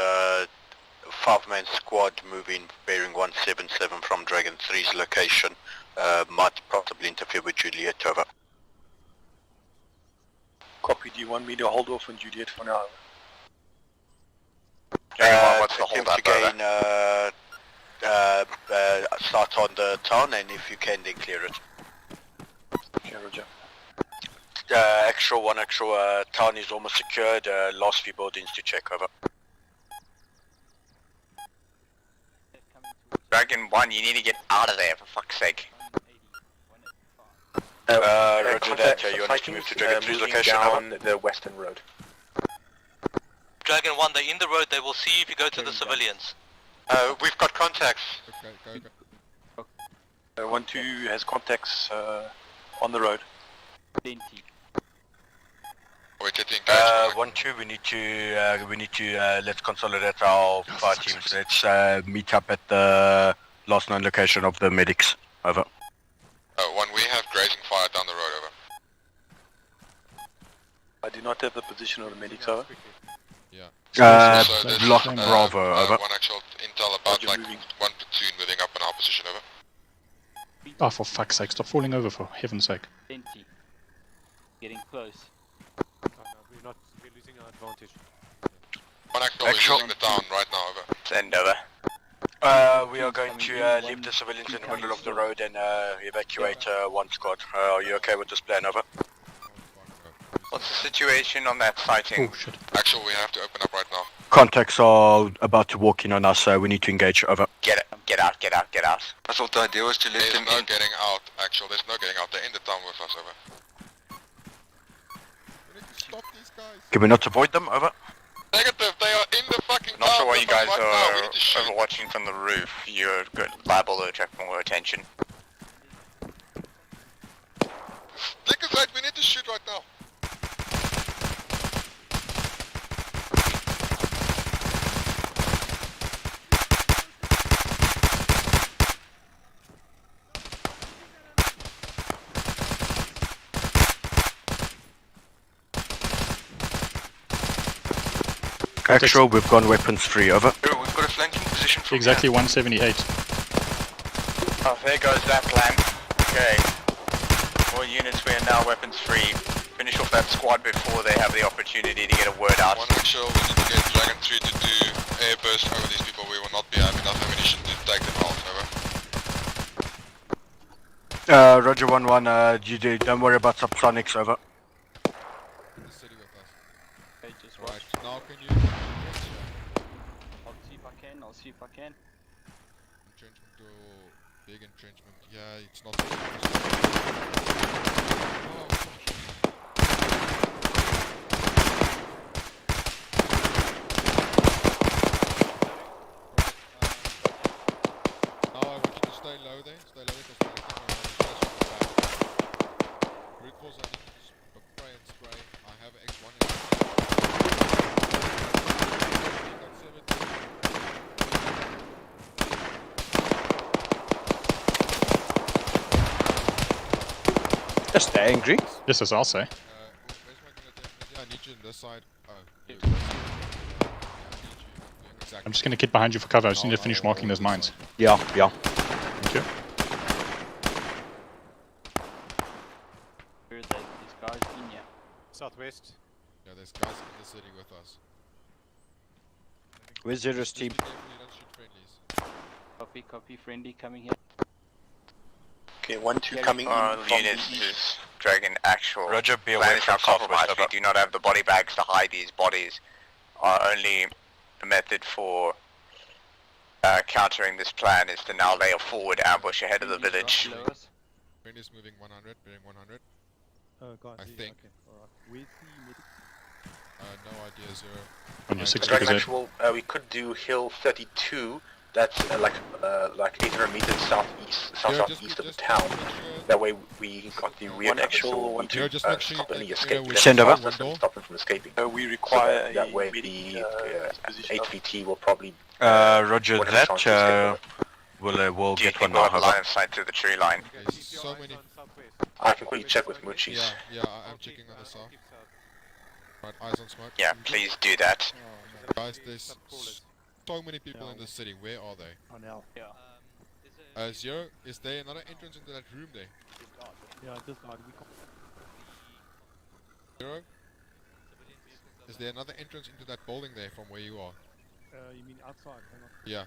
5-man squad moving, bearing 177 from Dragon 3's location, might possibly interfere with Juliet, over. Copy, do you want me to hold off on Juliet for now? What's the hold up, again, start on the town, and if you can, then clear it. Okay, roger. Actual town is almost secured, last few buildings to check, over. Dragon 1, you need to get out of there, for fuck's sake. Roger that, you want us to move to Dragon 3's location, down over? the western road. Dragon 1, they're in the road, they will see you if you go to the civilians. We've got contacts. Okay, go. 1-2 has contacts on the road. We're getting engaged. 1-2, we need to let's consolidate our fire teams. Let's meet up at the last known location of the medics. Over. 1, we have grazing fire down the road, over. I do not have the position of the medics, over. Yeah. Block Bravo, over. 1 actual intel about like 1 platoon moving up in our position, over. Oh, for fuck's sake, stop falling over, for heaven's sake. Getting close. We're losing our advantage. 1 actual is using the town right now, over. Send over. We are going to leave the civilians in the middle of the road and evacuate 1 squad. Are you okay with this plan, over? What's the situation on that sighting? Oh shit. Actual, we have to open up right now. Contacts are about to walk in on us, so we need to engage, over. Get out. I thought the idea was to let them in. Getting out, actual, there's no getting out. They're in the town with us, over. We need to stop these guys. Can we not avoid them, over? Negative, they are in the fucking Not town sure why with you guys us right now. We need to shoot. are overwatching from the roof. You're good, liable to attract more attention. Liquor side, we need to shoot right now. Actual, we've gone weapons free, over. We've got a flanking position from Exactly 178. Oh, there goes that plan. Okay. All units, we are now weapons free. Finish off that squad before they have the opportunity to get a word out. 1 actual, we need to get Dragon 3 to do airburst over these people. We will not be having enough ammunition to take them out, over. Roger 1-1, don't worry about subsonics, over. In the city with us. Right, now can you... I'll see if I can. Entrenchment door, big entrenchment. Yeah, it's not. Now I want you to stay low there. Stay low there because brute force, I need to spray and spray. I have X1 in Just angry. Just as I'll say. where's my unit? Yeah, I need you on this side. Oh, you. I'm just gonna get behind you for cover. I just need to finish marking those mines. Yeah, yeah. Thank you. Where are they? These guys in here. Southwest. Yeah, there's guys in the city with us. Where's Zero's Just team? be careful you don't shoot friendlies. Copy, copy. Friendly coming here. Okay, 1-2 coming in All from units the east. is Dragon actual. Roger, be away Plan is from now compromised. southwest, We do not have the body bags to hide these bodies. Our only method for countering this plan is to now lay a forward ambush ahead of the village. Friendlies moving 100, bearing 100. God, I think. Okay, alright. Where's the medic? No idea, Zero. On your 6 Dragon figures. actual, we could do hill 32. That's like 800 meters southeast of the town. That way we got the rear actual. We could stop any escape. Send over. Stop them from escaping. We require that way the HVT will probably. Roger won't have a chance to escape. we'll Do you get think one we'll now. have line of sight through the tree line? Okay, so many. I can quickly check with Moochies. Yeah, I'm checking on the south. Right, eyes on smoke. Yeah, please do that. Guys, there's so many people in the city. Where are they? On L. Yeah. Zero, is there another entrance into that room there? Yeah, just died. Zero? Is there another entrance into that building there from where you are? You mean outside? Hang on. Yeah.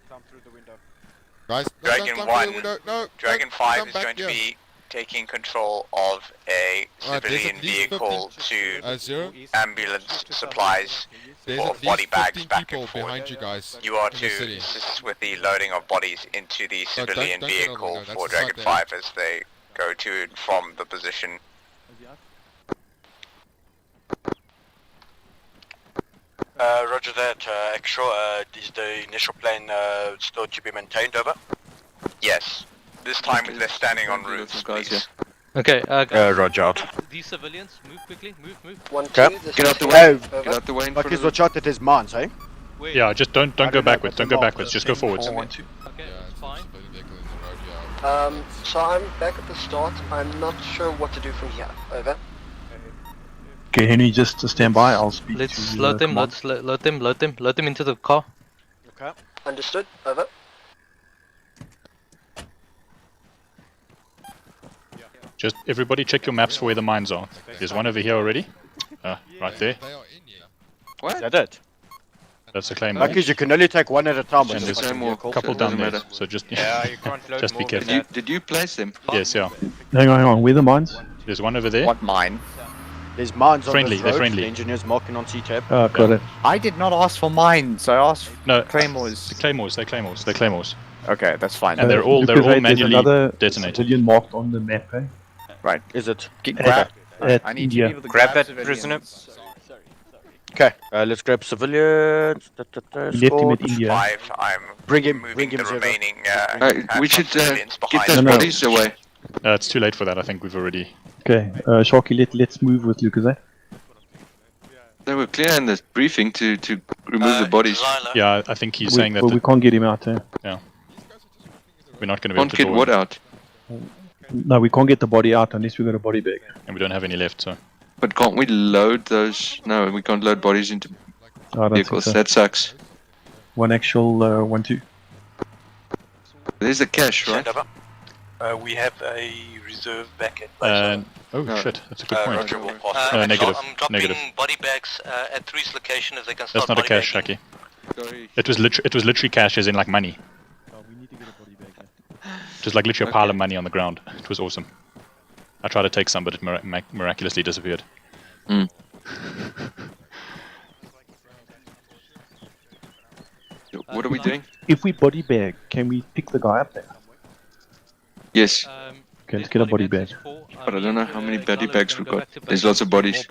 Come through the window. Guys, no, Dragon don't come 1, through the window. No, Dragon no, 5 come is back going to here. be taking control of a Alright, there's civilian at least vehicle 15 to Zero? ambulance supplies There's or at body least bags 15 back people and forth. behind you guys. You are in the to city. assist with the loading of bodies into the don't civilian get out of the vehicle window, for that's the Dragon side 5 as they go to and from the position. Roger that. Actual, is the initial plan still to be maintained, over? Yes. This time they're standing on roofs, please. Okay, Roger out. These civilians, move quickly, move. 1-2, Get out the way. Get out the way in front Marcus, of watch out that there's mines, eh? Wait. Yeah, just don't go know, backwards. but Don't the go mark- backwards. Just go forwards. Okay, it's fine. So I'm back at the start. I'm not sure what to do from here. Over. Okay, Henry, just stand by. I'll speak Let's to load them, command. let's load them into the car. Okay. Understood. Over. Just everybody check your maps for where the mines are. There's one over here already. Right there. What? Is that it? That's the claim. Marcus, you can only take one at a time. And with there's this fucking vehicle. a couple So it down doesn't there. matter. So just Yeah, you can't load just be more than careful. Did you place them? Yes, yeah. Hang on. Where are the mines? There's one over there. What mine? There's mines on Friendly, this they're road. friendly. The engineer's marking on C-tab. Got it. I did not ask for mines. I asked No, claymores. The claymores. They're claymores. They're claymores. Okay, that's fine. And they're all Lucas, there's manually another detonated. civilian marked on the map, eh? Right. Is it? Grab. At I need India. to be able to Grab that civilians. prisoner. Okay, let's grab civilians. He left him at India. 5, I'm Bring him moving the Zero. remaining We should civilians get behind those No, no. bodies away. It's too late for that. I think we've already. Okay, Sharky, let's move with Lucas, eh? They were clear in the briefing to remove the bodies. Yeah, I think he's saying that we can't get him out, eh? we're not going to be able Can't to get draw what him. out? No, we can't get the body out unless we got a body bag. And we don't have any left, so. But can't we load those? No, we can't load bodies into I don't think vehicles. so. That sucks. One actual, 1-2. There's the cash, right? We have a reserve back at Oh shit, that's a good point. Roger will Negative. I'm dropping Negative. body bags at 3's location if they can That's start not a body cash, bagging. Shaki. It was literally cash, as in like money. Just like literally a pile of money on the ground. It was awesome. I tried to take some, but it miraculously disappeared. What are we doing? If we body bag, can we pick the guy up there? Yes. Okay, let's get a body bag. But I don't know how many body bags we've got. There's lots of bodies.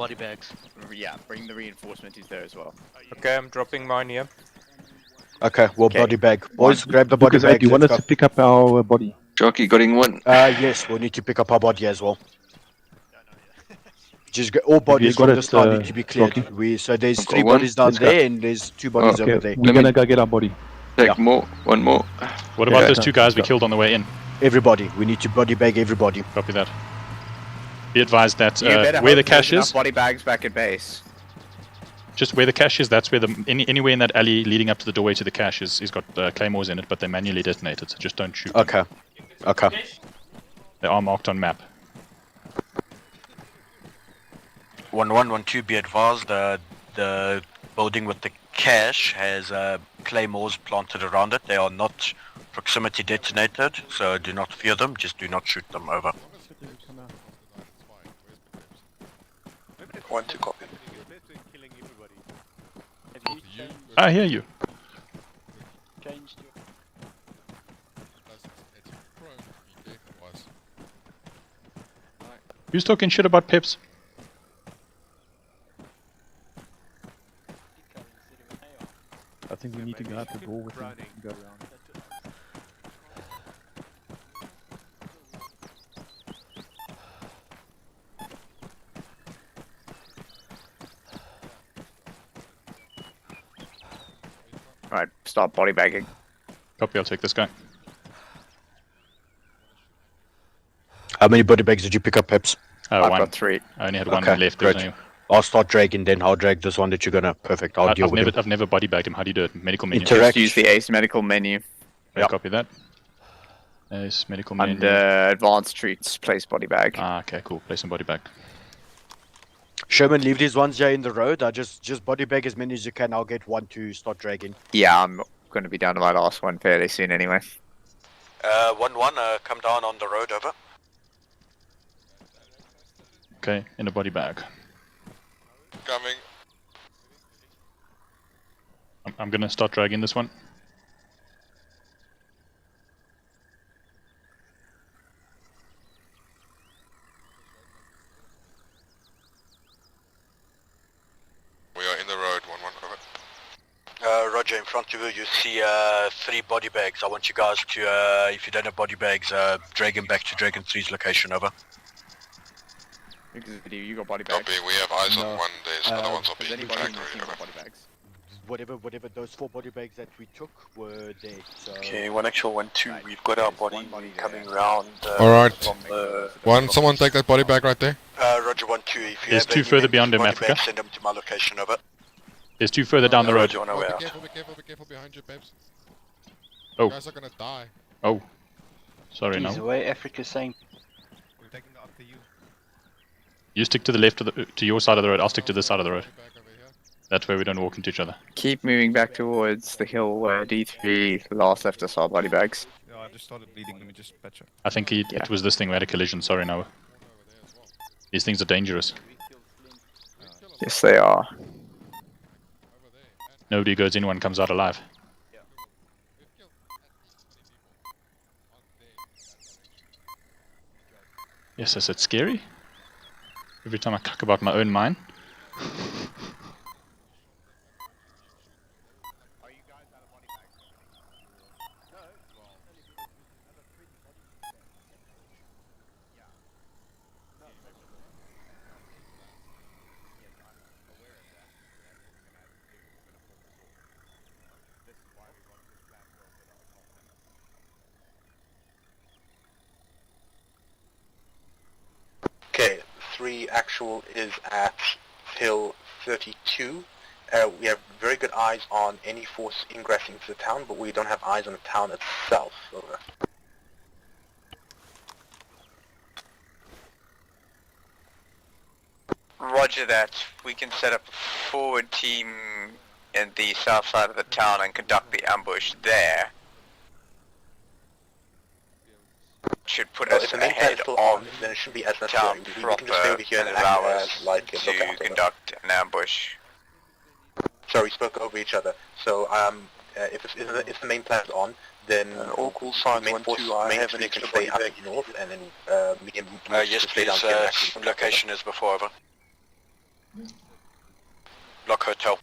Yeah, bring the reinforcement there as well. Okay, I'm dropping mine here. Okay, well, body bag. Boys, grab the body Lucas, bag. do you want us to pick up our body? Jockey, got in one. Yes, we'll need to pick up our body as well. Just get all bodies got from it, this town need to be cleared. Rocky? So there's I've got 3 one. bodies down Let's go. there and there's 2 bodies over there. We're gonna go get our body. Take more. One more. What about Yeah. those 2 guys we killed on the way in? Everybody. We need to body bag everybody. Copy that. Be advised that You better where the hope there's cache enough is, body bags back at base. just where the cache is, that's where anywhere in that alley leading up to the doorway to the cache is got claymores in it, but they're manually detonated, so just don't shoot them. Okay. Okay. They are marked on map. 1112, be advised, the building with the cache has claymores planted around it. They are not proximity detonated, so do not fear them, just do not shoot them, over. 1-2 copy. I hear you. Who's talking shit about Peps? I think we need to go out the door with him and go around. Alright, start body bagging. Copy, I'll take this guy. How many body bags did you pick up, Peps? I've One. got 3. I only had one Okay, left. great. There's no- I'll start dragging, then I'll drag this one that you're gonna. Perfect. I'll deal with it. I've never body bagged him. How do you do it? Medical menu. Interact. Just use the ace medical menu. Yeah, copy that. Ace medical menu. Under advanced treats, place body bag. Ah, okay, cool. Place some body bag. Sherman, leave these ones here in the road. I just body bag as many as you can. I'll get one to start dragging. Yeah, I'm going to be down to my last one fairly soon anyway. 1-1, come down on the road, over. Okay, in a body bag. Coming. I'm gonna start dragging this one. We are in the road, 1-1, over. Roger, in front of you, you see 3 body bags. I want you guys to, if you don't have body bags, drag them back to Dragon 3's location, over. You got body bags? Copy, we have eyes on one, there's other ones are Has being anybody tracked seen already, the over. body bags? Whatever those 4 body bags that we took were there. So Okay, 1-1-2, we've got our body coming round. Alright. From the Someone take that body bag right there. Roger, 1-2, if you There's have 2 any further members beyond him, body Africa. bags, send them to my location, over. There's 2 further down the road. Roger, on our way out. Be careful behind you, Peps. Oh. You guys are gonna die. Oh. Sorry, He's no. away, Africa's saying. We're taking it up to you. You stick to the left of the, to your side of the road. I'll stick to this side of the road. That's where we don't walk into each other. Keep moving back towards the hill where D3 last left us our body bags. Yeah, I just started bleeding. Let me just patch up. I think it was this thing. We had a collision. Sorry, no. These things are dangerous. Yes, they are. Nobody goes in, one comes out alive. Yes, is it scary? Every time I talk about my own mine. Okay, 3 actual is at hill 32. We have very good eyes on any force ingressing into the town, but we don't have eyes on the town itself. Over. Roger that. We can set up a forward team in the south side of the town and conduct the ambush there. Should put Well, us if the main plan ahead is still of on, then it shouldn't be as town necessary. We can just stay proper over here and and allow act us as like a to lookout. conduct an ambush. Sorry, we spoke over each other. So, if the main plan's on, then all cool signs main force, I have an extra body bag north, and then medium. Yes, please. Location is before over. Lock hotel.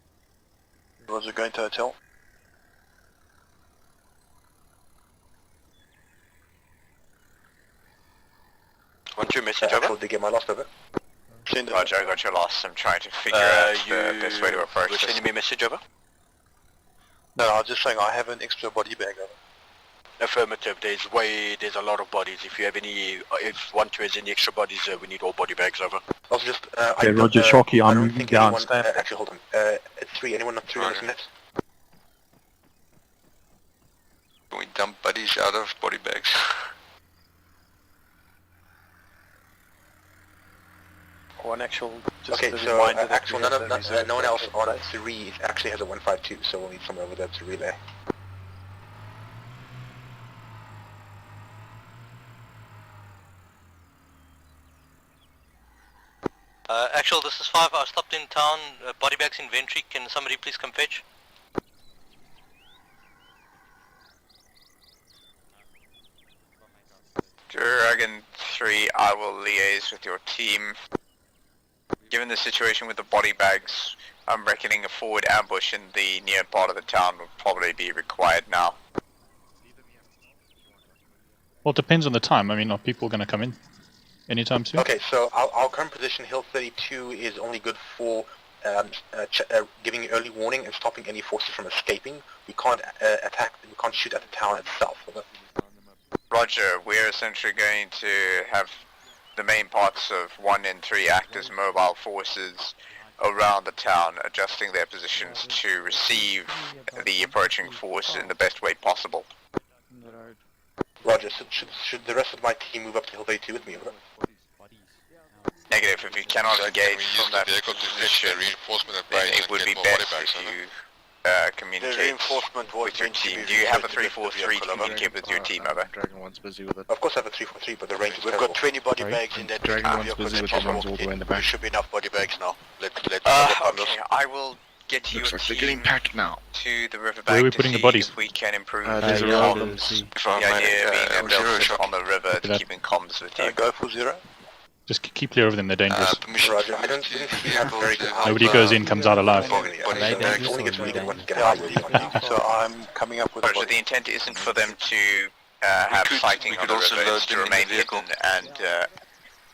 Roger, going to hotel. 1-2 message over. Did get my lost over? Roger, I got your loss. I'm trying to figure out the best way to approach this. Sending me a message over? No, I was just saying I have an extra body bag over. Affirmative. There's a lot of bodies. If you have any, if 1-2 has any extra bodies, we need all body bags over. I was just. Okay, Roger, Shocky, I'm moving down. Actually, hold on. It's 3. Anyone not 3 on this net? Can we dump buddies out of body bags? One actual. Okay, so actual, no one else on 3 actually has a 152, so we'll need someone over there to relay. Actual, this is 5. I stopped in town. Body bags inventory. Can somebody please come fetch? Dragon 3, I will liaise with your team. Given the situation with the body bags, I'm reckoning a forward ambush in the near part of the town will probably be required now. Well, it depends on the time. I mean, are people going to come in anytime soon? Okay, so our current position, Hill 32, is only good for giving early warning and stopping any forces from escaping. We can't attack. We can't shoot at the town itself. Roger, we're essentially going to have the main parts of 1 and 3 act as mobile forces around the town, adjusting their positions to receive the approaching force in the best way possible. Roger, so should the rest of my team move up to Hill 32 with me? Over? Negative, if you cannot engage from that position, then it would be best if you communicate with your team. Do you have a 343 to communicate with your team, over? Dragon 1's busy with it. Of course I have a 343, but the range is We've got 20 body bags in that. Dragon 1's busy with the ones all the way in the back. There should be enough body bags now. Let's okay, I will get your Looks like team they're getting packed now. to the riverbank Where are we to putting see the bodies? if we can improve There's the a roll. comms. The idea being that they'll sit on the river to keep in comms with you. Go for 0. Just keep clear of them, they're dangerous. Roger, I don't think we have very good Nobody goes in, comes out alive. So I'm coming up with Roger, the intent isn't for them to have sighting on the river, it's to remain hidden and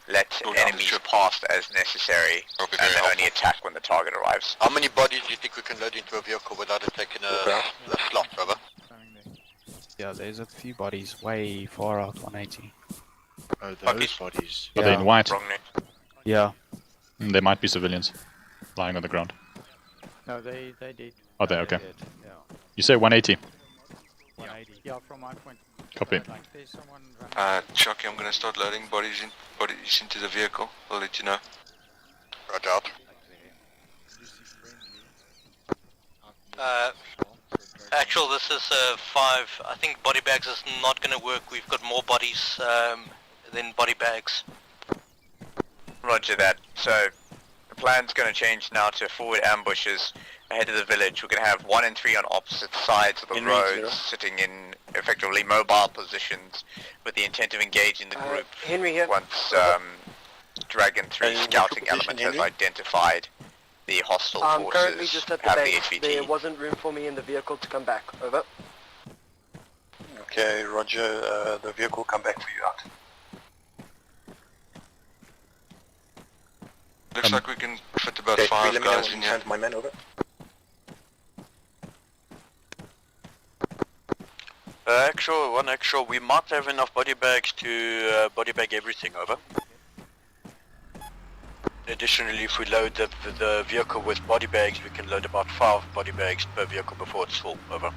let enemies pass as necessary, and then only attack when the target arrives. How many bodies do you think we can load into a vehicle without it taking a slot, brother? Yeah, there's a few bodies way far out, 180. Oh, those bodies. Are they in white? Yeah. They might be civilians, lying on the ground. No, they did. Are they? Okay. Yeah. You say 180? 180. Yeah, from my point. Copy. There's someone Chucky, I'm gonna start loading bodies into the vehicle. I'll let you know. Roger out. Actual, this is 5. I think body bags is not going to work. We've got more bodies than body bags. Roger that. So the plan's going to change now to forward ambushes ahead of the village. We're going to have 1 and 3 on opposite sides of the roads, sitting in effectively mobile positions with the intent of engaging the group once Dragon 3 scouting element has identified the hostile I'm forces. currently just at the have base. the HVT. There wasn't room for me in the vehicle to come back. Over. Okay, Roger, the vehicle will come back for you out. Looks like we can fit about 5 guys in here. My men over. Actual, we might have enough body bags to body bag everything, over. Additionally, if we load the vehicle with body bags, we can load about 5 body bags per vehicle before it's full, over.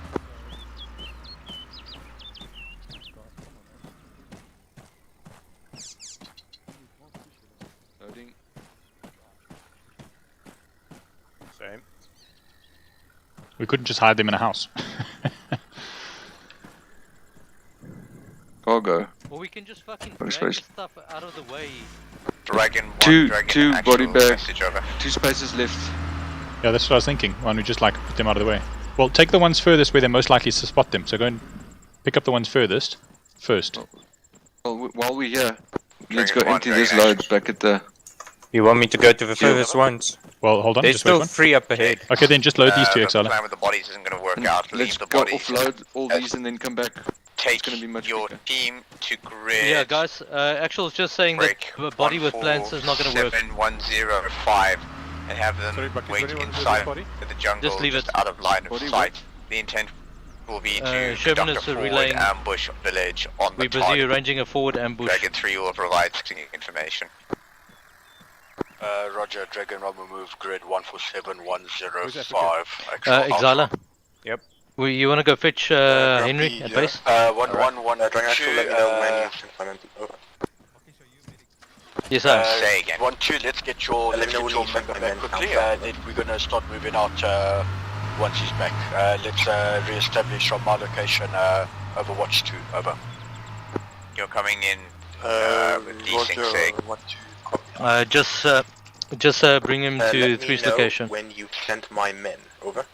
Loading. Same. We couldn't just hide them in a house. Cargo. Or we can just fucking Body drag space. the stuff out of the way. Dragon 1, Two Dragon body actual bags. message over. 2 spaces left. Yeah, that's what I was thinking. Why don't we just like put them out of the way? Well, take the ones furthest where they're most likely to spot them. So go and pick up the ones furthest first. Well, while we're here, let's go empty this load back at the... You want me to go to the furthest ones? Well, hold on. There's just still wait 3 up ahead. Okay, then just load these two, The Exile. plan with the bodies isn't going to work out. Let's Leave the go bodies. offload all these and then come back. Take your team to grid. Yeah, guys. Actual is just saying that a body with plants is not going to work. 7105 and have them wait inside of the jungle, Just leave it. out of line of sight. The intent will be to Sherman conduct is a forward relaying. ambush village on the We're busy target. arranging a forward ambush. Dragon 3 will provide information. Roger, Dragon Rob will move grid 147105. Exila. Yep. You want to go fetch Henry at base? 111, Dragon Actual, let me know when you think I'm empty. Over. Yes, sir. Say again. 1-2, let's get your Let me know when you member think back I'm quickly, empty. then we're gonna start moving out once he's back. Let's re-establish from my location, Overwatch 2, over. You're coming in with desync, Just bring him to let me 3's know location. when you sent my men. Over.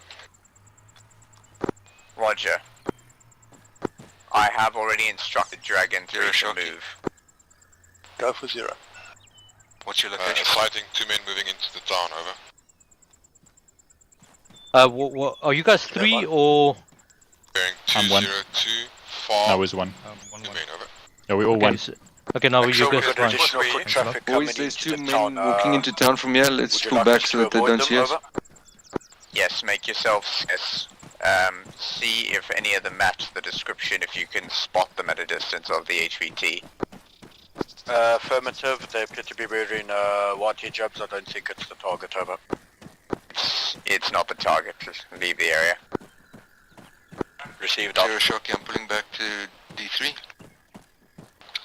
Roger. I have already instructed Dragon 3 to move. Go for 0. What's your location? Sighting 2 men moving into the town, over. Are you guys 3 or? I'm 1. 5. No, it was 1. 2 men, over. No, we're all 1. Okay, now you guys fine. Boys, there's 2 men walking into town from here. Let's pull back so that they don't see us. Yes, make yourself scarce. See if any of them match the description, if you can spot them at a distance of the HVT. Affirmative, they appear to be wearing white hijabs. I don't think it's the target, over. It's not the target, just leave the area. Received. Zero Shocky, I'm pulling back to D3.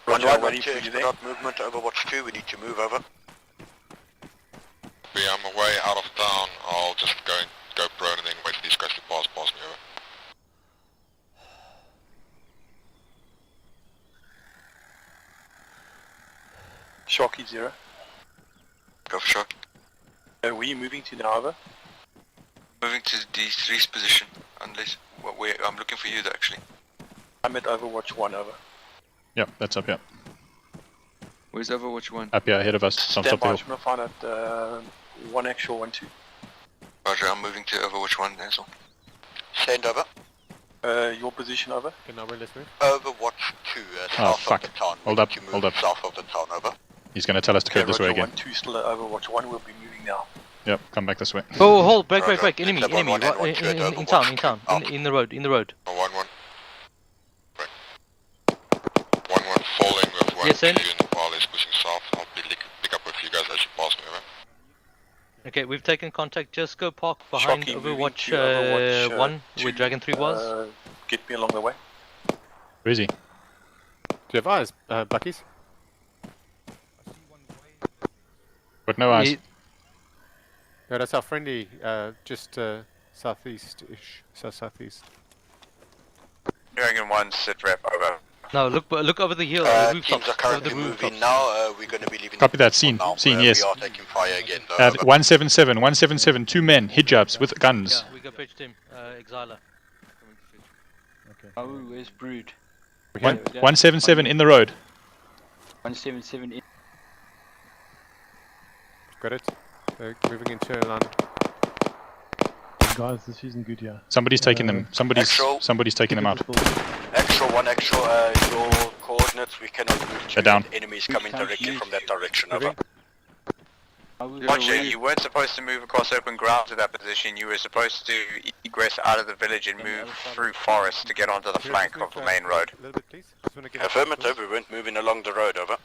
Roger, ready for you there. Movement to Overwatch 2, we need to move over. I'm away out of town. I'll just go prone and then wait for these guys to pass me, over. Shocky 0. Go for Shocky. Where are you moving to now, over? Moving to D3's position, unless... I'm looking for you, actually. I'm at Overwatch 1, over. Yep, that's up here. Where's Overwatch 1? Up here, ahead of us. Some top Stand by, hill. I'm gonna find out 1 actual, 1 2. Roger, I'm moving to Overwatch 1 as well. Send over. Your position, over? Okay, now let's move. Overwatch 2, Oh, south fuck. of the town. Hold up, hold up. South of the town, over. He's going to tell us to go this way Roger, again. 1 2 still at Overwatch 1, we'll be moving now. Yep, come back this way. Oh, hold, break, enemy, Step on one and one two at in town, Overwatch. in the road. 1-1. Right. 1-1 falling with 1 Yes, sir. and while he's pushing south. I'll pick up with you guys as you pass me, over. Okay, we've taken contact. Just go park behind Shocky, moving Overwatch, to Overwatch 1, 2, where Dragon 3 was. Get me along the way. Where is he? Do you have eyes, Buckies? Got no eyes. No, that's our friendly, just southeast-ish, southeast. Dragon 1, sit rep, over. No, look over the hill, the Teams rooftops, are over currently the moving rooftops. now. We're going to be leaving. Copy that, seen, now. yes. We are taking fire again, though. 177, 2 men, hijabs with guns. Yeah, we go fetch him, Exiler. Oh, where's Brood? 177 in the road. 177 in. Got it. Moving into line. Guys, this isn't good here. Somebody's taking them. Somebody's taking them out. Extra, your coordinates, we cannot move to They're down. enemies coming directly from that direction, over. Roger, you weren't supposed to move across open ground to that position. You were supposed to egress out of the village and move through forest to get onto the flank of the main road. Affirmative, we weren't moving along the road, over.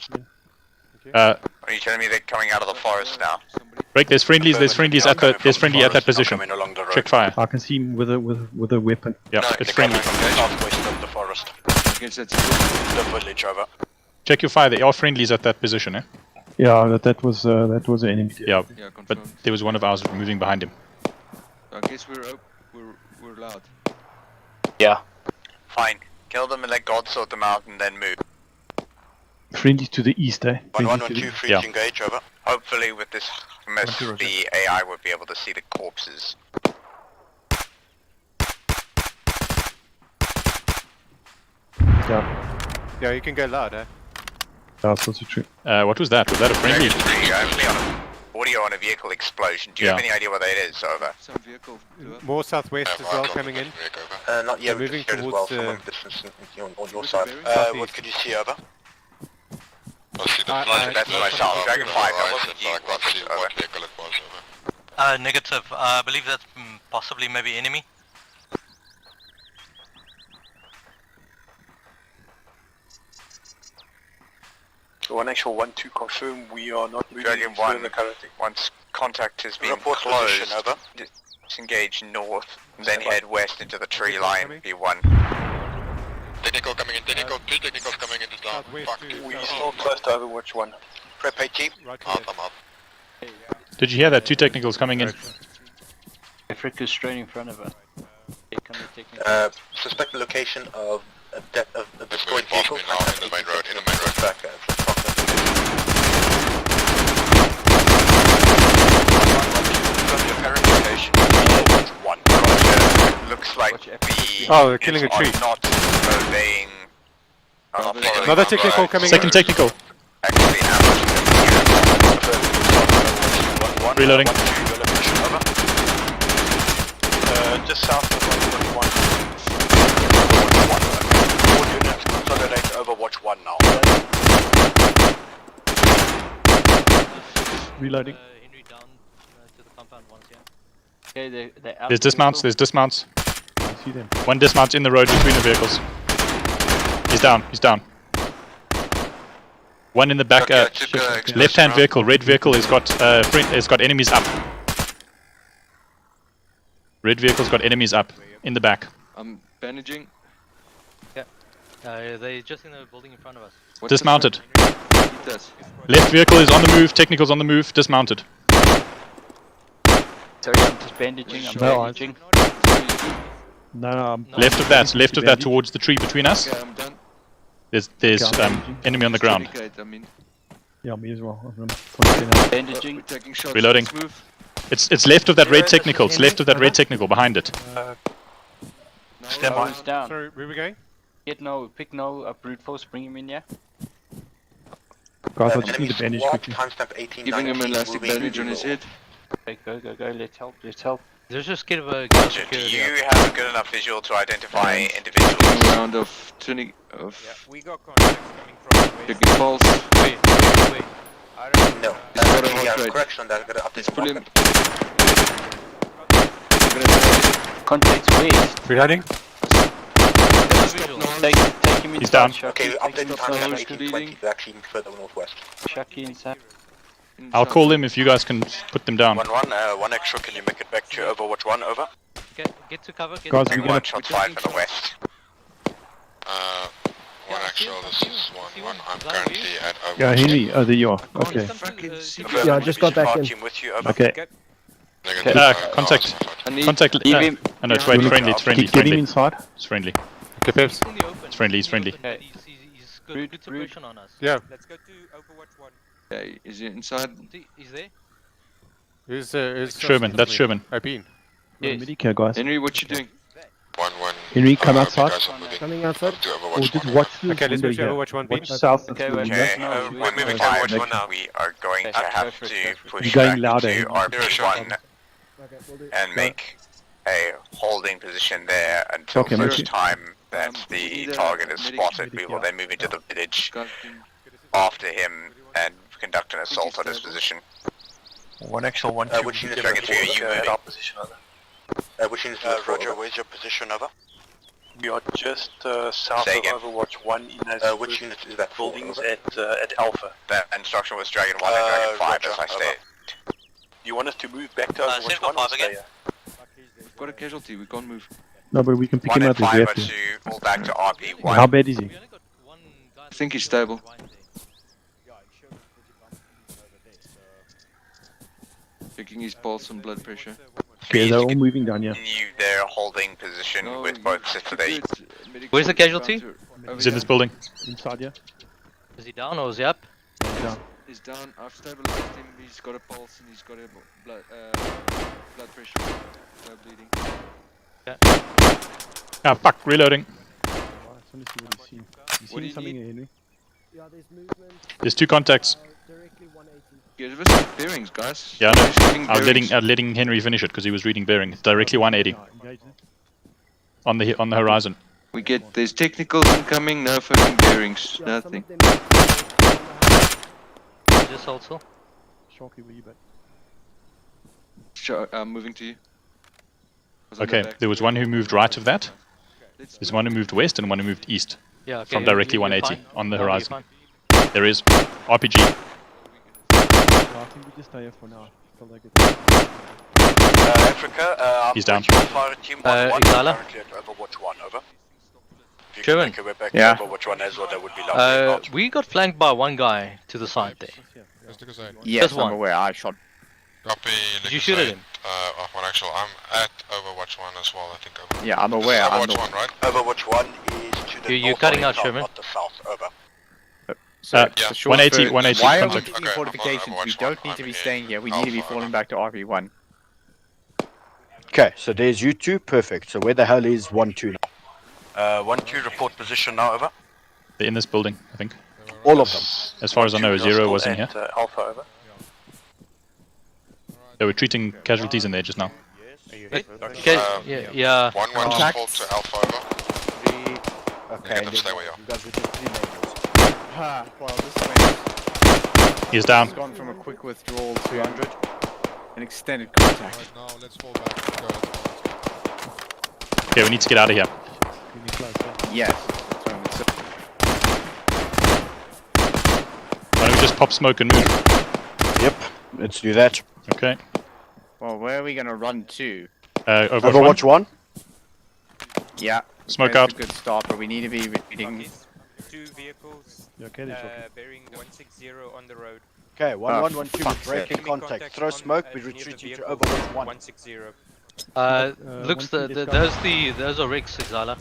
Are you telling me they're coming out of the forest now? Break, there's friendlies at that position. Check fire. I can see him with a weapon. Yeah, it's friendly. Southwest of the forest. The village, over. Check your fire, there are friendlies at that position, eh? Yeah, that was an enemy. Yeah, but there was one of ours moving behind him. I guess we're loud. Yeah. Fine. Kill them and let God sort them out and then move. Friendly to the east, eh? 1-1-2, free to engage, over. Hopefully with this mess, the AI will be able to see the corpses. Yeah, you can go loud, eh? That's also true. What was that? Was that a friendly? Only on audio on a vehicle explosion. Do you have any idea what that is? Over. Some vehicle. More southwest as well coming in. Not yet. Moving As well towards from a distance on your side. What could you see over? That's myself. Dragon 5. That wasn't you. Over. Negative. I believe that's possibly maybe enemy. One actual 1-2 confirm we are not moving Dragon 1. currently. Once contact has been Report closed, position, over. disengage north, then head west into the tree line. B1. Technical coming in, technical, 2 technicals coming into town. Fuck. We are still close to Overwatch 1. Prep AT. I'm up. Did you hear that? 2 technicals coming in. Africa is straight in front of us. Suspect the location of a destroyed vehicle. In the main road, Back, Looks like the they're killing a tree. not obeying. Another technical coming Second in. technical. Actually, Reloading. Just south of Overwatch 1. All units consolidate to Overwatch 1 now. Reloading. Henry down to the compound once, yeah. Okay, they're out. There's dismounts, there's dismounts. I see them. One dismount in the road between the vehicles. He's down, he's down. One in the back, left-hand vehicle, red vehicle has got enemies up. Red vehicle's got enemies up in the back. I'm bandaging. Yeah. They just in the building in front of us. What's Dismounted. This? Left vehicle is on the move, technical's on the move, dismounted. Sorry, I'm just bandaging, I'm bandaging. No, I'm Left of that, towards the tree between us. Okay, I'm done. There's enemy on the ground. Yeah, me as well. Bandaging. Taking shots. Reloading. Let's move. It's left of that red technical. It's left of that red technical behind it. Stand by. Down. Sorry, where are we going? Pick no brute force, bring him in, yeah? Guys, I just need a bandage quickly. Giving him an elastic bandage on his head. Okay, go, let's help. There's just get a Roger, do you have a good enough visual to identify individuals? Round of 20 of. Yeah, we got contacts coming from west. Checking pulse. Wait. No, He's got a heart rate. correction on that. I've got to update Pull him. Contacts west. Reloading. Take him inside. He's down. Okay, update the Close timestamp to 1820. leading. They're actually further northwest. Chucky inside. I'll call them if you guys can put them down. 1-1, 1 extra, can you make it back to Overwatch 1, over? Get to cover, get Guys, to we're cover. gonna Shot 5 for the west. 1 actual, this is 1-1. I'm currently at Overwatch. Yeah, Henry, there you are. Okay. Yeah, I just got back in. With you, over. Okay. Contact. Leave him. Oh no, it's friendly. Get him inside. It's friendly. Okay, Peps. It's friendly. Okay. He's good suppression on us. Yeah. Let's go to Overwatch 1. Okay, is he inside? He's there. Who's Sherman, that's Sherman. I've been. Yes. Medicare, guys. Henry, what you doing? 1-1. Henry, come outside. Coming outside. To Or Overwatch just 1. watch the Okay, let's window move to here. Overwatch 1 Watch beat. south. Okay, of the we're window. We're moving to Overwatch 1 now. We are going to have to push You're going back louder. to RP1 Okay, we'll do. and make a holding position there until Okay, such mate. time that the target is spotted. We will then move into the village after him and conduct an assault on his position. One actual 1-2. Which unit Dragon 3, are you moving? our position on that. Which unit Roger, where's your position, over? We are just south Say of again. Overwatch 1 in as which unit is that for? buildings at Alpha. That instruction was Dragon 1 and Dragon 5 Roger, as I stated. You want us to move back to Overwatch Central 1 or 5 stay again. here? We've got a casualty, we can't move. No, but we can pick 1 him and up if we 5 have are to. to fall back to RP1. How bad is he? I think he's stable. Checking his pulse and blood pressure. Okay, they're all moving down here. Continue their holding position with both Stealthily. Where's the casualty? He's in this building. Inside here. Is he down or is he up? Down. He's down, I've stabilized him, he's got a pulse and he's got a blood pressure. No bleeding. Ah, fuck, reloading. trying to see what he's seen. He's What do seen you something, need? Henry. Yeah, there's movement. There's 2 contacts. Directly 180. Give us some bearings, guys. Yeah, Somebody's giving I'm bearings. letting Henry finish it because he was reading bearing. It's directly 180 Engage it. on the horizon. There's technicals incoming, no fucking bearings, nothing. Just also. Sharky, where you back? Sure, I'm moving to you. Okay, there was one who moved right of that. There's one who moved west and one who moved east. Yeah, okay, from directly you're 180 fine. on the No, you're horizon. fine. There is RPG. No, I think we just stay here for now. Till they get Africa, He's down. Fire team 1-1, Igala? currently at Overwatch 1, over. If you Sherman. can make a way back Yeah. to Overwatch 1 as well, that would be lovely. We got flanked by one guy to the side there. Yes, Just I'm one. aware. I shot. Copy. Did you shoot at him? One actual. I'm at Overwatch 1 as well, I think. Over. Yeah, I'm This is aware. I'm Overwatch 1, right? Overwatch 1 is to the You're north cutting of out, the town, Sherman. not the south, over. So, yeah. the short 180, version- 180 Why are we contact. using Okay, I'm on fortifications? We Overwatch don't 1, need to I'm be in staying here. We need to be Alpha, falling over. back to RV1. Okay, so there's you two, perfect. So where the hell is 1-2 now? 1-2, report position now, over. They're in this building, I think. All of them. As far as I know, 1-2, you're 0 still wasn't here. at, Alpha, over. They were treating casualties in there just now. Are you But- hit? Dr. Okay, Sherman? yeah. 1-1 just pulled to Alpha, over. Okay, Get them stay where you are. you guys were just 3 majors. Well, this way. He's down. It's gone from a quick withdrawal to an extended contact. Right now, let's fall back. Go. Okay, we need to get out of here. Really close, yeah. Yes. That's what I'm saying. Why don't we just pop smoke and move? Yep, let's do that. Okay. Well, where are we gonna run to? Overwatch 1. 1. Yeah. Smoke that's out. a good start, but we need to be reading. Copies. 2 vehicles. You okay there, Sharky? Bearing 160 on the road. Okay, 1-1, 1-2, we're fuck's breaking Enemy contact. Throw on, smoke, we're near the retreating to vehicle. Overwatch 1. 160. Looks one thing let's those are rigs, Exala.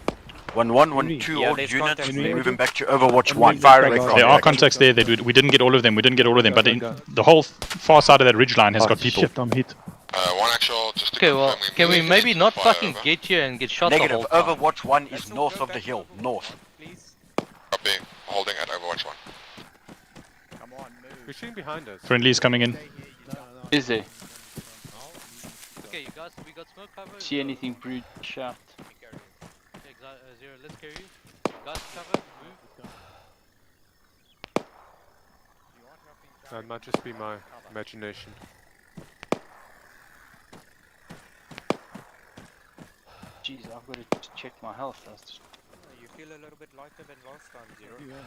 1-1, 1-2, Yeah, all there's units, contact. we're Henry. moving back to Overwatch Henry, 1. fire Direct away. There are contact. contacts there. We didn't get all of them. But the whole far side of that ridge line has Oh, got people. shit, I'm hit. One actual, just to Okay, well, confirm, can we moving maybe east not to fire, fucking over. get here and get shot the Negative, whole time? Overwatch 1 is north of the hill, north. Please. Copy. Holding at Overwatch 1. Come on, move. We're shooting behind us. Friendly's coming in. Is there? Okay, you guys, we got smoke cover. See anything breach shaft? Okay, Zero, let's carry you. Guys, cover, move. That might just be my imagination. Jeez, I've got to check my health. That's You feel a little bit lighter than last time, Zero.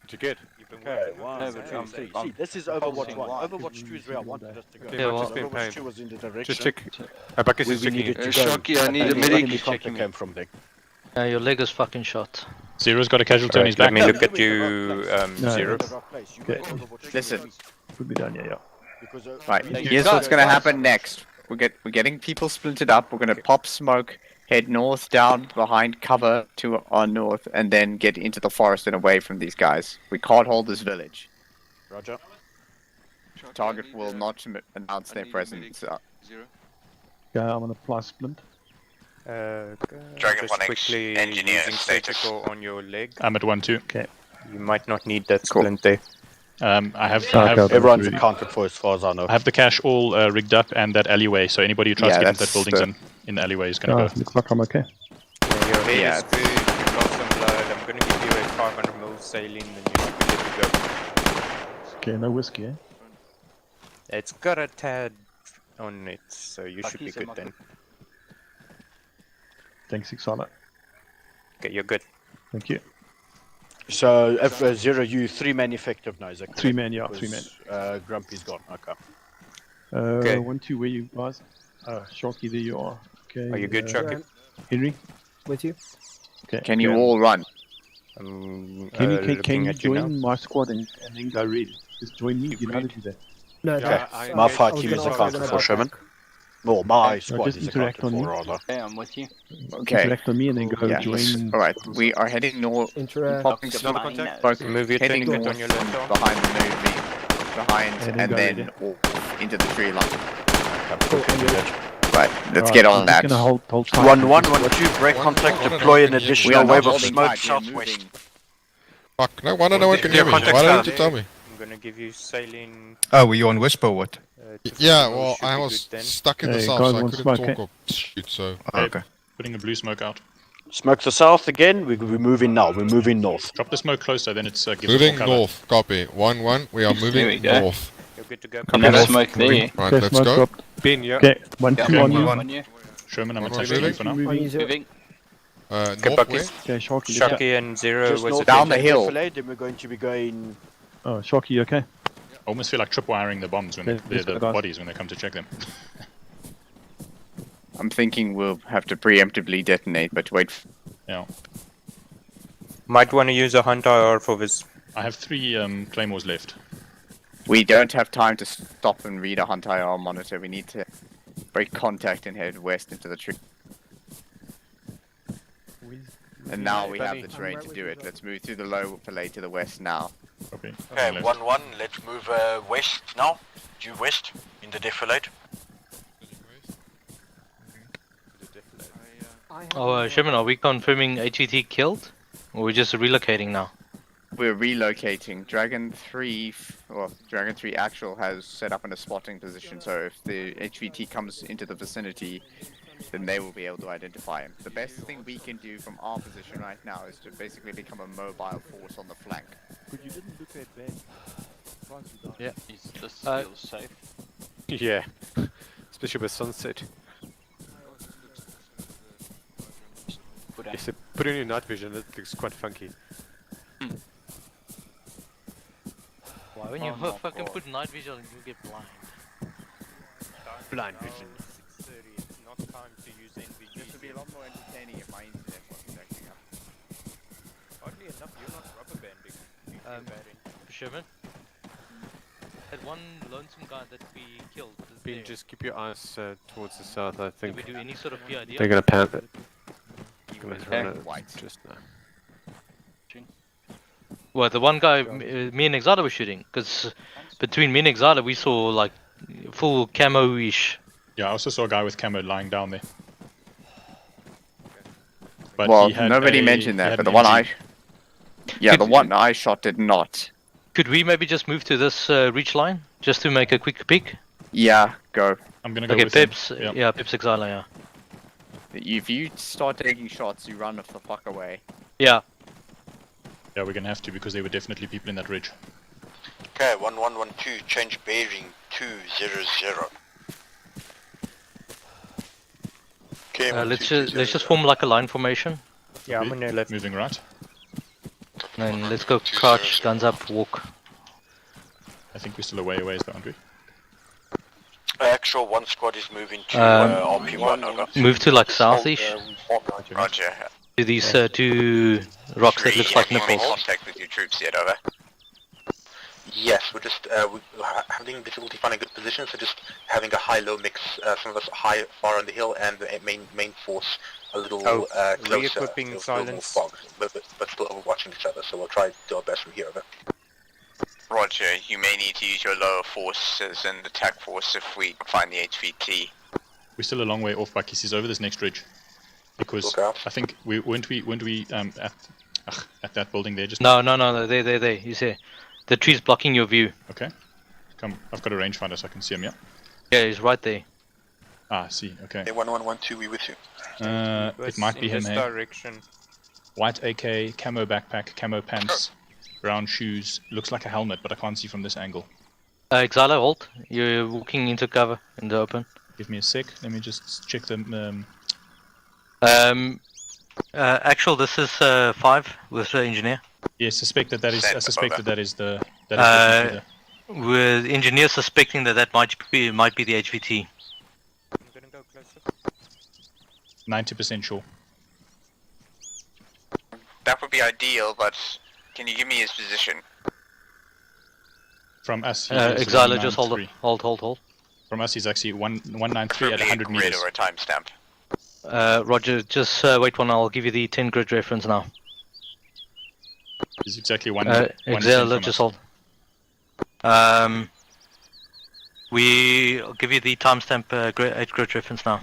Did you get? You've been Okay, working. 1, No, 2, but I'm- 3. I'm See, this is Overwatch pulsing 1. live. Overwatch 2 is where I wanted us to go. Okay, well, just be in Overwatch pain. 2 was in the direction. Just check. Abacus We is checking needed it. to go. Shocky, I need a and the medic. enemy contact came from there. Your leg is fucking shot. Zero's got a casualty on his Let back. me look at you, No, Zero. Okay. Listen. Put me down, yeah. Because, Right. we- Here's what's gonna happen next. We're getting people splintered up. We're gonna pop smoke, head north down behind cover to our north, and then get into the forest and away from these guys. We can't hold this village. Roger. Target will not announce their presence. Zero. Yeah, I'm on a plus splint. Dragon Just 1X quickly engineer using status. surgical on your leg. I'm at 1-2. Okay. You might not need that splint there. I have Everyone's accounted for as far as I know. I have the cache all rigged up and that alleyway. So anybody who tries Yeah, to get into that that's building's in the alleyway is going Oh, to go. looks like I'm okay. Yeah, your head Yeah, is good, you've lost some blood. I'm gonna give you a 500 ml saline and you should be good to go. Okay, no whiskey, eh? It's got a tad on it, so you should be good then. Thanks, Ixala. Okay, you're good. Thank you. So, if Zero, you 3-man effective now, is that correct? 3-man, yeah, 3-man. Grumpy's gone, okay. Okay. 1-2, where you guys? Sharky, there you are. Okay. Are you good, Chucky? Henry? With you? Okay. Can you all run? I'm Can you looking at you now. join my squad and then go red? Just join me. You know how to do that. No, Okay. sorry, My fire I was team gonna is ask accounted whether for, I Sherman. back. Well, my No, squad just is interact accounted on for, me. rather. Okay, I'm with you. Okay. Interact on me and then go Yeah. join. All right. We are heading north. Interact. Popping Another smoke. contact? Move your Heading tourniquet north on your left arm. behind the movie, behind, And then and go then ready. off into the tree line. Okay, we can do that. Right, let's Alright, get I'm on just that. gonna hold tight. 1-1-1-2, break contact, deploy an additional wave of smoke southwest. Fuck, no wonder no one can hear me. Why didn't you tell me? I'm gonna give you saline. Oh, were you on whisper or what? Yeah, well, I was stuck in the Hey, south, guys so I want couldn't smoke, talk eh? or shoot, so... Okay. Putting the blue smoke out. Smoke the south again. We're moving now. We're moving north. Drop the smoke closer, then it's gives us Moving more cover. north, copy. 1-1, we are There we moving go. north. You're good to go. You have smoke there. Right, Okay, let's smoke go. dropped. Ben, yeah. Okay, 1-2 Yeah, on you. one. Sherman, I'm One, attached to you for now. Moving. North where? Okay, Sharky. Sharky and Zero Just was north down of the hill. Defilade, then we're going to be going. Oh, Sharky, you okay? I almost feel like tripwiring the bombs when Okay, let's the go, guys. bodies when they come to check them. I'm thinking we'll have to preemptively detonate, but wait. Yeah. Might want to use a hunt IR for this. I have 3 claymores left. We don't have time to stop and read a hunt IR monitor. We need to break contact and head west into the tree. And now we have the terrain to do it. Let's move through the low fillet to the west now. Okay. Okay, 1-1. Let's move west now. Due west in the defilade. Oh, Sherman, are we confirming HET killed? Or are we just relocating now? We're relocating. Dragon 3 actual has set up in a spotting position, so if the HVT comes into the vicinity, then they will be able to identify him. The best thing we can do from our position right now is to basically become a mobile force on the flank. But you didn't look that bad. Yeah, he just feels safe. Yeah, especially with sunset. Yes, put in your night vision, it looks quite funky. Why when you fucking put night vision, you get blind. Blind vision. 6:30. It's not time to use NVG. This would be a lot more entertaining if my internet wasn't acting up. Oddly enough, you're not rubber banding. Sherman? That one lonesome guy that we killed. Ben, just keep your eyes towards the south. I think Did we do any sort of PID? they're gonna pan it. Gonna Okay. run it just now. Well, the one guy me and Exada were shooting, because between me and Exada we saw like full camo-ish. Yeah, I also saw a guy with camo lying down there. But Well, he had nobody mentioned that, but the one I... Yeah, the one I shot did not. Could we maybe just move to this reach line, just to make a quick peek? Yeah, go. I'm gonna go okay, with Peps, him. yeah, Peps Exala, yeah. If you start taking shots, you run the fuck away. Yeah. Yeah, we're gonna have to because there were definitely people in that ridge. Okay, 1112, change bearing 200. Okay, let's just form like a line formation. Yeah, I'm in there left. Moving right. And then let's go crouch, guns up, walk. I think we're still a way away, aren't we? Actual one squad is moving to RP1. Over. Move to like southish. Roger. To these two rocks that looks like Have you made nipples. contact with your troops yet, over? Yes, we're just we're having difficulty finding good positions, so just having a high-low mix. Some of us high, far on the hill, and the main force a little closer. Re-equipping silence. Fog, but still overwatching each other. So we'll try to do our best from here. Over. Roger, you may need to use your lower forces and attack force if we find the HVT. We're still a long way off, Bucky's. He's over this next ridge. Because I think weren't we at that building there just No, there. You see, the tree's blocking your view. Okay. Come, I've got a rangefinder so I can see him, yeah? Yeah, he's right there. Ah, see, okay. Hey, 1112, we with you. It might be him, this hey? direction. White AK, camo backpack, camo pants, brown shoes. Looks like a helmet, but I can't see from this angle. Exala, hold. You're walking into cover in the open. Give me a sec. Let me just check the... Actual, this is 5 with the engineer. Yeah, suspect that is. I suspect that is the. With engineer suspecting that might be the HVT. I'm gonna go closer. 90% sure. That would be ideal, but can you give me his position? From us, Exala, just hold. From us, he's actually 193 at 100 meters. Grid or a timestamp. Roger, just wait one. I'll give you the 10 grid reference now. He's exactly one. Exala, just hold. I'll give you the timestamp 8 grid reference now.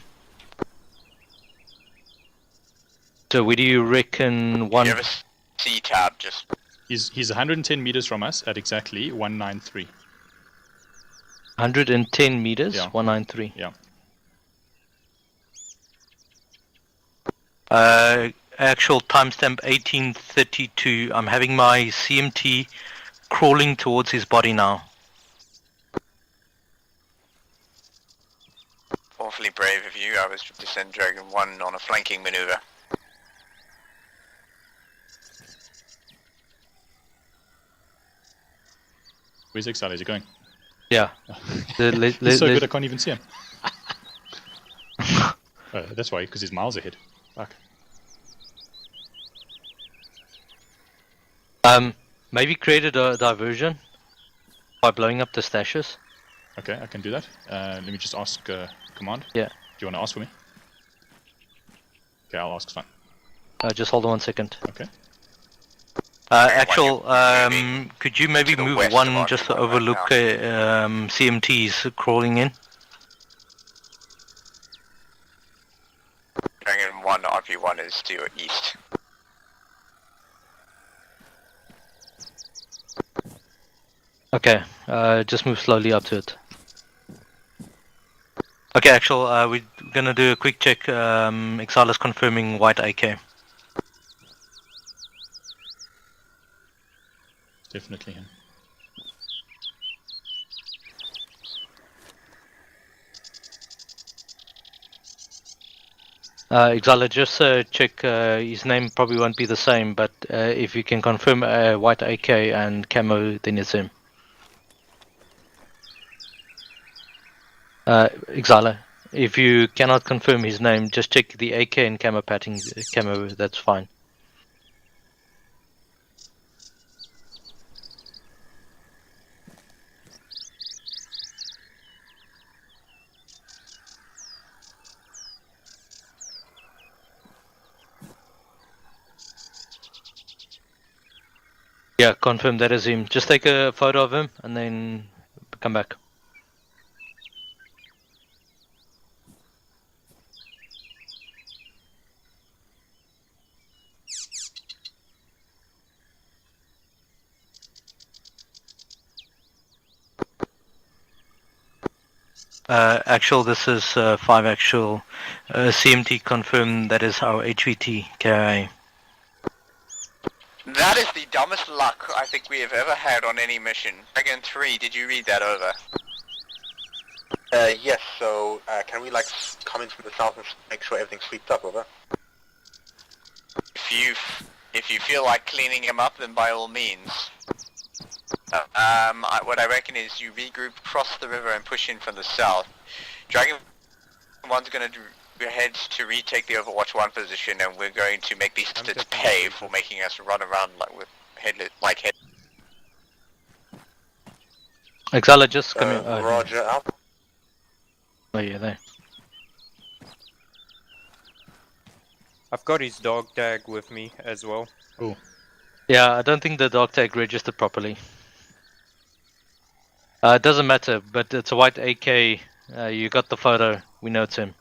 So where do you reckon one? You have a C tab, just... He's 110 meters from us at exactly 193. 110 meters, Yeah. 193. Yeah. Actual timestamp 1832. I'm having my CMT crawling towards his body now. Awfully brave of you. I was to send Dragon 1 on a flanking maneuver. Where's Exile? Is he going? Yeah. He's so good I can't even see him. That's why, because he's miles ahead. Fuck. Maybe create a diversion by blowing up the stashes. Okay, I can do that. Let me just ask command. Yeah. Do you want to ask for me? Okay, I'll ask. Fine. Just hold on 1 second. Okay. Could you maybe move one just to overlook CMTs crawling in? Dragon 1, RP1 is to your east. Okay, just move slowly up to it. Okay, we're gonna do a quick check. Exile is confirming white AK. Definitely him. Exile, just check, his name probably won't be the same, but if you can confirm white AK and camo, then it's him. Exile, if you cannot confirm his name, just check the AK and camo patting, camo, that's fine. Yeah, confirm that is him. Just take a photo of him and then come back. This is 5 actual. CMT confirm that is our HVT KIA. That is the dumbest luck I think we have ever had on any mission. Dragon 3, did you read that over? Yes, so can we like come in from the south and make sure everything's swept up, over? If you feel like cleaning him up, then by all means. What I reckon is you regroup, cross the river and push in from the south. Dragon 1's going to head to retake the Overwatch 1 position, and we're going to make these stits pay for making us run around like with head. Exala, just come in. Roger, out. Oh yeah, there. I've got his dog tag with me as well. Oh. Yeah, I don't think the dog tag registered properly. It doesn't matter, but it's a white AK. You got the photo. We know it's him.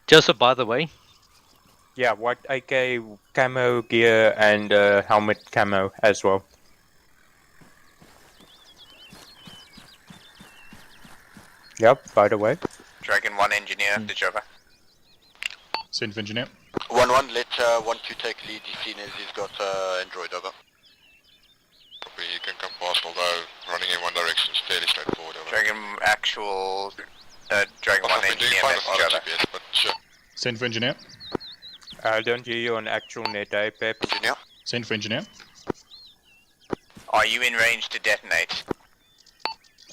Joseph, by the way. Yeah, white AK, camo gear, and helmet camo as well. Yep, by the way. Dragon 1 engineer, ditch over. Synth engineer. 1-1, let 1-2 take lead. He's seen as he's got Android, over. Copy, you can come past, although running in one direction is fairly straightforward. Over. Dragon actual, Dragon 1 engineer, message over. GPS, but sure. Send for engineer. I don't hear you on actual net, Peps. Engineer. Send for engineer. Are you in range to detonate?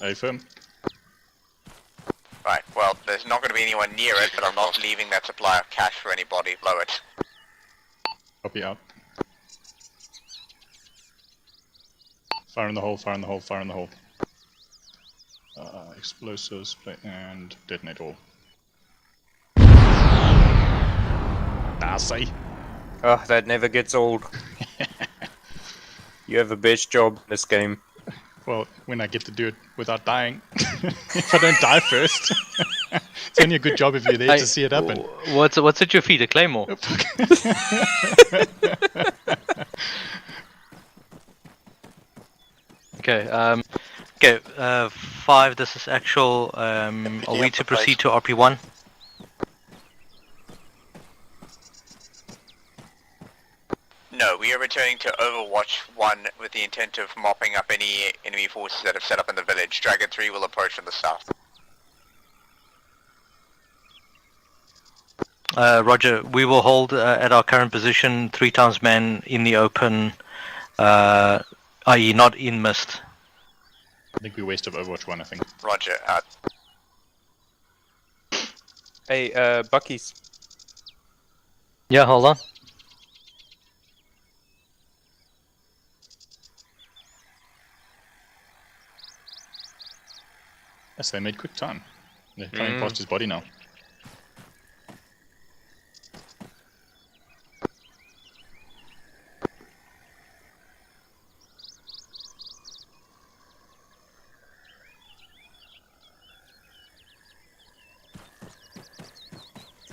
Affirm. Right, well, there's not going to be anyone near it, but I'm not leaving that supply of cash for anybody below it. Copy out. Fire in the hole, fire in the hole, fire in the hole. Explosives, and detonate all. Nasty. Oh, that never gets old. You have the best job in this game. Well, when I get to do it without dying. If I don't die first. It's only a good job if you're there to see it happen. What's at your feet? A claymore? Okay, okay, 5, this is actual. Are we to proceed to RP1? No, we are returning to Overwatch 1 with the intent of mopping up any enemy forces that have set up in the village. Dragon 3 will approach from the south. Roger, we will hold at our current position, 3 times man in the open, i.e. not in mist. I think we wasted Overwatch 1, I think. Roger, Hey, Buckies. Yeah, hold on. Yes, they made quick time. They're coming past his body now.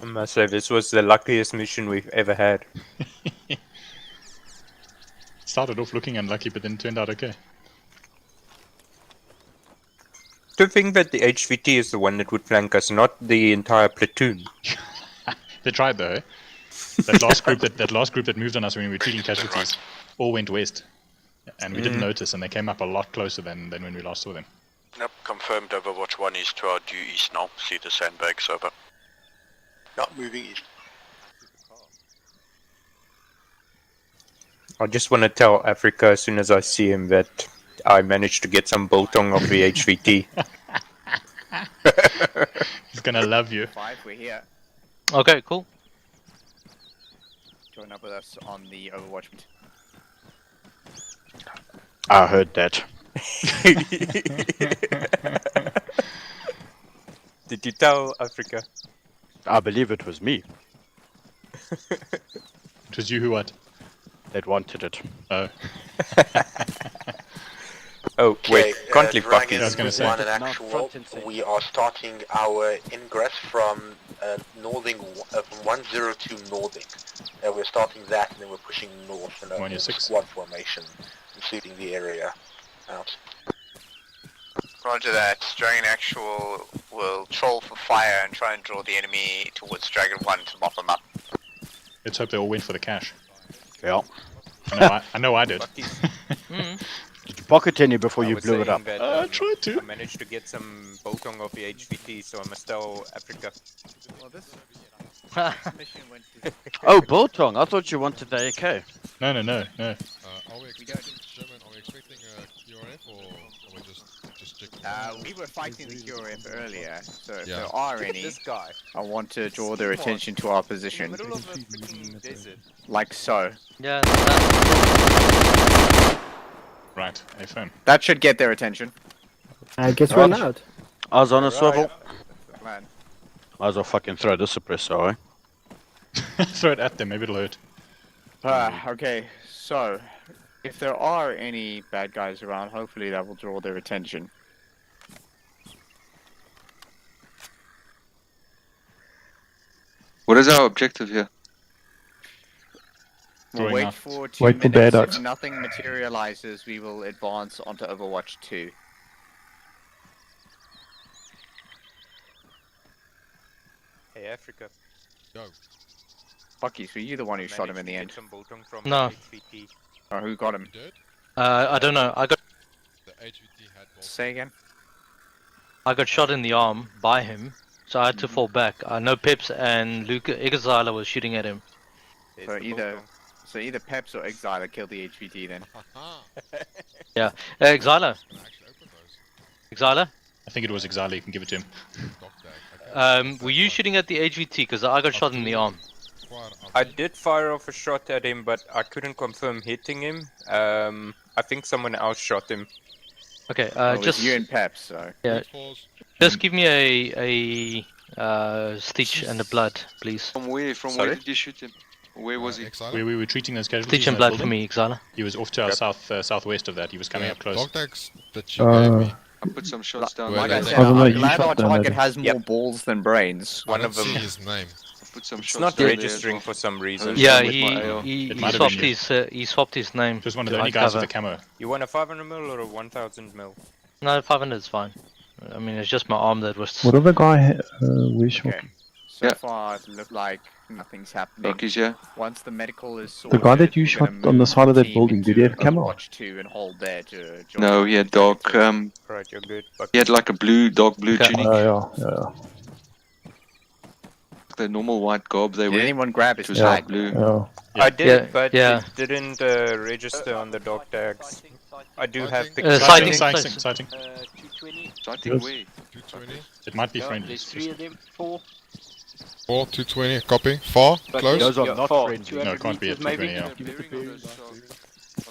I must say, this was the luckiest mission we've ever had. Started off looking unlucky, but then turned out okay. To think that the HVT is the one that would flank us, not the entire platoon. They tried though. Eh? That last group that moved on us when we were treating casualties all went west, and we didn't notice, and they came up a lot closer than when we last saw them. Yep, confirmed. Overwatch 1 is to our due east now. See the sandbags over. Not moving east. I just want to tell Africa as soon as I see him that I managed to get some biltong off the HVT. He's gonna love you. 5, we're here. Okay, cool. Join up with us on the Overwatch. I heard that. Did you tell Africa? I believe it was me. It was you who what? That wanted it. Oh. Oh, wait, can't leave Dragon Buckies. I was gonna say. One in actual, we are starting our ingress from northing, from 102 northing. We're starting that and then we're pushing north in a squad formation, including the area out. Roger that. Dragon Actual will troll for fire and try and draw the enemy towards Dragon 1 to mop them up. Let's hope they all went for the cash. Yeah. I know I did. Did you pocket any before you blew it up? That, I tried to. I managed to get some biltong off the HVT, so I must tell Africa. Well, this mission went Oh, biltong. I thought you wanted the AK. No. Are we expecting Sherman? Are we expecting a QRF or are we just checking? we were fighting the QRF earlier, so if Yeah. there are any, This guy. I want to draw their attention to our position. In the middle of a freaking desert. Like so. Yeah. Right, FM. That should get their attention. I guess we're allowed. I was on a swivel. That's the plan. Might as well fucking throw the suppressor, eh? Throw it at them, maybe it'll hurt. Okay, so if there are any bad guys around, hopefully that will draw their attention. What is our objective here? We'll Drawing wait out. for 2 Wait for minutes. bad If guys. nothing materializes, we will advance onto Overwatch 2. Hey, Africa. Go. Buckies, were you the one who shot him in the end? Some biltong from No. HVT. Or who got him? I don't know. I got Say again? shot in the arm by him, so I had to fall back. I know Peps and Luke Exiler was shooting at him. So either Peps or Exiler killed the HVT then. Yeah. Exiler. Exiler? I think it was Exile, you can give it to him. Were you shooting at the HVT? Because I got shot in the arm. I did fire off a shot at him, but I couldn't confirm hitting him. I think someone else shot him. Okay, Well, just it's you and Peps, so. yeah, just give me a stitch and a blood, please. From where did you shoot him? Where was he? We were treating those casualties. Stitch and in that blood for building. me, Exiler. He was off to our southwest of that. He was coming up close. Dogtags that you gave me. I put some shots down. Like I Well, said, I don't know, I'm you glad shot our them, target maybe. has more balls than brains. One I of don't them. see his name. Put some It's shots not down there as registering well. for some reason. Yeah, with my AR. he might have been swapped his name. Just one of to the only hide guys cover. with the camo. You want a 500 mil or a 1000 mil? No, 500 is fine. I mean, it's just my arm that was. What other guy we shot? Okay. So far, it looked like nothing's happening. Rocky's here. Once the medical is The sorted, guy that you we're shot gonna on the move side of that team building, did he into have camo? Overwatch 2 and hold there to join No, up he had with dark. Target 2. Right, you're good. He had like a dark blue tunic. Yeah. The normal white garb they Did wear. anyone grab his It was tag? dark blue. Yeah. I did, Yeah, but yeah. it didn't register on the dog tags. I do have sighting. Sighting. 220. Sighting where? 220. It might be Yeah, friendly. there's 3 of them. 4. 4, 220. Copy. Far. But Close. those are not far. friendly. 200 No, it can't be at meters maybe. 220.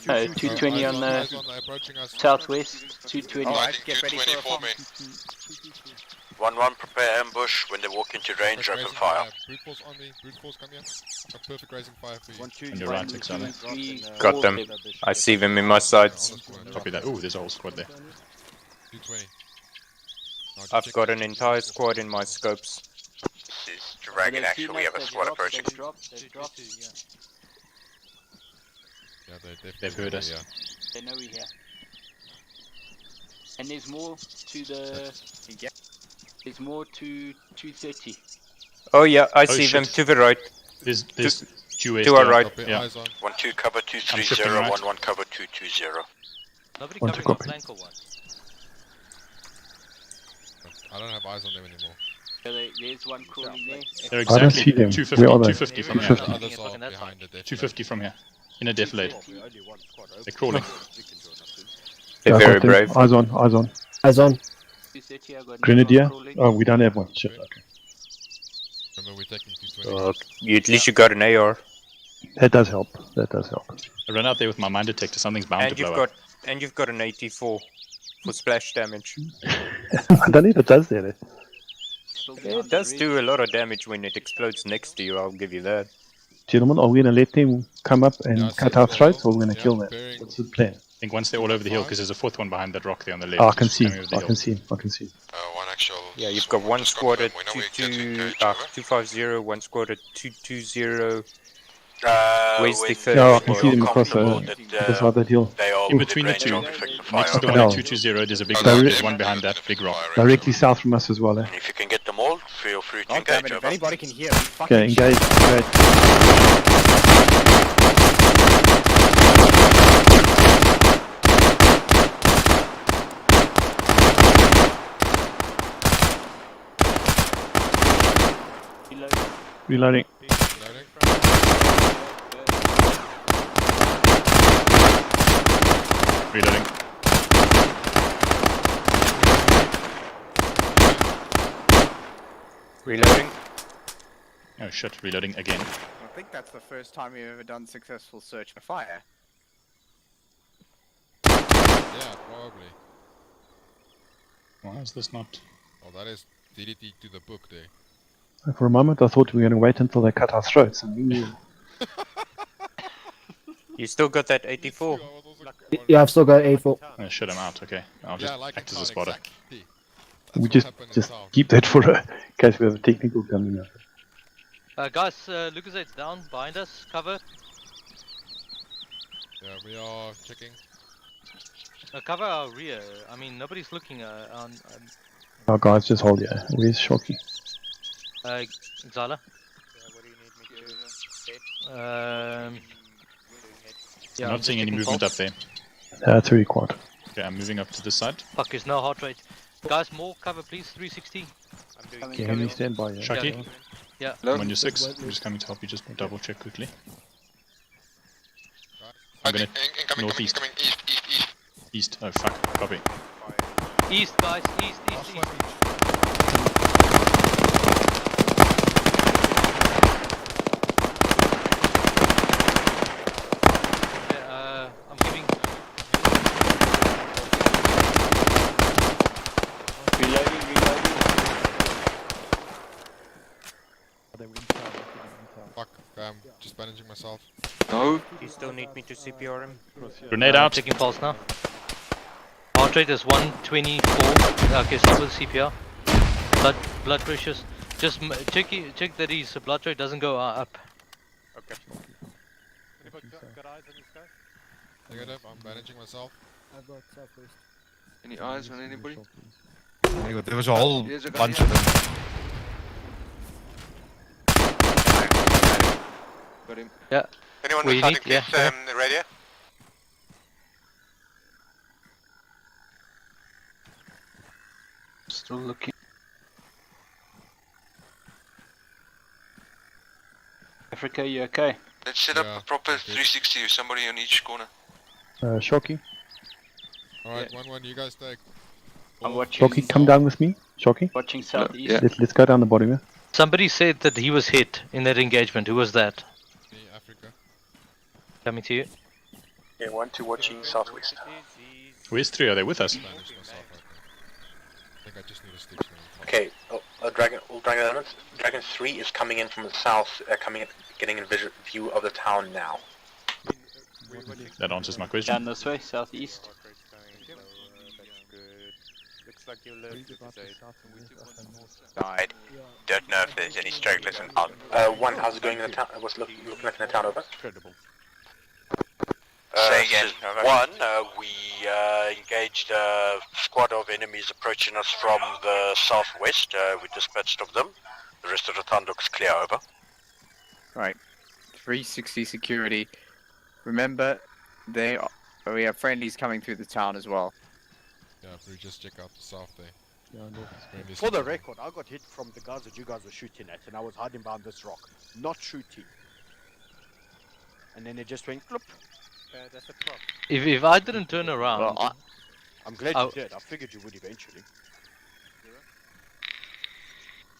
No, 220 on the southwest. 220. Alright, get ready for a for me. 1-1, prepare ambush. When they walk into range, open fire. Brute force on me. Brute force, come here. A perfect grazing fire for you. On your right, Susanne. Got them. I see them in my sights. Copy that. Ooh, there's a whole squad there. 220. I've got an entire squad in my scopes. This is Dragon Actual, we have a squad approaching. Yeah, They've heard us. Yeah. They know we're here. And there's more to the. There's more to 230. Oh yeah, I Oh, see shit. them to the right. There's two to our right. Yeah. Eyes on. 1-2 cover shifting 230. right. 1-1 cover 220. Nobody One to covering our copy. flank or what? I don't have eyes on them anymore. So there's one crawling there. They're I don't exactly see them. 250, Where are they? 250 from here. 250. The others are behind the death. 250 from here. In a defilade. They're crawling. They're Yeah, very got them. brave. Eyes on, eyes on. Eyes on. 230, I got Grenadier? one crawling. Oh, we don't have one. Shit, okay. Remember, we're taking 220. At least you got an AR. That does help. That does help. I ran out there with my mine detector. Something's bound And to blow you've up. got an 84 for splash damage. I don't know if it does that. It does do a lot of damage when it explodes next to you, I'll give you that. Gentlemen, are we going to let them come up and Yeah, cut so our they're throats, or all- are we going to yeah, kill them? preparing. What's the plan? I think once they're all over the hill, because there's a fourth one behind that rock there on the left. Oh, I it's can just see. coming over the I hill. can see. I can see. One actual. Yeah, you've got one just squad at confirm. We know we're getting engaged, 250, one squad at 220. Where's the When third? Yeah, I can you're see them across comfortable the that, other side of that hill. they are In within between the range two, of effective next to the fire. one No. at 220, there's a big Oh, rock. no, There's yeah. one behind that big rock. Directly south from us as well. And if you can get them all, feel free to God damn engage. it, if Over. anybody can hear me, fucking Okay, shit. engage. Reloading. Reloading. Reloading. Oh shit, reloading again. I think that's the first time we've ever done successful search for fire. Yeah, probably. Why is this not? Oh, that is DDT to the book there. For a moment, I thought we were going to wait until they cut our throats. And You still got that 84? Yeah, I've still got A4. Oh shit, I'm out. Okay, I'll just act as a spotter. we just keep that for in case we have a technical coming up. Guys, Lucas8's down behind us. Cover. Yeah, we are checking. Cover our rear. I mean, nobody's looking on. Our guys just hold here. Where's Shocky? Xala. I'm not seeing any movement up there. That's very quiet. Okay, I'm moving up to this side. Fuck, there's no heart rate. Guys, more cover, please. 360. Okay, Henry, stand by. Yeah. Shaki? Yeah. I'm on your 6. I'm just coming to help you. Just double check quickly. I'm gonna northeast. East. Oh fuck. Copy. East, guys. East. I'm giving. Fuck, I'm just bandaging myself. No. You still need me to CPR him? Grenade out. Taking pulse now. Heart rate is 124. Okay, stop with CPR. Blood pressures. Just check that his blood rate doesn't go up. Okay. Got eyes on this guy? Negative, I'm managing myself. I've got southwest. Any eyes on anybody? There was a whole Here's a guy bunch here. of them. Got him. Yeah. Anyone We with starting need- yeah, piece, yeah. the radio? Still looking. Africa, you okay? Let's set up a proper 360 with somebody on each corner. Shocky. Alright, 1-1, you guys take. I'm watching. Shocky, come down with me. Shocky. Watching southeast. Let's go down the bottom here. Somebody said that he was hit in that engagement. Who was that? Me, Africa. Coming to you. Yeah, 1-2 watching southwest. Where's 3? Are they with us? I think I just need a stick. Okay, Dragon elements. Dragon 3 is coming in from the south, getting a view of the town now. That answers my question. Down this way, southeast. Looks like you'll live with the Side. Don't know if there's any stragglers in town. One, how's it going in the town? What's looking like in the town, over? Incredible. Say again. One, we engaged a squad of enemies approaching us from the southwest. We dispatched of them. The rest of the town looks clear, over. Right. 360 security. Remember, we have friendlies coming through the town as well. Yeah, if we just check out the south there. For the record, I got hit from the guys that you guys were shooting at, and I was hiding behind this rock, not shooting. And then it just went clop. That's a prop. If I didn't turn around, Well, I'm glad you did. I figured you would eventually.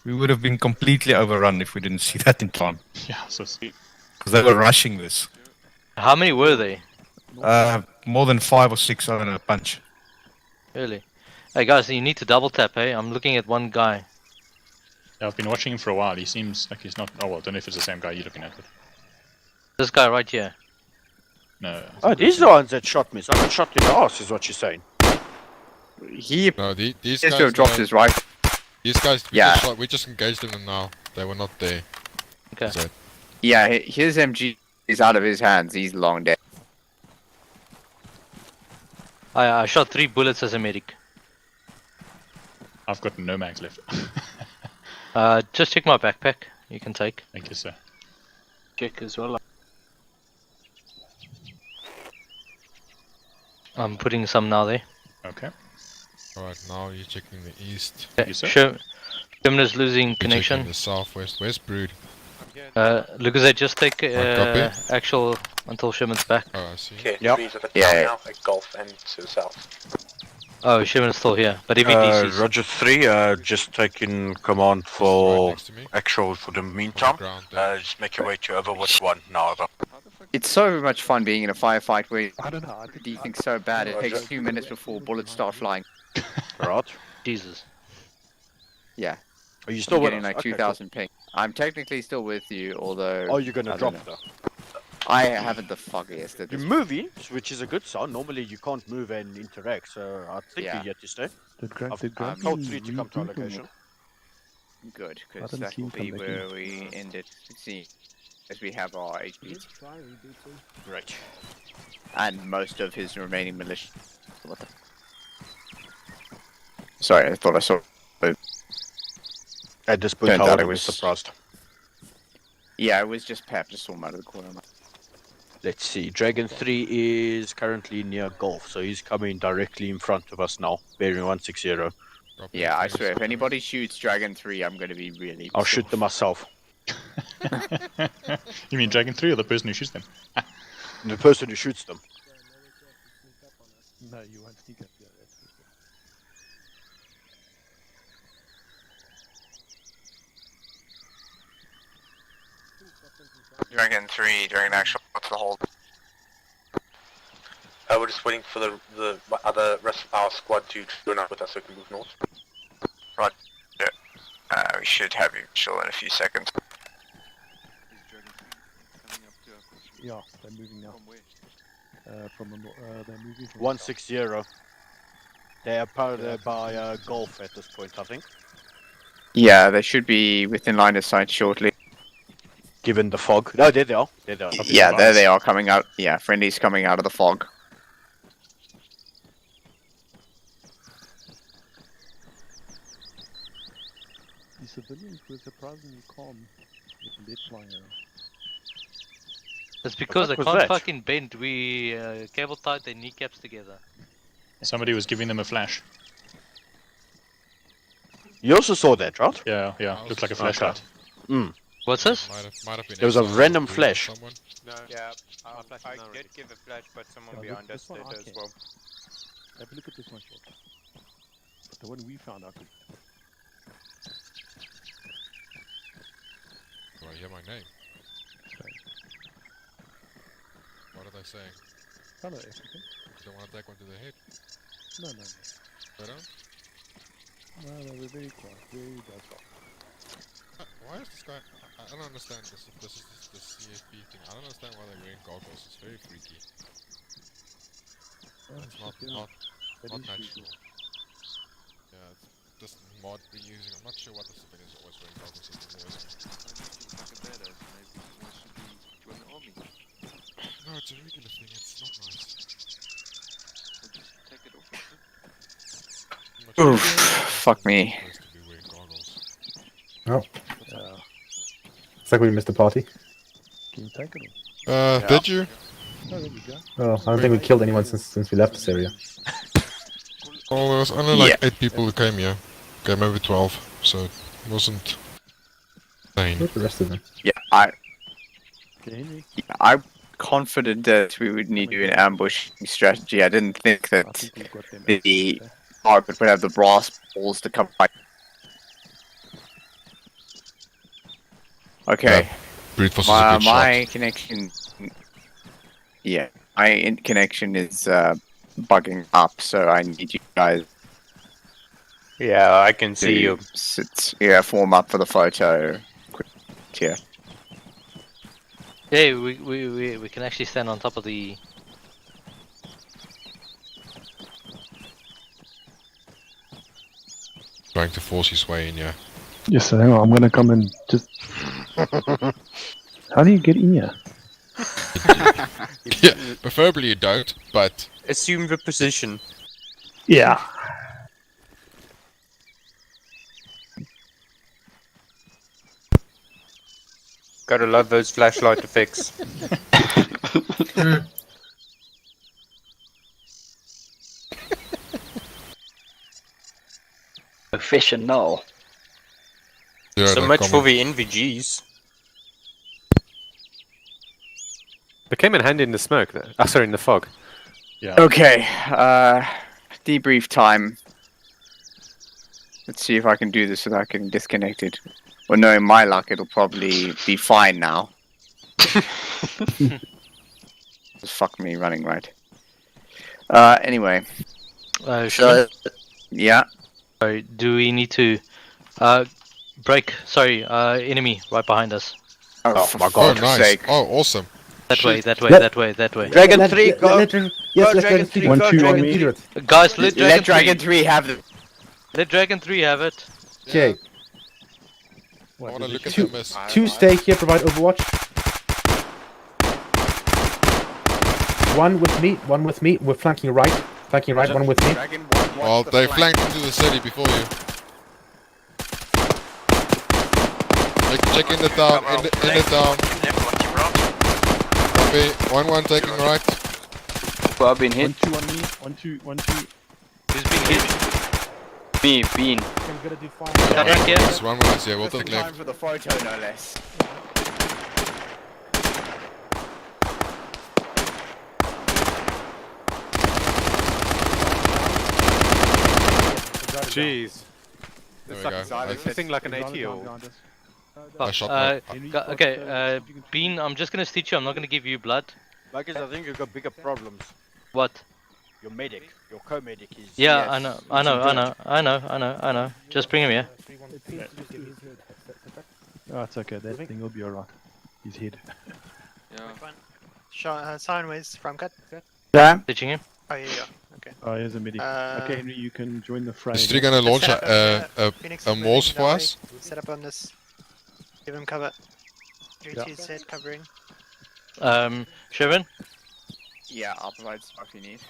We would have been completely overrun if we didn't see that in time. Yeah, so sweet. Because they were rushing this. how many were they? More than 5 or 6 on a punch. Really? Hey guys, you need to double tap, hey? I'm looking at one guy. Yeah, I've been watching him for a while. He seems like he's not. Oh well, I don't know if it's the same guy you're looking at. But This guy right here. no. Oh, these are the ones that shot me. So I got shot in the ass, is what you're saying. No, these He guys. still dropped his rifle. These guys. Yeah. We just engaged them now. They were not there. Okay. So, Yeah, his MG is out of his hands. He's long dead. I shot 3 bullets as a medic. I've got no mags left. Just check my backpack. You can take. Thank you, sir. Check as well. I'm putting some now there. Okay. alright, now you're checking the east. Okay, Sherman is losing You're connection. checking the southwest. Where's Brood? Lucas, I just take Copy. actual until Sherman's back. Oh, I see. Okay, Yep. 3 is at the Yeah, town yeah. now, at Gulf and to the south. Oh, Sherman's still here, but if he DCs. Roger 3, just taking command for actual for the meantime. Just make your way to Overwatch 1 now, over. It's so much fun being in a firefight where the defense so bad it takes 2 minutes before bullets start flying. Right. Jesus. Yeah. Are you still I'm with getting us? like Okay, 2,000 ping. I'm technically still with you, although... Oh, you're gonna I drop don't know. though. I haven't the foggiest at You're this moving, which is a good sign. Normally you can't move and interact, so I think Yeah. you're here to stay. Did I've told 3 to come to our location. Good, I because didn't that see will him be come back where in. we end it, see, as we have our HP. Great. And most of his remaining militia. What the... Sorry, I thought I saw... At this point, Turned I out would it have been was... surprised. Yeah, it was just Peps, just saw him out of the corner of my... Let's see. Dragon 3 is currently near Gulf, so he's coming directly in front of us now, bearing 160. Yeah, I swear, if anybody shoots Dragon 3, I'm going to be really... I'll shoot them myself. You mean Dragon 3 or the person who shoots them? The person who shoots them. No, you won't sneak up here. That's for sure. Dragon 3, Dragon Actual, what's the hold? We're just waiting for the other rest of our squad to join up with us so we can move north. Right. We should have you chill in a few seconds. Yeah, they're moving now. From where? They're moving from 160. They are powered by golf at this point, I think. Yeah, they should be within line of sight shortly. Given the fog. No, there they are. There they are. Yeah, there they are coming out. Yeah, friendly's coming out of the fog. The civilians were surprisingly calm with the lead flying around. That's because they was can't that? fucking bend. We cable tied their kneecaps together. Somebody was giving them a flash. You also saw that, right? Yeah, yeah. Looked like a flashlight. Mm. What's this? Might have been There was a inside random or green or flash. someone. No, yeah, I did give a flash, but someone behind us did as well. Have a look at this one shot. But the one we found out. Do I hear my name? What are they saying? Hello, African. They want to take one to the head? No, no, no. They don't? No, no, we're very quiet. Very docile. Why is this guy... I don't understand this. This is the CFP thing. I don't understand why they're wearing goggles. It's very freaky. It's not natural. Yeah, it's just mod we're using. I'm not sure what the civilians are always wearing goggles in the boys. No, it's a regular thing. It's not nice. Oof, fuck me. Oh. It's like we missed the party. Can you take it? Did you? Oh, there we go. Oh, I don't think we killed anyone since we left this area. Well, there was only like 8 people who came here. Okay, maybe 12, so it wasn't insane. Where's the rest of them? Yeah, I'm confident that we would need to do an ambush strategy. I didn't think that the target would have the brass balls to come by. Okay. Brute force is a good my shot. connection. Yeah, my connection is bugging up, so I need you guys. Yeah, I can see you. Form up for the photo. Here. Yeah, we can actually stand on top of the. Trying to force his way in, yeah. Yes, so hang on, I'm gonna come and just. How do you get in here? Yeah, preferably you don't, but... Assume the position. Yeah. Gotta love those flashlight effects. Professional. Yeah, So they're much for coming. the NVGs. They came in handy in the smoke, though. Sorry, in the fog. Yeah. Okay, debrief time. Let's see if I can do this without getting disconnected. Well, knowing my luck, it'll probably be fine now. Just fuck me running right. Anyway. Yeah. Sorry, do we need to break? Sorry, enemy right behind us. Oh my god. Oh, nice. Oh, awesome. That way, that way, that way, that way. Dragon 3, go! Let Dragon 3 1, 2 on me. me. Guys, let Dragon 3 have the... Let Dragon 3 have it. Okay. I want to look at the miss. Two stay here, provide Overwatch. One with me. We're flanking right, one with me. Well, they flanked into the city before you. Check in the town, in the town. Copy. 1-1 taking right. Well, I've been hit. 1, 2 on me. 1, 2, 1, 2. Who's been hit? Me, Bean. I'm gonna do fire. Back here. Yes, 1-1 is here, we'll take Time left. for the photo, no less. Jeez. There we It's go. like, this thing like an ATO. I shot Okay, Bean, I'm just gonna stitch you. I'm not gonna give you blood. Marcus, I think you've got bigger problems. What? Your medic, your co-medic is... Yeah, yes, I know. Just bring him here. Oh, it's okay. That thing will be alright. He's hid. Sideways from cut. Yeah. Stitching him. Oh yeah. Oh, here's a medic. Okay, Henry, you can join the fray. Is Stri gonna launch Set up a Morse for us? Set up on this. Give him cover. 3-2 set covering. Sherman? Yeah, I'll provide stuff you need.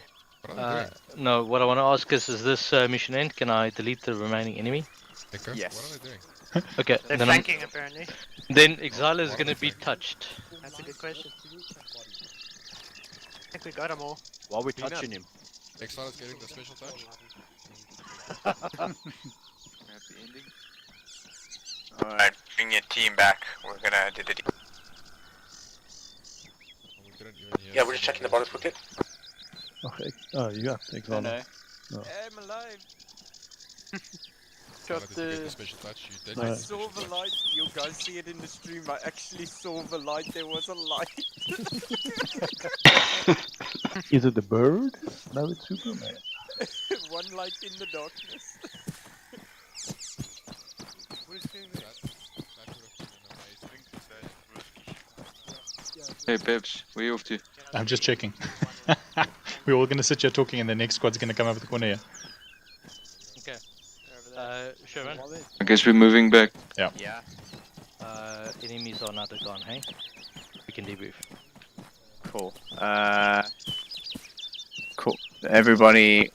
No, what I want to ask is this mission end? Can I delete the remaining enemy? Yes. What are they doing? Okay, They're then flanking apparently. Then Exile is going to be touched. That's a good question. I think we got them all. While we're touching him. Exile is getting the special touch. Alright, bring your team back. We're gonna do the... Yeah, we're just checking the bodies quickly. Oh, you have Exile. No. No. I'm alive. Got the special touch. You I saw the light. You guys see it in the stream. I actually saw the light. There was a light. Is it the bird? No, it's Superman. One light in the darkness. Hey Peps, where you off to? I'm just checking. We're all gonna sit here talking, and the next squad's gonna come over the corner here. Okay. Sherman? I guess we're moving back. Yeah. Yeah. Enemies are not gone, hey? We can debrief. Cool. Cool. Everybody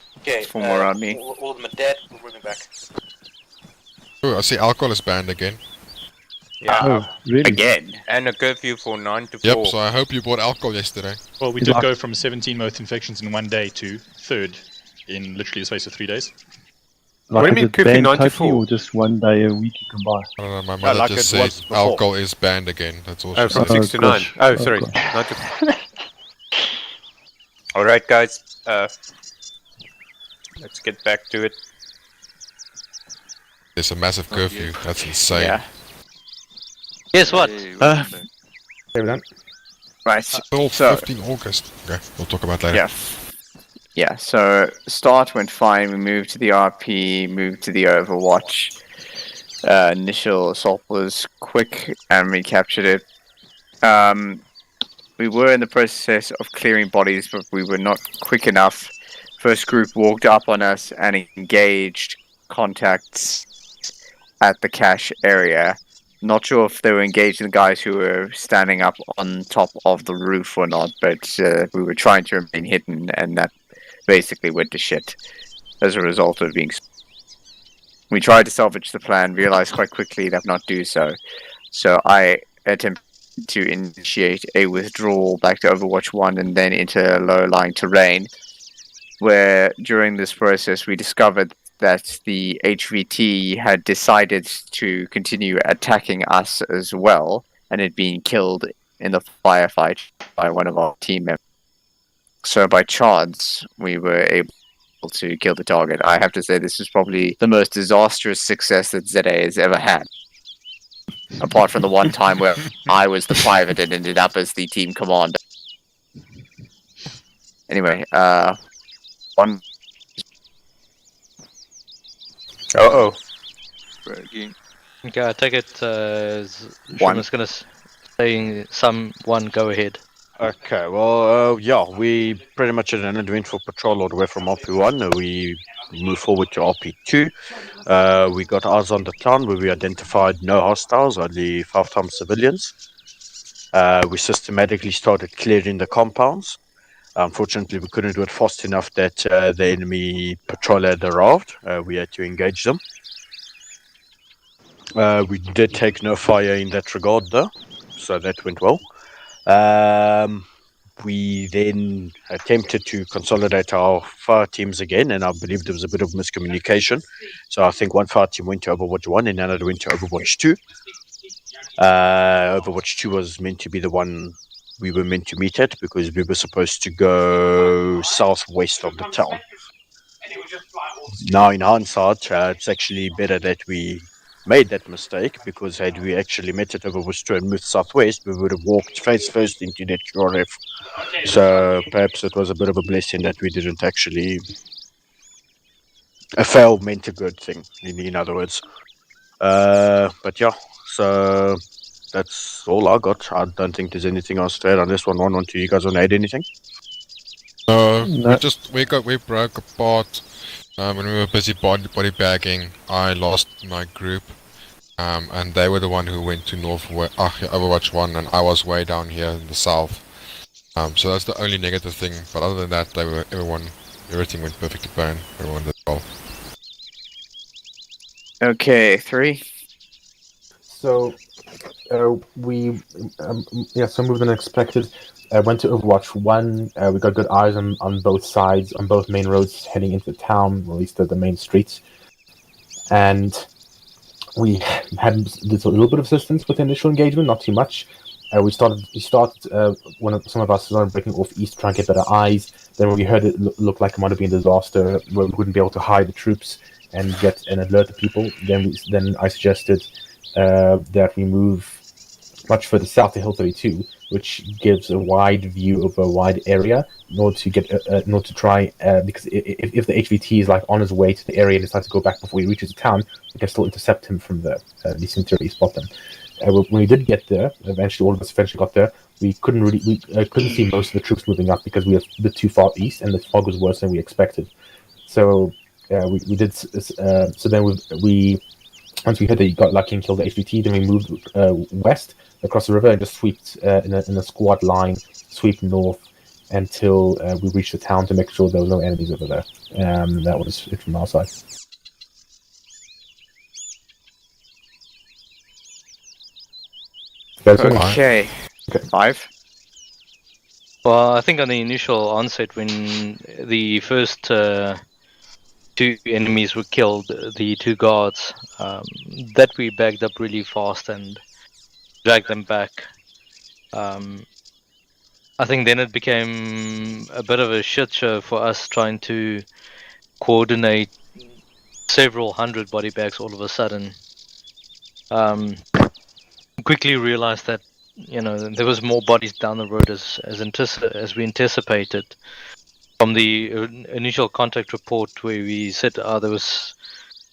form around me. All of them are dead. We're moving back. Oh, I see alcohol is banned again. Yeah. Oh, really? Again? And a curfew for 9 to 4. Yep, so I hope you bought alcohol yesterday. Well, we did go from 17 most infections in one day to 3rd in literally the space of 3 days. Like, What do you mean, is it curfew banned 9 to totally 4? or just one day a week you can buy? I don't know, my mother like just it was said before. alcohol is banned again. That's all she Oh, from said. 6 to 9. gosh. Oh, sorry. gosh. 9 to 4. Alright, guys. Let's get back to it. There's a massive curfew. That's insane. Yeah. Guess what? Hey, We're done. Right. Till So, 15 August. Okay, we'll talk about later. yeah. Yeah, so start went fine. We moved to the RP, moved to the Overwatch. Initial assault was quick and we captured it. We were in the process of clearing bodies, but we were not quick enough. First group walked up on us and engaged contacts at the cache area. Not sure if they were engaging the guys who were standing up on top of the roof or not, but we were trying to remain hidden, and that basically went to shit as a result of being... We tried to salvage the plan, realized quite quickly that not do so. So I attempted to initiate a withdrawal back to Overwatch 1 and then into low-lying terrain, where during this process we discovered that the HVT had decided to continue attacking us as well, and had been killed in the firefight by one of our team members. So by chance, we were able to kill the target. I have to say this is probably the most disastrous success that ZA has ever had. Apart from the one time where I was the private and ended up as the team commander. Anyway, one... Uh-oh. Okay, I take it Seamus gonna say someone go ahead. Okay, well, yeah, we pretty much had an uneventful patrol all the way from RP1. We moved forward to RP2. We got eyes on the town where we identified no hostiles, only 5 times civilians. We systematically started clearing the compounds. Unfortunately, we couldn't do it fast enough that the enemy patrol had arrived. We had to engage them. We did take no fire in that regard, though, so that went well. We then attempted to consolidate our fire teams again, and I believe there was a bit of miscommunication. So I think one fire team went to Overwatch 1 and another went to Overwatch 2. Overwatch 2 was meant to be the one we were meant to meet at, because we were supposed to go southwest of the town. Now, in hindsight, it's actually better that we made that mistake, because had we actually met at Overwatch 2 and moved southwest, we would have walked face first into that QRF. So perhaps it was a bit of a blessing that we didn't actually... A fail meant a good thing, in other words. But yeah, so that's all I got. I don't think there's anything else to add, unless you guys want to add anything. No. We broke apart when we were busy body bagging. I lost my group, and they were the one who went to Overwatch 1, and I was way down here in the south. So that's the only negative thing. But other than that, everything went perfectly fine. Everyone did well. Okay, 3. So we so moved than expected. Went to Overwatch 1. We got good eyes on both sides, on both main roads heading into the town, or at least the main streets. And we did a little bit of assistance with the initial engagement, not too much. Some of us started breaking off east to try and get better eyes. Then when we heard it looked like it might have been a disaster, where we wouldn't be able to hide the troops and get an alert to people, then I suggested that we move much further south to Hill 32, which gives a wide view of a wide area in order to get, because if the HVT is like on his way to the area and decides to go back before he reaches the town, we can still intercept him from there, at least in theory, spot them. When we did get there, all of us eventually got there, we couldn't see most of the troops moving up because we were a bit too far east and the fog was worse than we expected. So we did. So then we once we heard that he got lucky and killed the HVT, then we moved west across the river and just swept in a squad line, sweep north until we reached the town to make sure there were no enemies over there. That was it from our side. Okay. 5. Well, I think on the initial onset, when the first 2 enemies were killed, the 2 guards, that we bagged up really fast and dragged them back. I think then it became a bit of a shit show for us trying to coordinate several hundred body bags all of a sudden. Quickly realized that there was more bodies down the road as we anticipated. From the initial contact report where we said there was,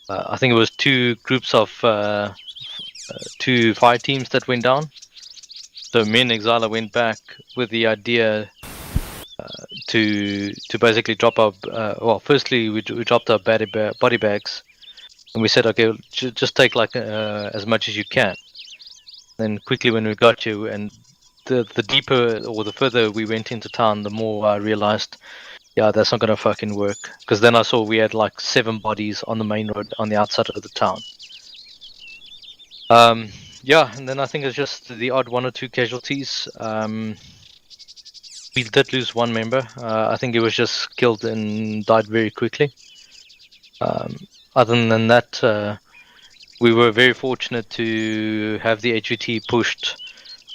I think it was 2 groups of 2 fire teams that went down. So me and Exila went back with the idea to basically drop our. Firstly we dropped our body bags, and we said, okay, just take like as much as you can. Then quickly when we got you, and the deeper or the further we went into town, the more I realized, yeah, that's not gonna fucking work. Because then I saw we had like 7 bodies on the main road on the outside of the town. Yeah, and then I think it's just the odd 1 or 2 casualties. We did lose 1 member. I think he was just killed and died very quickly. Other than that, we were very fortunate to have the HVT pushed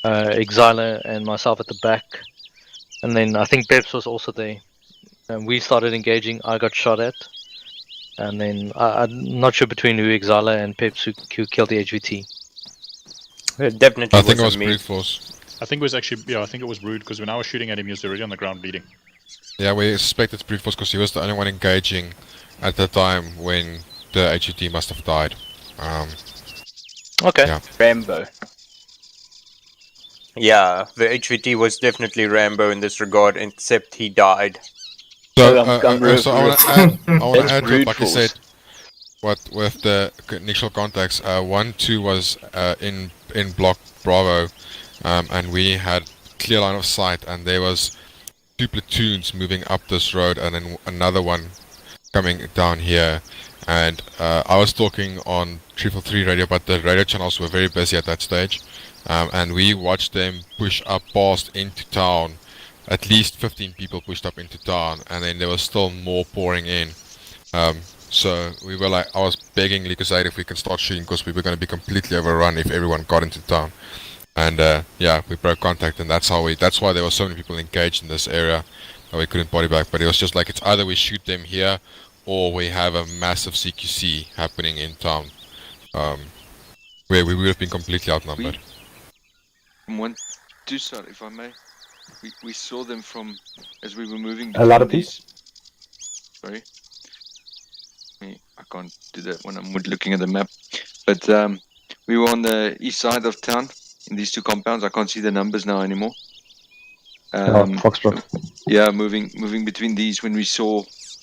Exila and myself at the back. And then I think Peps was also there. And we started engaging, I got shot at. And then I'm not sure between who Exila and Peps who killed the HVT. It definitely I think it was wasn't me. brute force. I think it was actually, I think it was Rude, because when I was shooting at him, he was already on the ground bleeding. Yeah, we suspected brute force because he was the only one engaging at the time when the HUT must have died. Okay. Yeah. Rambo. Yeah, the HVT was definitely Rambo in this regard, except he died. So, I want to add to it, like I said, with the initial contacts, 1-2 was in block Bravo, and we had clear line of sight, and there was 2 platoons moving up this road, and then another one coming down here. And I was talking on 333 radio, but the radio channels were very busy at that stage, and we watched them push up past into town. At least 15 people pushed up into town, and then there was still more pouring in. So we were like, I was begging Lucasade if we can start shooting because we were going to be completely overrun if everyone got into town. And yeah, we broke contact, and that's why there were so many people engaged in this area that we couldn't body back. But it was just like, it's either we shoot them here or we have a massive CQC happening in town, where we would have been completely outnumbered. From 1-2, sorry, if I may. We saw them from as we were moving. A lot of these. Sorry, I can't do that when I'm looking at the map. But we were on the east side of town in these 2 compounds. I can't see the numbers now anymore. Foxtrot. Yeah, moving between these when we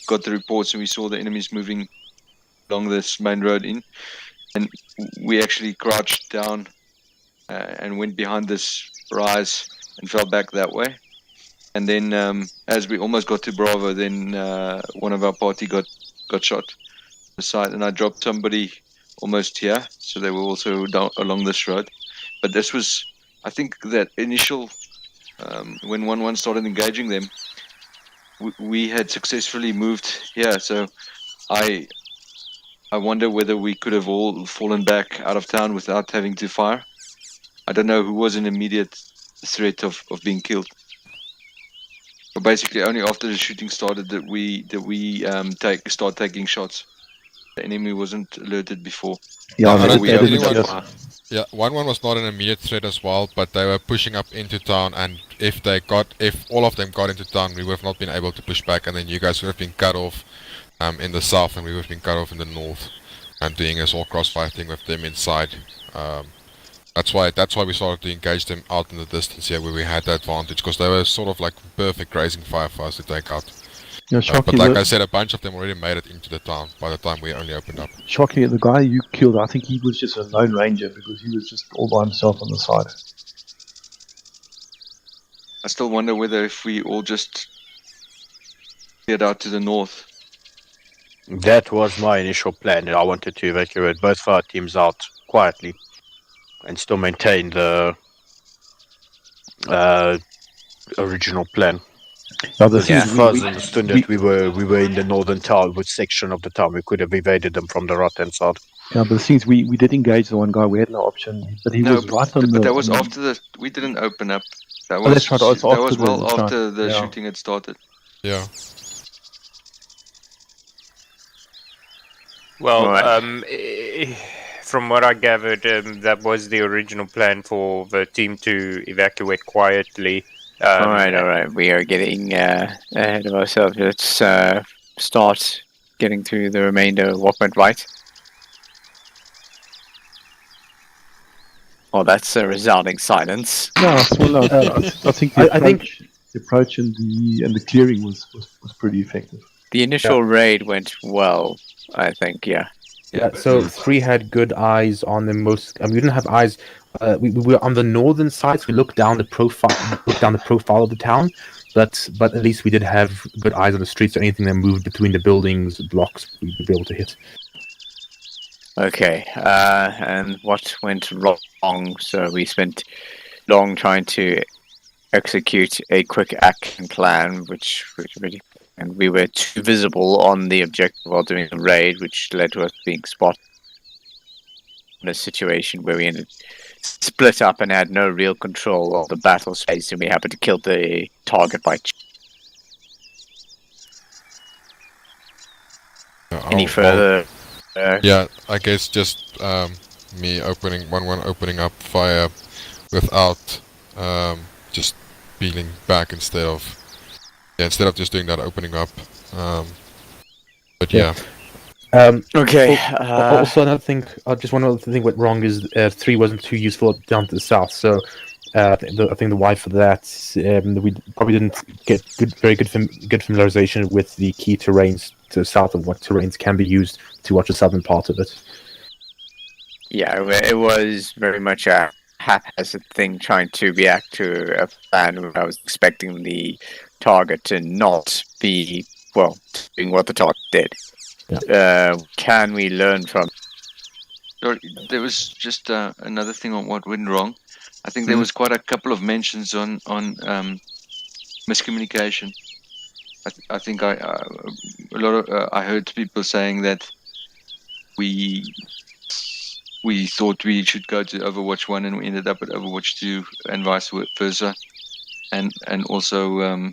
got the reports and we saw the enemies moving along this main road in, and we actually crouched down and went behind this rise and fell back that way. And then as we almost got to Bravo, then one of our party got shot on the side, and I dropped somebody almost here, so they were also down along this road. But this was, I think, that initial when 1-1 started engaging them, we had successfully moved here. So I wonder whether we could have all fallen back out of town without having to fire. I don't know who was in immediate threat of being killed. But basically, only after the shooting started that we start taking shots. The enemy wasn't alerted before. Yeah, Before we opened up fire. Yeah, 1-1 was not an immediate threat as well, but they were pushing up into town, and if all of them got into town, we would have not been able to push back, and then you guys would have been cut off in the south, and we would have been cut off in the north, and doing us all crossfighting with them inside. That's why we started to engage them out in the distance here, where we had the advantage, because they were sort of like perfect grazing fire for us to take out. Yeah, but like I said, a bunch of them already made it into the town by the time we only opened up. Shockingly, the guy you killed, I think he was just a lone ranger because he was just all by himself on the side. I still wonder whether if we all just get out to the north. That was my initial plan. I wanted to evacuate both of our teams out quietly and still maintain the original plan. Now, As far as I understood it, we were in the northern town, which section of the town. We could have evaded them from the right-hand side. Yeah, but the thing is, we did engage the one guy. We had no option, but he was right on the. But that was after we didn't open up. That was, that's right. That was after the shooting had started. Yeah. Well, from what I gathered, that was the original plan for the team to evacuate quietly. All right. We are getting ahead of ourselves. Let's start getting through the remainder. What went right? Well, that's a resounding silence. No, I think the approach and the clearing was pretty effective. The initial raid went well, I think. Yeah. Yeah, so 3 had good eyes on the most. We didn't have eyes. We were on the northern side, so we looked down the profile of the town. But at least we did have good eyes on the streets. So anything that moved between the buildings, blocks, we would be able to hit. Okay. And what went wrong? So we spent long trying to execute a quick action plan, which really. And we were too visible on the objective while doing the raid, which led to us being spotted in a situation where we ended split up and had no real control of the battle space, and we happened to kill the target by. Any further? Yeah, I guess just me opening up fire without just peeling back instead of just doing that opening up. But yeah. Okay. Also, another thing, just one other thing went wrong is 3 wasn't too useful down to the south. So I think the why for that, we probably didn't get very good familiarization with the key terrains to the south of what terrains can be used to watch the southern part of it. Yeah, it was very much a haphazard thing trying to react to a plan where I was expecting the target to not be, doing what the target did. Yeah. Can we learn from? There was just another thing on what went wrong. I think there was quite a couple of mentions on miscommunication. I think I heard people saying that we thought we should go to Overwatch 1 and we ended up at Overwatch 2 and vice versa. And also,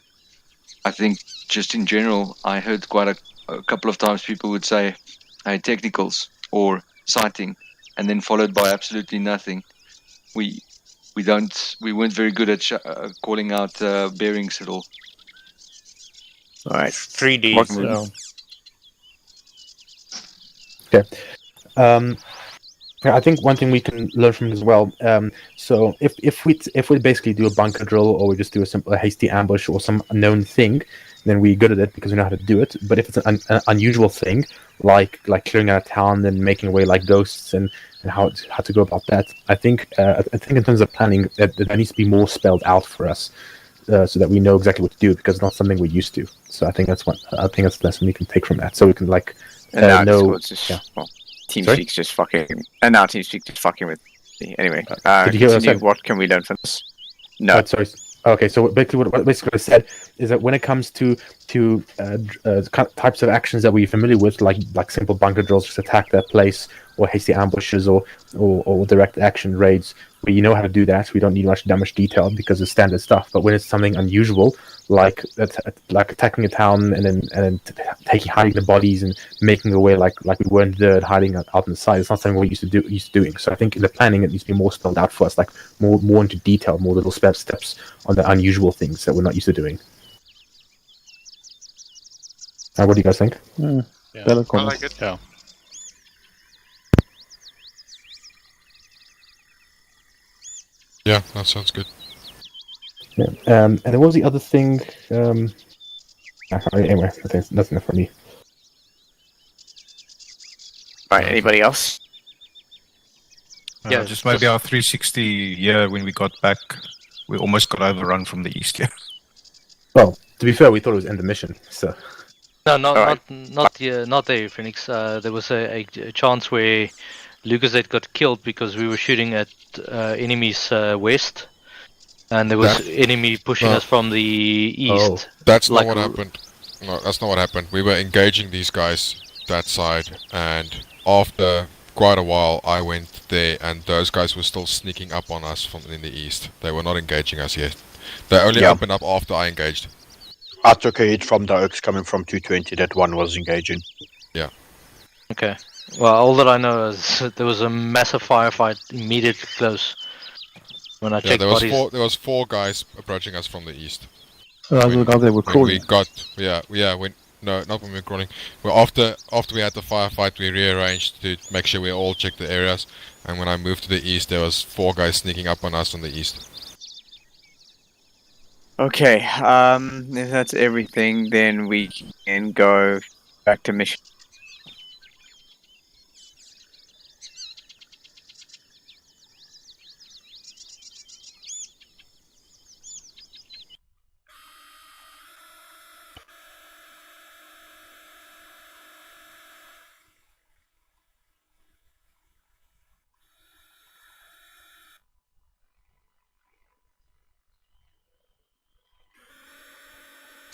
I think just in general, I heard quite a couple of times people would say, hey, technicals or sighting, and then followed by absolutely nothing. We weren't very good at calling out bearings at all. All right, 3D. Okay. I think one thing we can learn from it as well. So if we basically do a bunker drill, or we just do a simple hasty ambush or some known thing, then we're good at it because we know how to do it. But if it's an unusual thing, like clearing out a town and making away like ghosts and how to go about that, I think in terms of planning, that needs to be more spelled out for us, so that we know exactly what to do, because it's not something we're used to. So I think that's the lesson we can take from that. So we can And now know. Discord's just, well, TeamSpeak's just fucking, and now TeamSpeak just fucking with me. Anyway, did you hear what I continue. said? What can we learn from this? No. Oh, sorry. Okay, so basically what I said is that when it comes to types of actions that we're familiar with, like simple bunker drills, just attack that place, or hasty ambushes, or direct action raids, where you know how to do that, we don't need that much detail because it's standard stuff. But when it's something unusual, like attacking a town and then hiding the bodies and making away like we weren't there, hiding out on the side, it's not something we're used to doing. So I think in the planning it needs to be more spelled out for us, like more into detail, more little steps on the unusual things that we're not used to doing. What do you guys think? Yeah. I like it. Yeah. Yeah, that sounds good. Yeah. And then what was the other thing? Anyway, that's enough for me. Right, anybody else? Yeah, just maybe our 360 when we got back, we almost got overrun from the east. Yeah. Well, to be fair, we thought it was end the mission, so. No, not there, Phoenix. There was a chance where Lucas got killed because we were shooting at enemies west, and there was enemy pushing us from the east. That's not what happened. No, that's not what happened. We were engaging these guys that side, and after quite a while, I went there, and those guys were still sneaking up on us from in the east. They were not engaging us yet. They only opened up after I engaged. I took a hit from the oaks coming from 220. That one was engaging. Yeah. Okay. Well, all that I know is there was a massive firefight immediately close. When I checked bodies. There was four guys approaching us from the east. They were crawling. not when we were crawling. Well, after we had the firefight, we rearranged to make sure we all checked the areas. And when I moved to the east, there was four guys sneaking up on us on the east. Okay, if that's everything, then we can go back to mission.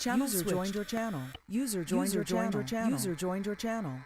User joined your channel. User joined your channel. User joined your channel.